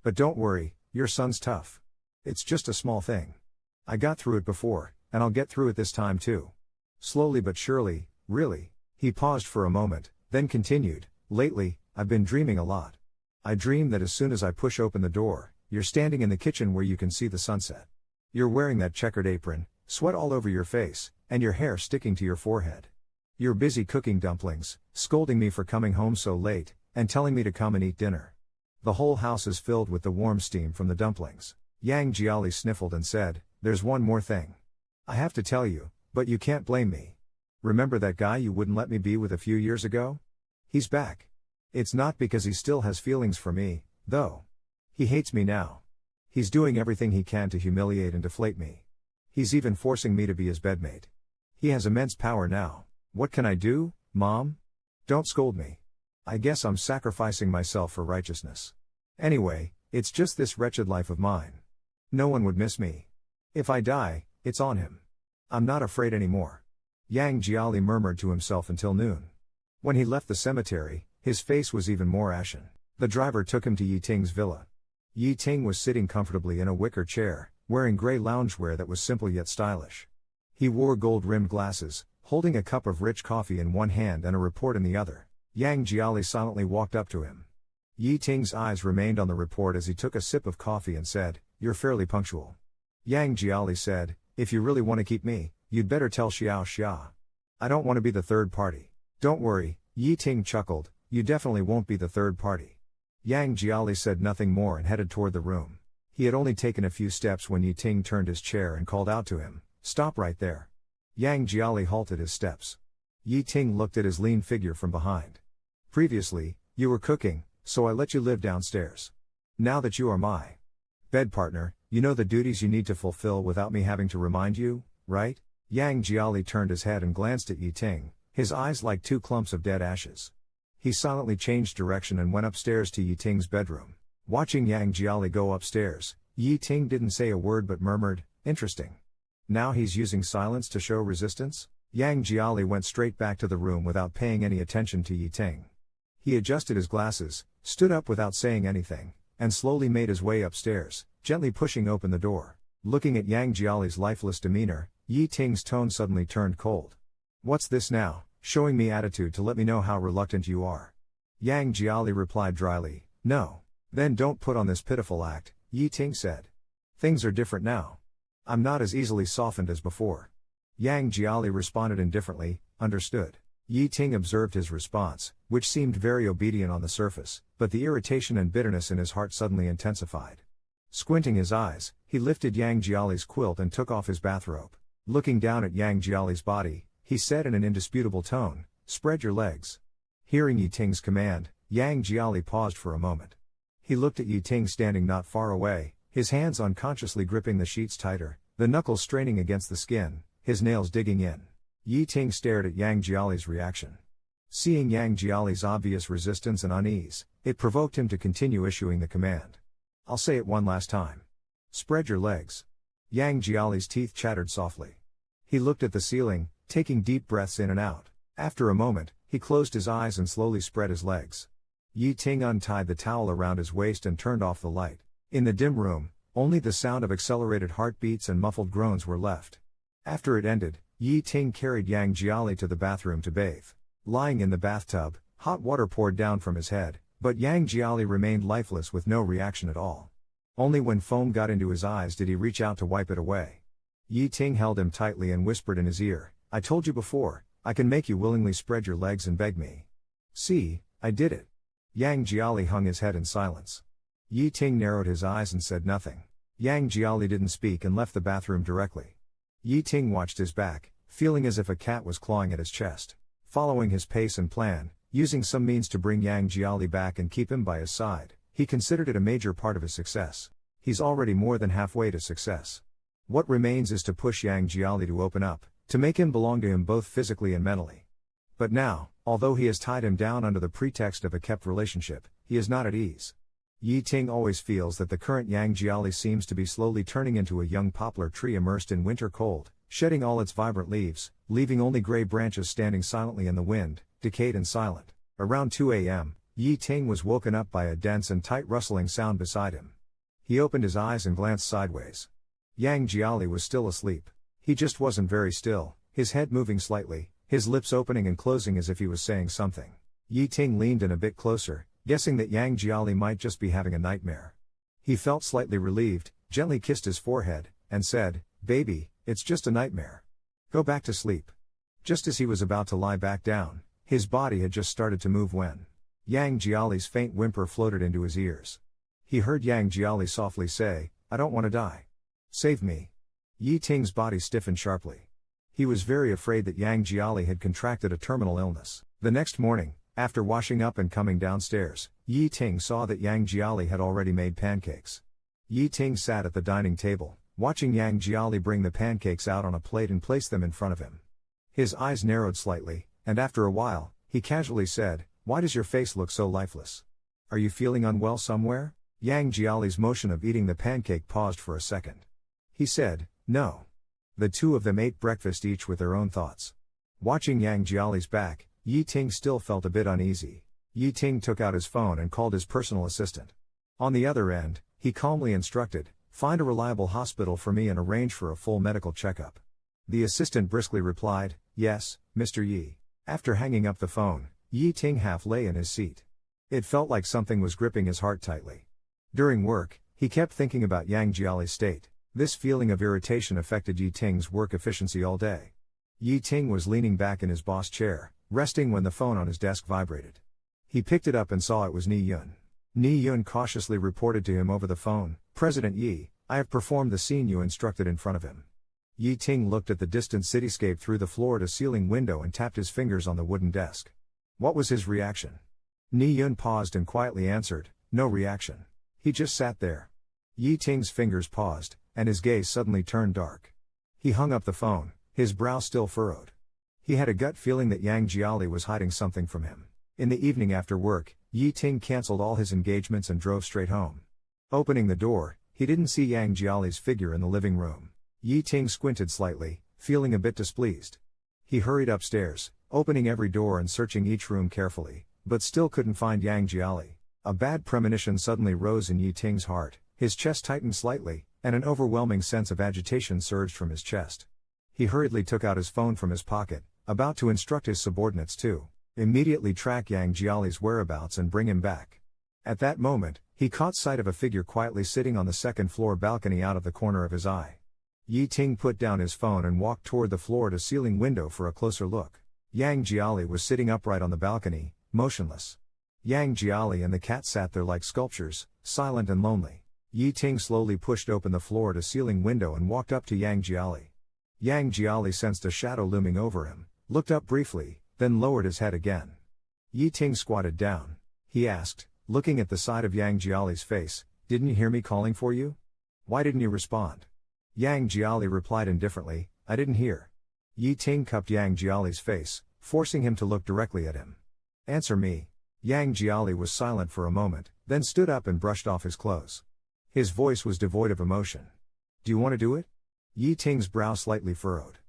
But don't worry, your son's tough. It's just a small thing. I got through it before, and I'll get through it this time too. Slowly but surely, really." He paused for a moment, then continued, "Lately, I've been dreaming a lot. I dream that as soon as I push open the door, you're standing in the kitchen where you can see the sunset. You're wearing that checkered apron, sweat all over your face, and your hair sticking to your forehead. You're busy cooking dumplings, scolding me for coming home so late, and telling me to come and eat dinner. The whole house is filled with the warm steam from the dumplings. Yang Jiali sniffled and said, "There's one more thing. I have to tell you, but you can't blame me. Remember that guy you wouldn't let me be with a few years ago? He's back. It's not because he still has feelings for me, though. He hates me now. He's doing everything he can to humiliate and deflate me. He's even forcing me to be his bedmate. He has immense power now. What can I do, Mom? Don't scold me. I guess I'm sacrificing myself for righteousness. Anyway, it's just this wretched life of mine. No one would miss me. If I die, it's on him. I'm not afraid anymore." Yang Jiali murmured to himself until noon. When he left the cemetery, his face was even more ashen. The driver took him to Yi Ting's villa. Yi Ting was sitting comfortably in a wicker chair, wearing grey loungewear that was simple yet stylish. He wore gold-rimmed glasses, holding a cup of rich coffee in one hand and a report in the other. Yang Jiali silently walked up to him. Yi Ting's eyes remained on the report as he took a sip of coffee and said, "You're fairly punctual." Yang Jiali said, "If you really want to keep me, you'd better tell Xiao Xia. I don't want to be the third party." "Don't worry," Yi Ting chuckled, "you definitely won't be the third party." Yang Jiali said nothing more and headed toward the room. He had only taken a few steps when Yi Ting turned his chair and called out to him, "Stop right there." Yang Jiali halted his steps. Yi Ting looked at his lean figure from behind. "Previously, you were cooking, so I let you live downstairs. Now that you are my bed partner, you know the duties you need to fulfill without me having to remind you, right?" Yang Jiali turned his head and glanced at Yi Ting, his eyes like two clumps of dead ashes. He silently changed direction and went upstairs to Yi Ting's bedroom. Watching Yang Jiali go upstairs, Yi Ting didn't say a word but murmured, "Interesting. Now he's using silence to show resistance?" Yang Jiali went straight back to the room without paying any attention to Yi Ting. He adjusted his glasses, stood up without saying anything, and slowly made his way upstairs, gently pushing open the door. Looking at Yang Jiali's lifeless demeanor, Yi Ting's tone suddenly turned cold. "What's this now, showing me attitude to let me know how reluctant you are?" Yang Jiali replied dryly, "No." "Then don't put on this pitiful act," Yi Ting said. "Things are different now. I'm not as easily softened as before." Yang Jiali responded indifferently, "Understood." Yi Ting observed his response, which seemed very obedient on the surface, but the irritation and bitterness in his heart suddenly intensified. Squinting his eyes, he lifted Yang Jiali's quilt and took off his bathrobe. Looking down at Yang Jiali's body, he said in an indisputable tone, "Spread your legs." Hearing Yi Ting's command, Yang Jiali paused for a moment. He looked at Yi Ting standing not far away, his hands unconsciously gripping the sheets tighter, the knuckles straining against the skin, his nails digging in. Yi Ting stared at Yang Jiali's reaction. Seeing Yang Jiali's obvious resistance and unease, it provoked him to continue issuing the command. "I'll say it one last time. Spread your legs." Yang Jiali's teeth chattered softly. He looked at the ceiling, taking deep breaths in and out. After a moment, he closed his eyes and slowly spread his legs. Yi Ting untied the towel around his waist and turned off the light. In the dim room, only the sound of accelerated heartbeats and muffled groans were left. After it ended, Yi Ting carried Yang Jiali to the bathroom to bathe. Lying in the bathtub, hot water poured down from his head, but Yang Jiali remained lifeless with no reaction at all. Only when foam got into his eyes did he reach out to wipe it away. Yi Ting held him tightly and whispered in his ear, "I told you before, I can make you willingly spread your legs and beg me. See, I did it." Yang Jiali hung his head in silence. Yi Ting narrowed his eyes and said nothing. Yang Jiali didn't speak and left the bathroom directly. Yi Ting watched his back, feeling as if a cat was clawing at his chest. Following his pace and plan, using some means to bring Yang Jiali back and keep him by his side, he considered it a major part of his success. He's already more than halfway to success. What remains is to push Yang Jiali to open up, to make him belong to him both physically and mentally. But now, although he has tied him down under the pretext of a kept relationship, he is not at ease. Yi Ting always feels that the current Yang Jiali seems to be slowly turning into a young poplar tree immersed in winter cold, shedding all its vibrant leaves, leaving only gray branches standing silently in the wind, decayed and silent. Around 2 a.m., Yi Ting was woken up by a dense and tight rustling sound beside him. He opened his eyes and glanced sideways. Yang Jiali was still asleep. He just wasn't very still, his head moving slightly, his lips opening and closing as if he was saying something. Yi Ting leaned in a bit closer, guessing that Yang Jiali might just be having a nightmare. He felt slightly relieved, gently kissed his forehead, and said, "Baby, it's just a nightmare. Go back to sleep." Just as he was about to lie back down, his body had just started to move when Yang Jiali's faint whimper floated into his ears. He heard Yang Jiali softly say, "I don't want to die. Save me." Yi Ting's body stiffened sharply. He was very afraid that Yang Jiali had contracted a terminal illness. The next morning, after washing up and coming downstairs, Yi Ting saw that Yang Jiali had already made pancakes. Yi Ting sat at the dining table, watching Yang Jiali bring the pancakes out on a plate and place them in front of him. His eyes narrowed slightly, and after a while, he casually said, "Why does your face look so lifeless? Are you feeling unwell somewhere?" Yang Jiali's motion of eating the pancake paused for a second. He said, "No." The two of them ate breakfast each with their own thoughts. Watching Yang Jiali's back, Yi Ting still felt a bit uneasy. Yi Ting took out his phone and called his personal assistant. On the other end, he calmly instructed, "Find a reliable hospital for me and arrange for a full medical checkup." The assistant briskly replied, "Yes, Mr. Yi." After hanging up the phone, Yi Ting half lay in his seat. It felt like something was gripping his heart tightly. During work, he kept thinking about Yang Jiali's state. This feeling of irritation affected Yi Ting's work efficiency all day. Yi Ting was leaning back in his boss chair, resting when the phone on his desk vibrated. He picked it up and saw it was Ni Yun. Ni Yun cautiously reported to him over the phone, "President Yi, I have performed the scene you instructed," in front of him. Yi Ting looked at the distant cityscape through the floor-to-ceiling window and tapped his fingers on the wooden desk. What was his reaction? Ni Yun paused and quietly answered, "No reaction." He just sat there. Yi Ting's fingers paused, and his gaze suddenly turned dark. He hung up the phone, his brow still furrowed. He had a gut feeling that Yang Jiali was hiding something from him. In the evening after work, Yi Ting cancelled all his engagements and drove straight home. Opening the door, he didn't see Yang Jiali's figure in the living room. Yi Ting squinted slightly, feeling a bit displeased. He hurried upstairs, opening every door and searching each room carefully, but still couldn't find Yang Jiali. A bad premonition suddenly rose in Yi Ting's heart, his chest tightened slightly, and an overwhelming sense of agitation surged from his chest. He hurriedly took out his phone from his pocket, about to instruct his subordinates to immediately track Yang Jiali's whereabouts and bring him back. At that moment, he caught sight of a figure quietly sitting on the second-floor balcony out of the corner of his eye. Yi Ting put down his phone and walked toward the floor-to-ceiling window for a closer look. Yang Jiali was sitting upright on the balcony, motionless. Yang Jiali and the cat sat there like sculptures, silent and lonely. Yi Ting slowly pushed open the floor-to-ceiling window and walked up to Yang Jiali. Yang Jiali sensed a shadow looming over him, looked up briefly, then lowered his head again. Yi Ting squatted down. He asked, looking at the side of Yang Jiali's face, "Didn't you hear me calling for you? Why didn't you respond?" Yang Jiali replied indifferently, "I didn't hear." Yi Ting cupped Yang Jiali's face, forcing him to look directly at him. "Answer me." Yang Jiali was silent for a moment, then stood up and brushed off his clothes. His voice was devoid of emotion. "Do you want to do it?" Yi Ting's brow slightly furrowed.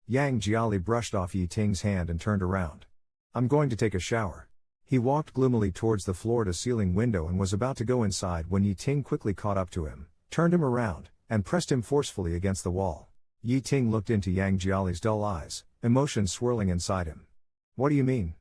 Yang Jiali brushed off Yi Ting's hand and turned around. "I'm going to take a shower." He walked gloomily towards the floor-to-ceiling window and was about to go inside when Yi Ting quickly caught up to him, turned him around, and pressed him forcefully against the wall. Yi Ting looked into Yang Jiali's dull eyes, emotions swirling inside him. "What do you mean?"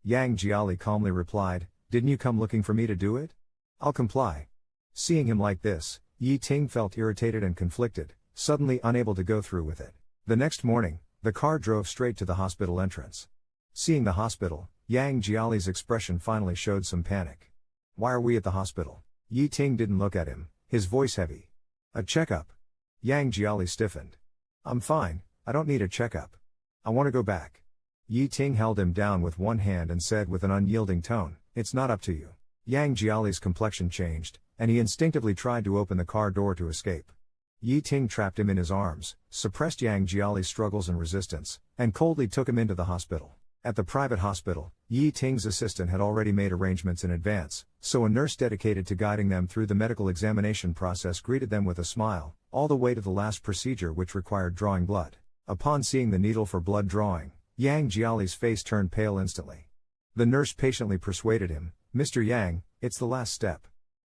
Yang Jiali calmly replied, "Didn't you come looking for me to do it? I'll comply." Seeing him like this, Yi Ting felt irritated and conflicted, suddenly unable to go through with it. The next morning, the car drove straight to the hospital entrance. Seeing the hospital, Yang Jiali's expression finally showed some panic. "Why are we at the hospital?" Yi Ting didn't look at him, his voice heavy. "A checkup." Yang Jiali stiffened. "I'm fine, I don't need a checkup. I want to go back." Yi Ting held him down with one hand and said with an unyielding tone, "It's not up to you." Yang Jiali's complexion changed, and he instinctively tried to open the car door to escape. Yi Ting trapped him in his arms, suppressed Yang Jiali's struggles and resistance, and coldly took him into the hospital. At the private hospital, Yi Ting's assistant had already made arrangements in advance, so a nurse dedicated to guiding them through the medical examination process greeted them with a smile, all the way to the last procedure, which required drawing blood. Upon seeing the needle for blood drawing, Yang Jiali's face turned pale instantly. The nurse patiently persuaded him, "Mr. Yang, it's the last step.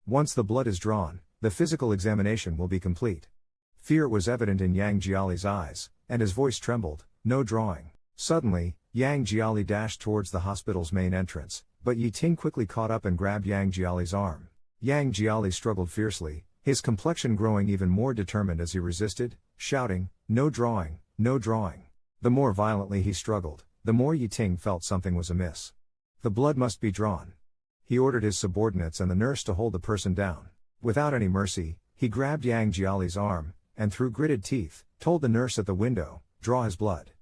Once the blood is drawn, the physical examination will be complete." Fear was evident in Yang Jiali's eyes, and his voice trembled, "No drawing." Suddenly, Yang Jiali dashed towards the hospital's main entrance, but Yi Ting quickly caught up and grabbed Yang Jiali's arm. Yang Jiali struggled fiercely, his complexion growing even more determined as he resisted, shouting, "No drawing, no drawing." The more violently he struggled, the more Yi Ting felt something was amiss. "The blood must be drawn." He ordered his subordinates and the nurse to hold the person down. Without any mercy, he grabbed Yang Jiali's arm, and through gritted teeth, told the nurse at the window, "Draw his blood."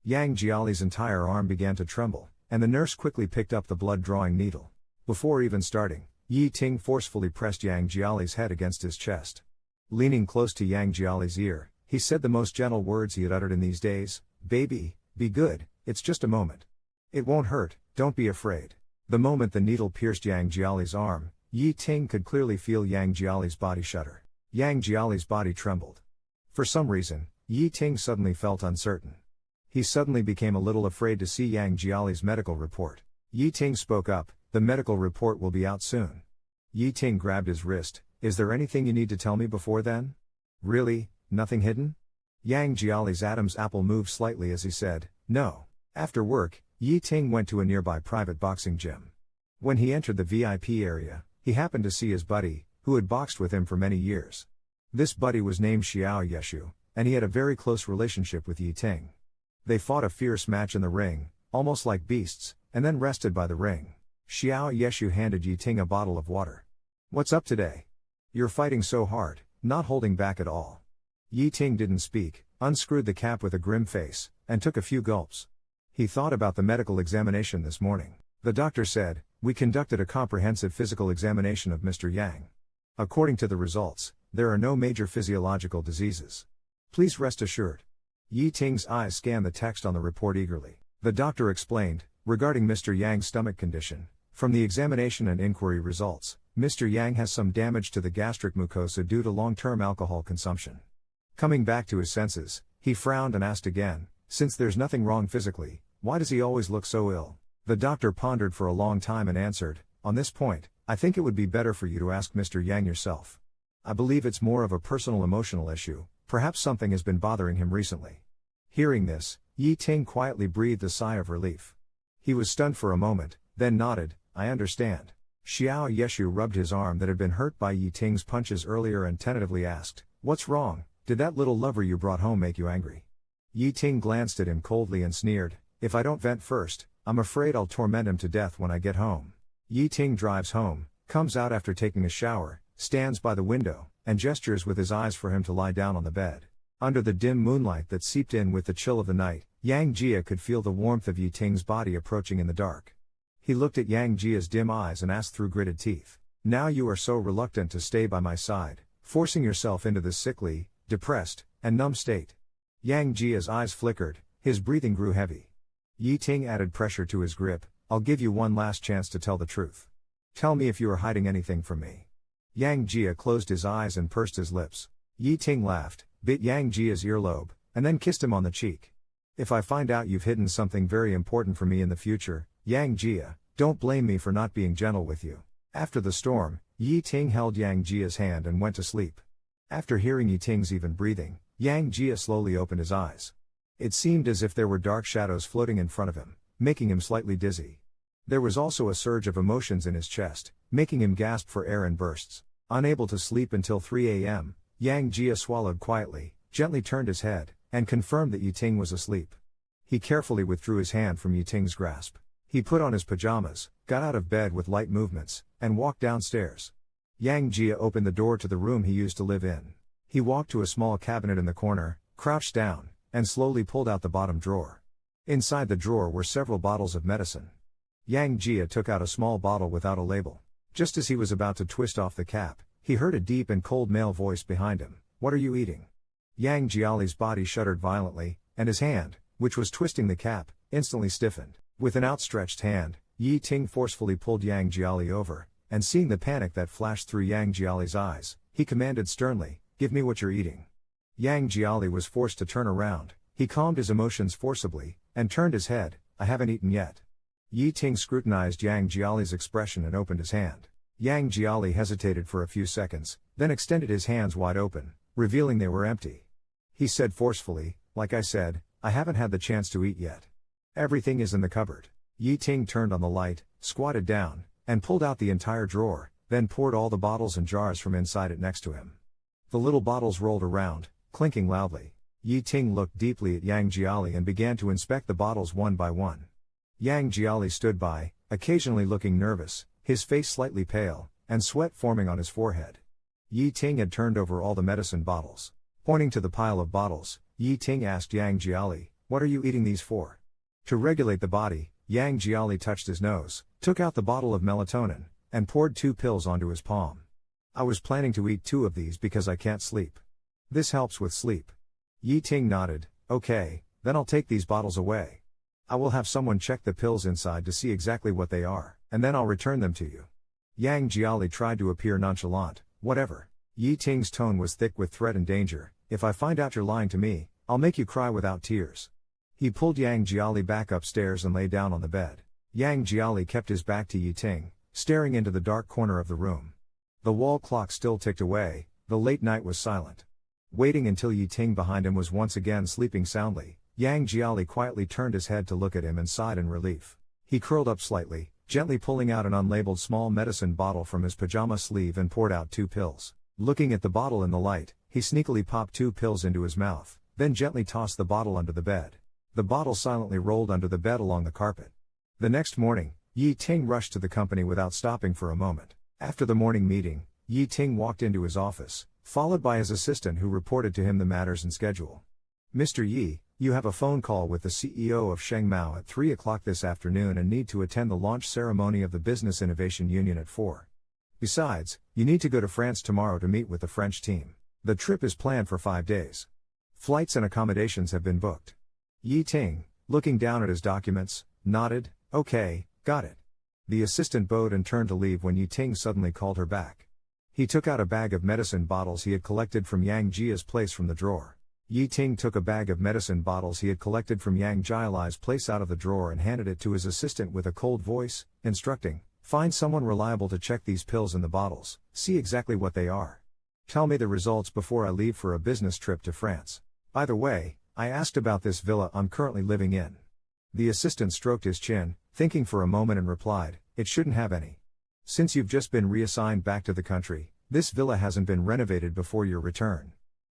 Yang Jiali's entire arm began to tremble, and the nurse quickly picked up the blood-drawing needle. Before even starting, Yi Ting forcefully pressed Yang Jiali's head against his chest. Leaning close to Yang Jiali's ear, he said the most gentle words he had uttered in these days, "Baby, be good, it's just a moment. It won't hurt, don't be afraid." The moment the needle pierced Yang Jiali's arm, Yi Ting could clearly feel Yang Jiali's body shudder. Yang Jiali's body trembled. For some reason, Yi Ting suddenly felt uncertain. He suddenly became a little afraid to see Yang Jiali's medical report. Yi Ting spoke up, "The medical report will be out soon." Yi Ting grabbed his wrist, "Is there anything you need to tell me before then? Really, nothing hidden?" Yang Jiali's Adam's apple moved slightly as he said, "No." After work, Yi Ting went to a nearby private boxing gym. When he entered the VIP area, he happened to see his buddy, who had boxed with him for many years. This buddy was named Xiao Yeshu, and he had a very close relationship with Yi Ting. They fought a fierce match in the ring, almost like beasts, and then rested by the ring. Xiao Yeshu handed Yi Ting a bottle of water. "What's up today? You're fighting so hard, not holding back at all." Yi Ting didn't speak, unscrewed the cap with a grim face, and took a few gulps. He thought about the medical examination this morning. The doctor said, "We conducted a comprehensive physical examination of Mr. Yang. According to the results, there are no major physiological diseases. Please rest assured." Yi Ting's eyes scanned the text on the report eagerly. The doctor explained, regarding Mr. Yang's stomach condition, "From the examination and inquiry results, Mr. Yang has some damage to the gastric mucosa due to long-term alcohol consumption." Coming back to his senses, he frowned and asked again, "Since there's nothing wrong physically, why does he always look so ill?" The doctor pondered for a long time and answered, "On this point, I think it would be better for you to ask Mr. Yang yourself. I believe it's more of a personal emotional issue, perhaps something has been bothering him recently." Hearing this, Yi Ting quietly breathed a sigh of relief. He was stunned for a moment, then nodded, "I understand." Xiao Yeshu rubbed his arm that had been hurt by Yi Ting's punches earlier and tentatively asked, "What's wrong? Did that little lover you brought home make you angry?" Yi Ting glanced at him coldly and sneered, "If I don't vent first, I'm afraid I'll torment him to death when I get home." Yi Ting drives home, comes out after taking a shower, stands by the window, and gestures with his eyes for him to lie down on the bed. Under the dim moonlight that seeped in with the chill of the night, Yang Jia could feel the warmth of Yi Ting's body approaching in the dark. He looked at Yang Jia's dim eyes and asked through gritted teeth, "Now you are so reluctant to stay by my side, forcing yourself into this sickly, depressed, and numb state?" Yang Jia's eyes flickered, his breathing grew heavy. Yi Ting added pressure to his grip, "I'll give you one last chance to tell the truth. Tell me if you are hiding anything from me." Yang Jia closed his eyes and pursed his lips. Yi Ting laughed, bit Yang Jia's earlobe, and then kissed him on the cheek. "If I find out you've hidden something very important from me in the future, Yang Jia, don't blame me for not being gentle with you." After the storm, Yi Ting held Yang Jia's hand and went to sleep. After hearing Yi Ting's even breathing, Yang Jia slowly opened his eyes. It seemed as if there were dark shadows floating in front of him, making him slightly dizzy. There was also a surge of emotions in his chest, making him gasp for air in bursts. Unable to sleep until 3 a.m., Yang Jia swallowed quietly, gently turned his head, and confirmed that Yi Ting was asleep. He carefully withdrew his hand from Yi Ting's grasp. He put on his pajamas, got out of bed with light movements, and walked downstairs. Yang Jia opened the door to the room he used to live in. He walked to a small cabinet in the corner, crouched down, and slowly pulled out the bottom drawer. Inside the drawer were several bottles of medicine. Yang Jia took out a small bottle without a label. Just as he was about to twist off the cap, he heard a deep and cold male voice behind him, "What are you eating?" Yang Jiali's body shuddered violently, and his hand, which was twisting the cap, instantly stiffened. With an outstretched hand, Yi Ting forcefully pulled Yang Jiali over, and seeing the panic that flashed through Yang Jiali's eyes, he commanded sternly, "Give me what you're eating." Yang Jiali was forced to turn around. He calmed his emotions forcibly, and turned his head, "I haven't eaten yet." Yi Ting scrutinized Yang Jiali's expression and opened his hand. Yang Jiali hesitated for a few seconds, then extended his hands wide open, revealing they were empty. He said forcefully, "Like I said, I haven't had the chance to eat yet. Everything is in the cupboard." Yi Ting turned on the light, squatted down, and pulled out the entire drawer, then poured all the bottles and jars from inside it next to him. The little bottles rolled around, clinking loudly. Yi Ting looked deeply at Yang Jiali and began to inspect the bottles one by one. Yang Jiali stood by, occasionally looking nervous, his face slightly pale, and sweat forming on his forehead. Yi Ting had turned over all the medicine bottles. Pointing to the pile of bottles, Yi Ting asked Yang Jiali, "What are you eating these for?" To regulate the body, Yang Jiali touched his nose, took out the bottle of melatonin, and poured 2 pills onto his palm. "I was planning to eat 2 of these because I can't sleep. This helps with sleep." Yi Ting nodded, "Okay, then I'll take these bottles away. I will have someone check the pills inside to see exactly what they are, and then I'll return them to you." Yang Jiali tried to appear nonchalant. "Whatever." Yi Ting's tone was thick with threat and danger. "If I find out you're lying to me, I'll make you cry without tears." He pulled Yang Jiali back upstairs and lay down on the bed. Yang Jiali kept his back to Yi Ting, staring into the dark corner of the room. The wall clock still ticked away, the late night was silent. Waiting until Yi Ting behind him was once again sleeping soundly, Yang Jiali quietly turned his head to look at him and sighed in relief. He curled up slightly, gently pulling out an unlabeled small medicine bottle from his pajama sleeve and poured out 2 pills. Looking at the bottle in the light, he sneakily popped 2 pills into his mouth, then gently tossed the bottle under the bed. The bottle silently rolled under the bed along the carpet. The next morning, Yi Ting rushed to the company without stopping for a moment. After the morning meeting, Yi Ting walked into his office, followed by his assistant who reported to him the matters and schedule. "Mr. Yi, you have a phone call with the CEO of Shengmao at 3 o'clock this afternoon and need to attend the launch ceremony of the Business Innovation Union at 4. Besides, you need to go to France tomorrow to meet with the French team. The trip is planned for 5 days. Flights and accommodations have been booked." Yi Ting, looking down at his documents, nodded, "Okay, got it." The assistant bowed and turned to leave when Yi Ting suddenly called her back. He took out a bag of medicine bottles he had collected from Yang Jia's place from the drawer. Yi Ting took a bag of medicine bottles he had collected from Yang Jiali's place out of the drawer and handed it to his assistant with a cold voice, instructing, "Find someone reliable to check these pills in the bottles, see exactly what they are. Tell me the results before I leave for a business trip to France. By the way, I asked about this villa I'm currently living in." The assistant stroked his chin, thinking for a moment and replied, "It shouldn't have any. Since you've just been reassigned back to the country, this villa hasn't been renovated before your return.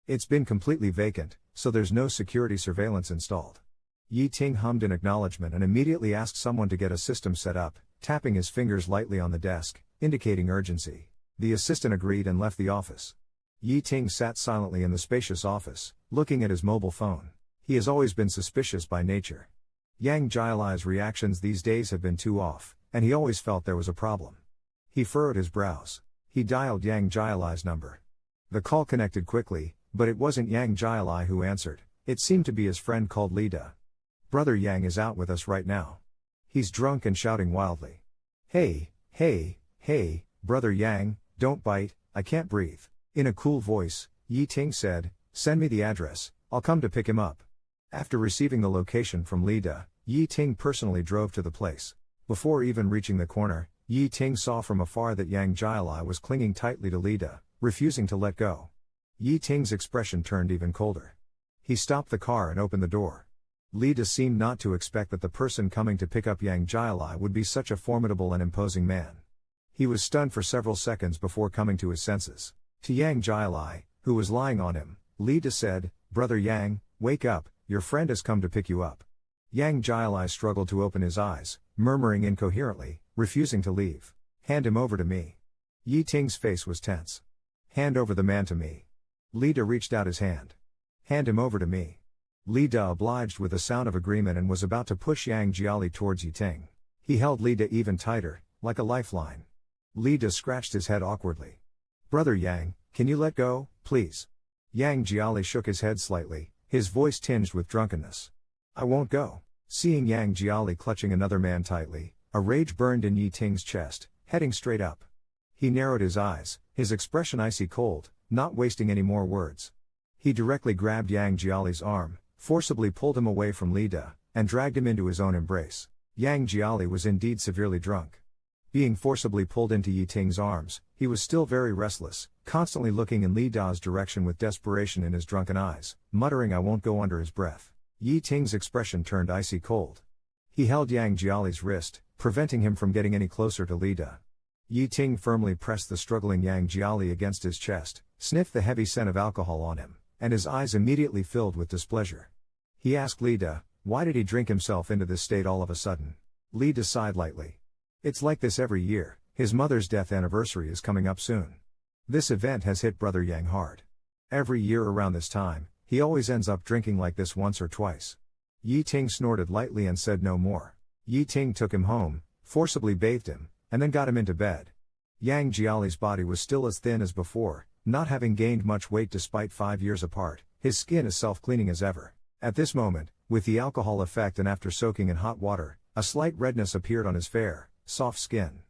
It's been completely vacant, so there's no security surveillance installed." Yi Ting hummed in acknowledgement and immediately asked someone to get a system set up, tapping his fingers lightly on the desk, indicating urgency. The assistant agreed and left the office. Yi Ting sat silently in the spacious office, looking at his mobile phone. He has always been suspicious by nature. Yang Jiali's reactions these days have been too off, and he always felt there was a problem. He furrowed his brows. He dialed Yang Jiali's number. The call connected quickly, but it wasn't Yang Jiali who answered. It seemed to be his friend called Li Da. "Brother Yang is out with us right now. He's drunk and shouting wildly. Hey, brother Yang, don't bite, I can't breathe." In a cool voice, Yi Ting said, "Send me the address, I'll come to pick him up." After receiving the location from Li Da, Yi Ting personally drove to the place. Before even reaching the corner, Yi Ting saw from afar that Yang Jiali was clinging tightly to Li Da, refusing to let go. Yi Ting's expression turned even colder. He stopped the car and opened the door. Li Da seemed not to expect that the person coming to pick up Yang Jiali would be such a formidable and imposing man. He was stunned for several seconds before coming to his senses. To Yang Jiali, who was lying on him, Li Da said, "Brother Yang, wake up, your friend has come to pick you up." Yang Jiali struggled to open his eyes, murmuring incoherently, refusing to leave. "Hand him over to me." Yi Ting's face was tense. "Hand over the man to me." Li Da reached out his hand. "Hand him over to me." Li Da obliged with a sound of agreement and was about to push Yang Jiali towards Yi Ting. He held Li Da even tighter, like a lifeline. Li Da scratched his head awkwardly. "Brother Yang, can you let go, please?" Yang Jiali shook his head slightly, his voice tinged with drunkenness. "I won't go." Seeing Yang Jiali clutching another man tightly, a rage burned in Yi Ting's chest, heading straight up. He narrowed his eyes, his expression icy cold, not wasting any more words. He directly grabbed Yang Jiali's arm, forcibly pulled him away from Li Da, and dragged him into his own embrace. Yang Jiali was indeed severely drunk. Being forcibly pulled into Yi Ting's arms, he was still very restless, constantly looking in Li Da's direction with desperation in his drunken eyes, muttering "I won't go" under his breath. Yi Ting's expression turned icy cold. He held Yang Jiali's wrist, preventing him from getting any closer to Li Da. Yi Ting firmly pressed the struggling Yang Jiali against his chest, sniffed the heavy scent of alcohol on him, and his eyes immediately filled with displeasure. He asked Li Da, why did he drink himself into this state all of a sudden? Li Da sighed lightly. "It's like this every year," His mother's death anniversary is coming up soon. This event has hit brother Yang hard. Every year around this time, he always ends up drinking like this once or twice. Yi Ting snorted lightly and said no more. Yi Ting took him home, forcibly bathed him, and then got him into bed. Yang Jiali's body was still as thin as before, not having gained much weight despite 5 years apart. His skin is self-cleaning as ever. At this moment, with the alcohol effect and after soaking in hot water, a slight redness appeared on his fair, soft skin.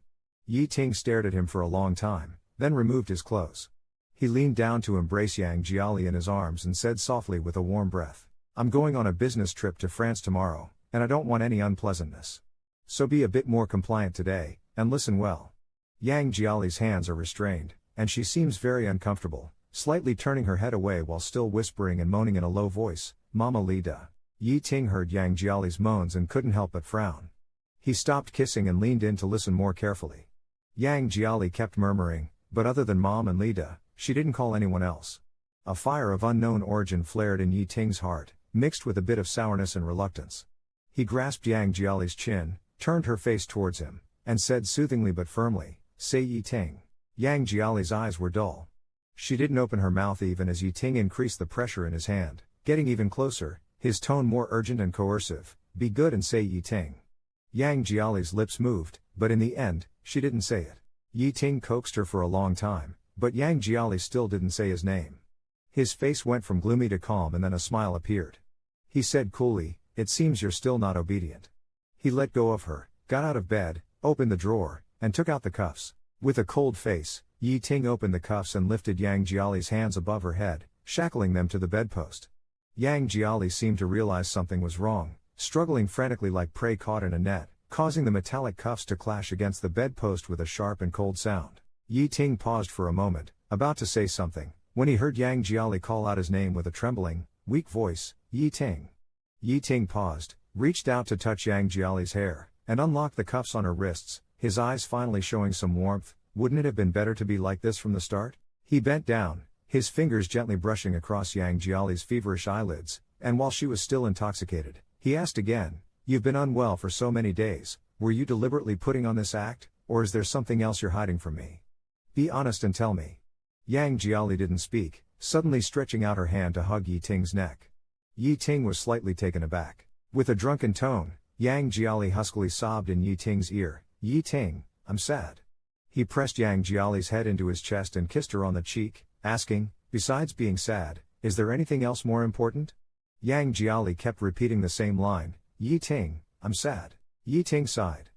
Yi Ting stared at him for a long time, then removed his clothes. He leaned down to embrace Yang Jiali in his arms and said softly with a warm breath, "I'm going on a business trip to France tomorrow, and I don't want any unpleasantness. So be a bit more compliant today, and listen well." Yang Jiali's hands are restrained, and she seems very uncomfortable, slightly turning her head away while still whispering and moaning in a low voice, "Mama Lida." Yi Ting heard Yang Jiali's moans and couldn't help but frown. He stopped kissing and leaned in to listen more carefully. Yang Jiali kept murmuring, but other than Mom and Lida, she didn't call anyone else. A fire of unknown origin flared in Yi Ting's heart, mixed with a bit of sourness and reluctance. He grasped Yang Jiali's chin, turned her face towards him, and said soothingly but firmly, "Say Yi Ting." Yang Jiali's eyes were dull. She didn't open her mouth even as Yi Ting increased the pressure in his hand, getting even closer, his tone more urgent and coercive, "Be good and say Yi Ting." Yang Jiali's lips moved, but in the end, she didn't say it. Yi Ting coaxed her for a long time, but Yang Jiali still didn't say his name. His face went from gloomy to calm and then a smile appeared. He said coolly, "It seems you're still not obedient." He let go of her, got out of bed, opened the drawer, and took out the cuffs. With a cold face, Yi Ting opened the cuffs and lifted Yang Jiali's hands above her head, shackling them to the bedpost. Yang Jiali seemed to realize something was wrong, struggling frantically like prey caught in a net, causing the metallic cuffs to clash against the bedpost with a sharp and cold sound. Yi Ting paused for a moment, about to say something, when he heard Yang Jiali call out his name with a trembling, weak voice, "Yi Ting." Yi Ting paused, reached out to touch Yang Jiali's hair, and unlocked the cuffs on her wrists, his eyes finally showing some warmth. "Wouldn't it have been better to be like this from the start?" He bent down, his fingers gently brushing across Yang Jiali's feverish eyelids, and while she was still intoxicated, he asked again, "You've been unwell for so many days, were you deliberately putting on this act, or is there something else you're hiding from me? Be honest and tell me." Yang Jiali didn't speak, suddenly stretching out her hand to hug Yi Ting's neck. Yi Ting was slightly taken aback. With a drunken tone, Yang Jiali huskily sobbed in Yi Ting's ear, "Yi Ting, I'm sad." He pressed Yang Jiali's head into his chest and kissed her on the cheek, asking, "Besides being sad, is there anything else more important?" Yang Jiali kept repeating the same line, "Yi Ting, I'm sad." Yi Ting sighed.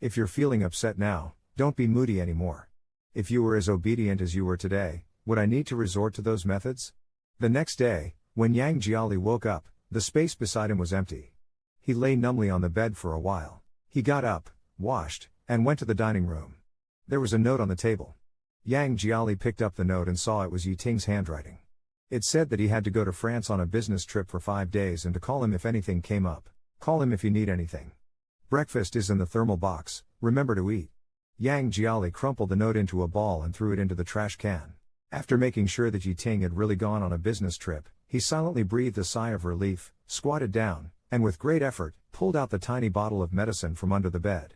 "If you're feeling upset now, don't be moody anymore. If you were as obedient as you were today, would I need to resort to those methods?" The next day, when Yang Jiali woke up, the space beside him was empty. He lay numbly on the bed for a while. He got up, washed, and went to the dining room. There was a note on the table. Yang Jiali picked up the note and saw it was Yi Ting's handwriting. It said that he had to go to France on a business trip for 5 days and to call him if anything came up. "Call him if you need anything. Breakfast is in the thermal box, remember to eat." Yang Jiali crumpled the note into a ball and threw it into the trash can. After making sure that Yi Ting had really gone on a business trip, he silently breathed a sigh of relief, squatted down, and with great effort, pulled out the tiny bottle of medicine from under the bed.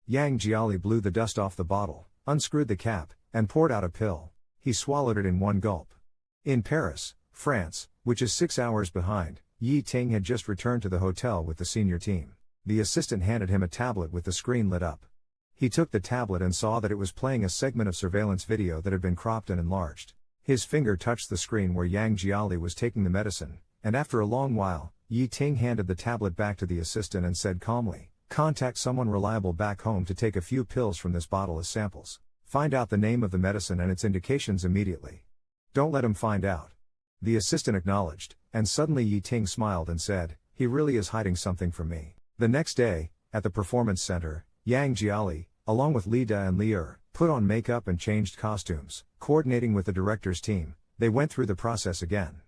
Yang Jiali blew the dust off the bottle, unscrewed the cap, and poured out a pill. He swallowed it in one gulp. In Paris, France, which is 6 hours behind, Yi Ting had just returned to the hotel with the senior team. The assistant handed him a tablet with the screen lit up. He took the tablet and saw that it was playing a segment of surveillance video that had been cropped and enlarged. His finger touched the screen where Yang Jiali was taking the medicine, and after a long while, Yi Ting handed the tablet back to the assistant and said calmly, "Contact someone reliable back home to take a few pills from this bottle as samples. Find out the name of the medicine and its indications immediately. Don't let him find out." The assistant acknowledged, and suddenly Yi Ting smiled and said, "He really is hiding something from me." The next day, at the performance center, Yang Jiali, along with Lida and Lier, put on makeup and changed costumes. Coordinating with the director's team, they went through the process again.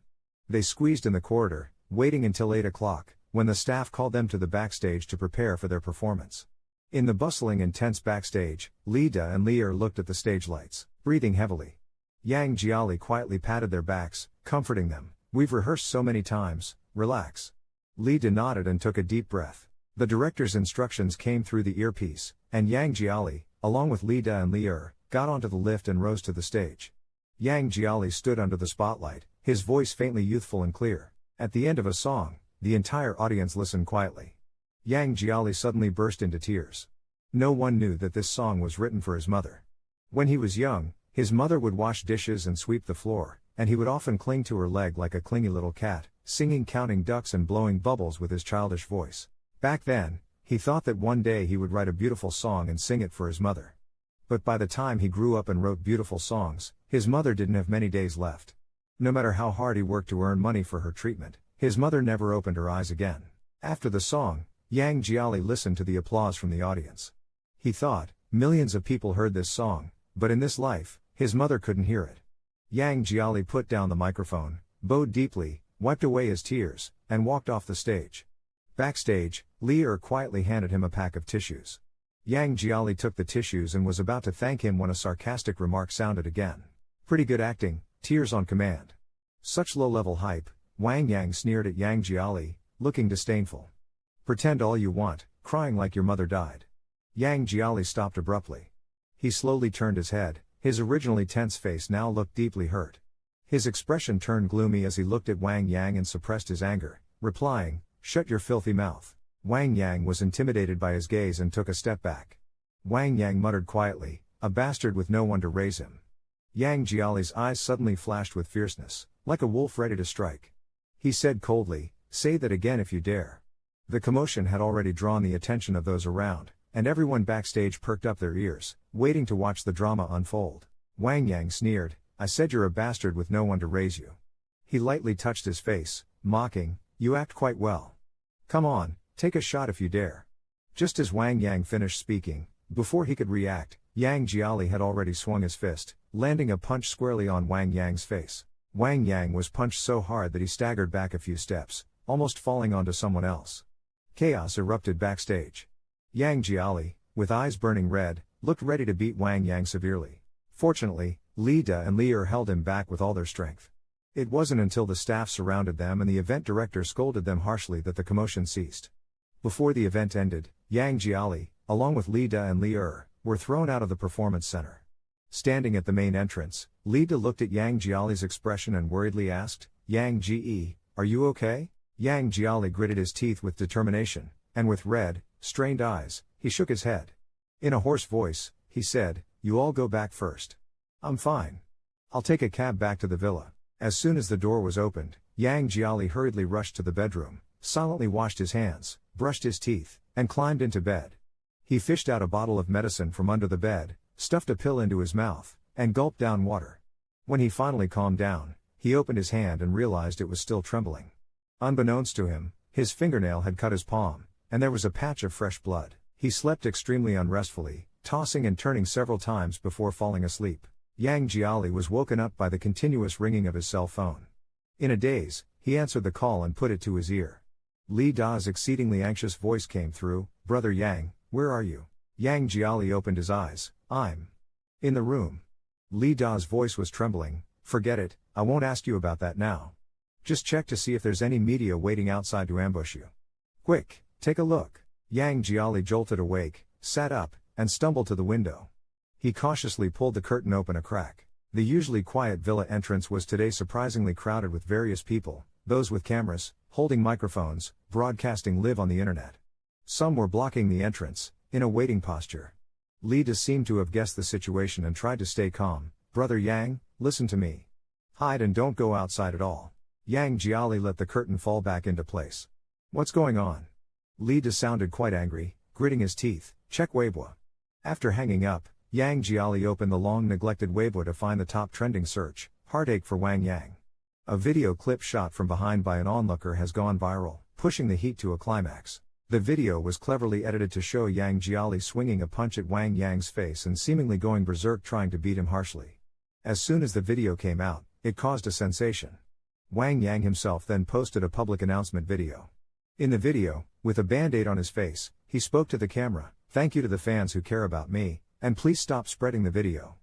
They squeezed in the corridor, waiting until 8 o'clock, when the staff called them to the backstage to prepare for their performance. In the bustling and tense backstage, Lida and Lier looked at the stage lights, breathing heavily. Yang Jiali quietly patted their backs, comforting them. "We've rehearsed so many times, relax." Lida nodded and took a deep breath. The director's instructions came through the earpiece, and Yang Jiali, along with Li Da and Li got onto the lift and rose to the stage. Yang Jiali stood under the spotlight, his voice faintly youthful and clear. At the end of a song, the entire audience listened quietly. Yang Jiali suddenly burst into tears. No one knew that this song was written for his mother. When he was young, his mother would wash dishes and sweep the floor, and he would often cling to her leg like a clingy little cat, singing counting ducks and blowing bubbles with his childish voice. Back then, he thought that one day he would write a beautiful song and sing it for his mother. But by the time he grew up and wrote beautiful songs, his mother didn't have many days left. No matter how hard he worked to earn money for her treatment, his mother never opened her eyes again. After the song, Yang Jiali listened to the applause from the audience. He thought, millions of people heard this song, but in this life, his mother couldn't hear it. Yang Jiali put down the microphone, bowed deeply, wiped away his tears, and walked off the stage. Backstage, Li quietly handed him a pack of tissues. Yang Jiali took the tissues and was about to thank him when a sarcastic remark sounded again. Pretty good acting, tears on command. Such low-level hype, Wang Yang sneered at Yang Jiali, looking disdainful. Pretend all you want, crying like your mother died. Yang Jiali stopped abruptly. He slowly turned his head, his originally tense face now looked deeply hurt. His expression turned gloomy as he looked at Wang Yang and suppressed his anger, replying, "Shut your filthy mouth." Wang Yang was intimidated by his gaze and took a step back. Wang Yang muttered quietly, "A bastard with no one to raise him." Yang Jiali's eyes suddenly flashed with fierceness, like a wolf ready to strike. He said coldly, "Say that again if you dare." The commotion had already drawn the attention of those around, and everyone backstage perked up their ears, waiting to watch the drama unfold. Wang Yang sneered, "I said you're a bastard with no one to raise you." He lightly touched his face, mocking, "You act quite well. Come on, take a shot if you dare." Just as Wang Yang finished speaking, before he could react, Yang Jiali had already swung his fist, landing a punch squarely on Wang Yang's face. Wang Yang was punched so hard that he staggered back a few steps, almost falling onto someone else. Chaos erupted backstage. Yang Jiali, with eyes burning red, looked ready to beat Wang Yang severely. Fortunately, Li Da and Li held him back with all their strength. It wasn't until the staff surrounded them and the event director scolded them harshly that the commotion ceased. Before the event ended, Yang Jiali, along with Li Da and Li were thrown out of the performance center. Standing at the main entrance, Li Da looked at Yang Jiali's expression and worriedly asked, "Yang Ji, are you okay?" Yang Jiali gritted his teeth with determination, and with red, strained eyes, he shook his head. In a hoarse voice, he said, "You all go back first. I'm fine. I'll take a cab back to the villa." As soon as the door was opened, Yang Jiali hurriedly rushed to the bedroom, silently washed his hands, brushed his teeth, and climbed into bed. He fished out a bottle of medicine from under the bed, stuffed a pill into his mouth, and gulped down water. When he finally calmed down, he opened his hand and realized it was still trembling. Unbeknownst to him, his fingernail had cut his palm, and there was a patch of fresh blood. He slept extremely unrestfully, tossing and turning several times before falling asleep. Yang Jiali was woken up by the continuous ringing of his cell phone. In a daze, he answered the call and put it to his ear. Li Da's exceedingly anxious voice came through, "Brother Yang, where are you?" Yang Jiali opened his eyes, "I'm in the room." Li Da's voice was trembling, "Forget it, I won't ask you about that now. Just check to see if there's any media waiting outside to ambush you. Quick, take a look." Yang Jiali jolted awake, sat up, and stumbled to the window. He cautiously pulled the curtain open a crack. The usually quiet villa entrance was today surprisingly crowded with various people, those with cameras, holding microphones, broadcasting live on the internet. Some were blocking the entrance, in a waiting posture. Li Da seemed to have guessed the situation and tried to stay calm. "Brother Yang, listen to me. Hide and don't go outside at all." Yang Jiali let the curtain fall back into place. "What's going on?" Li Da sounded quite angry, gritting his teeth. "Check Weibo." After hanging up, Yang Jiali opened the long-neglected Weibo to find the top trending search, "Heartache for Wang Yang." A video clip shot from behind by an onlooker has gone viral, pushing the heat to a climax. The video was cleverly edited to show Yang Jiali swinging a punch at Wang Yang's face and seemingly going berserk trying to beat him harshly. As soon as the video came out, it caused a sensation. Wang Yang himself then posted a public announcement video. In the video, with a band-aid on his face, he spoke to the camera, "Thank you to the fans who care about me, and please stop spreading the video."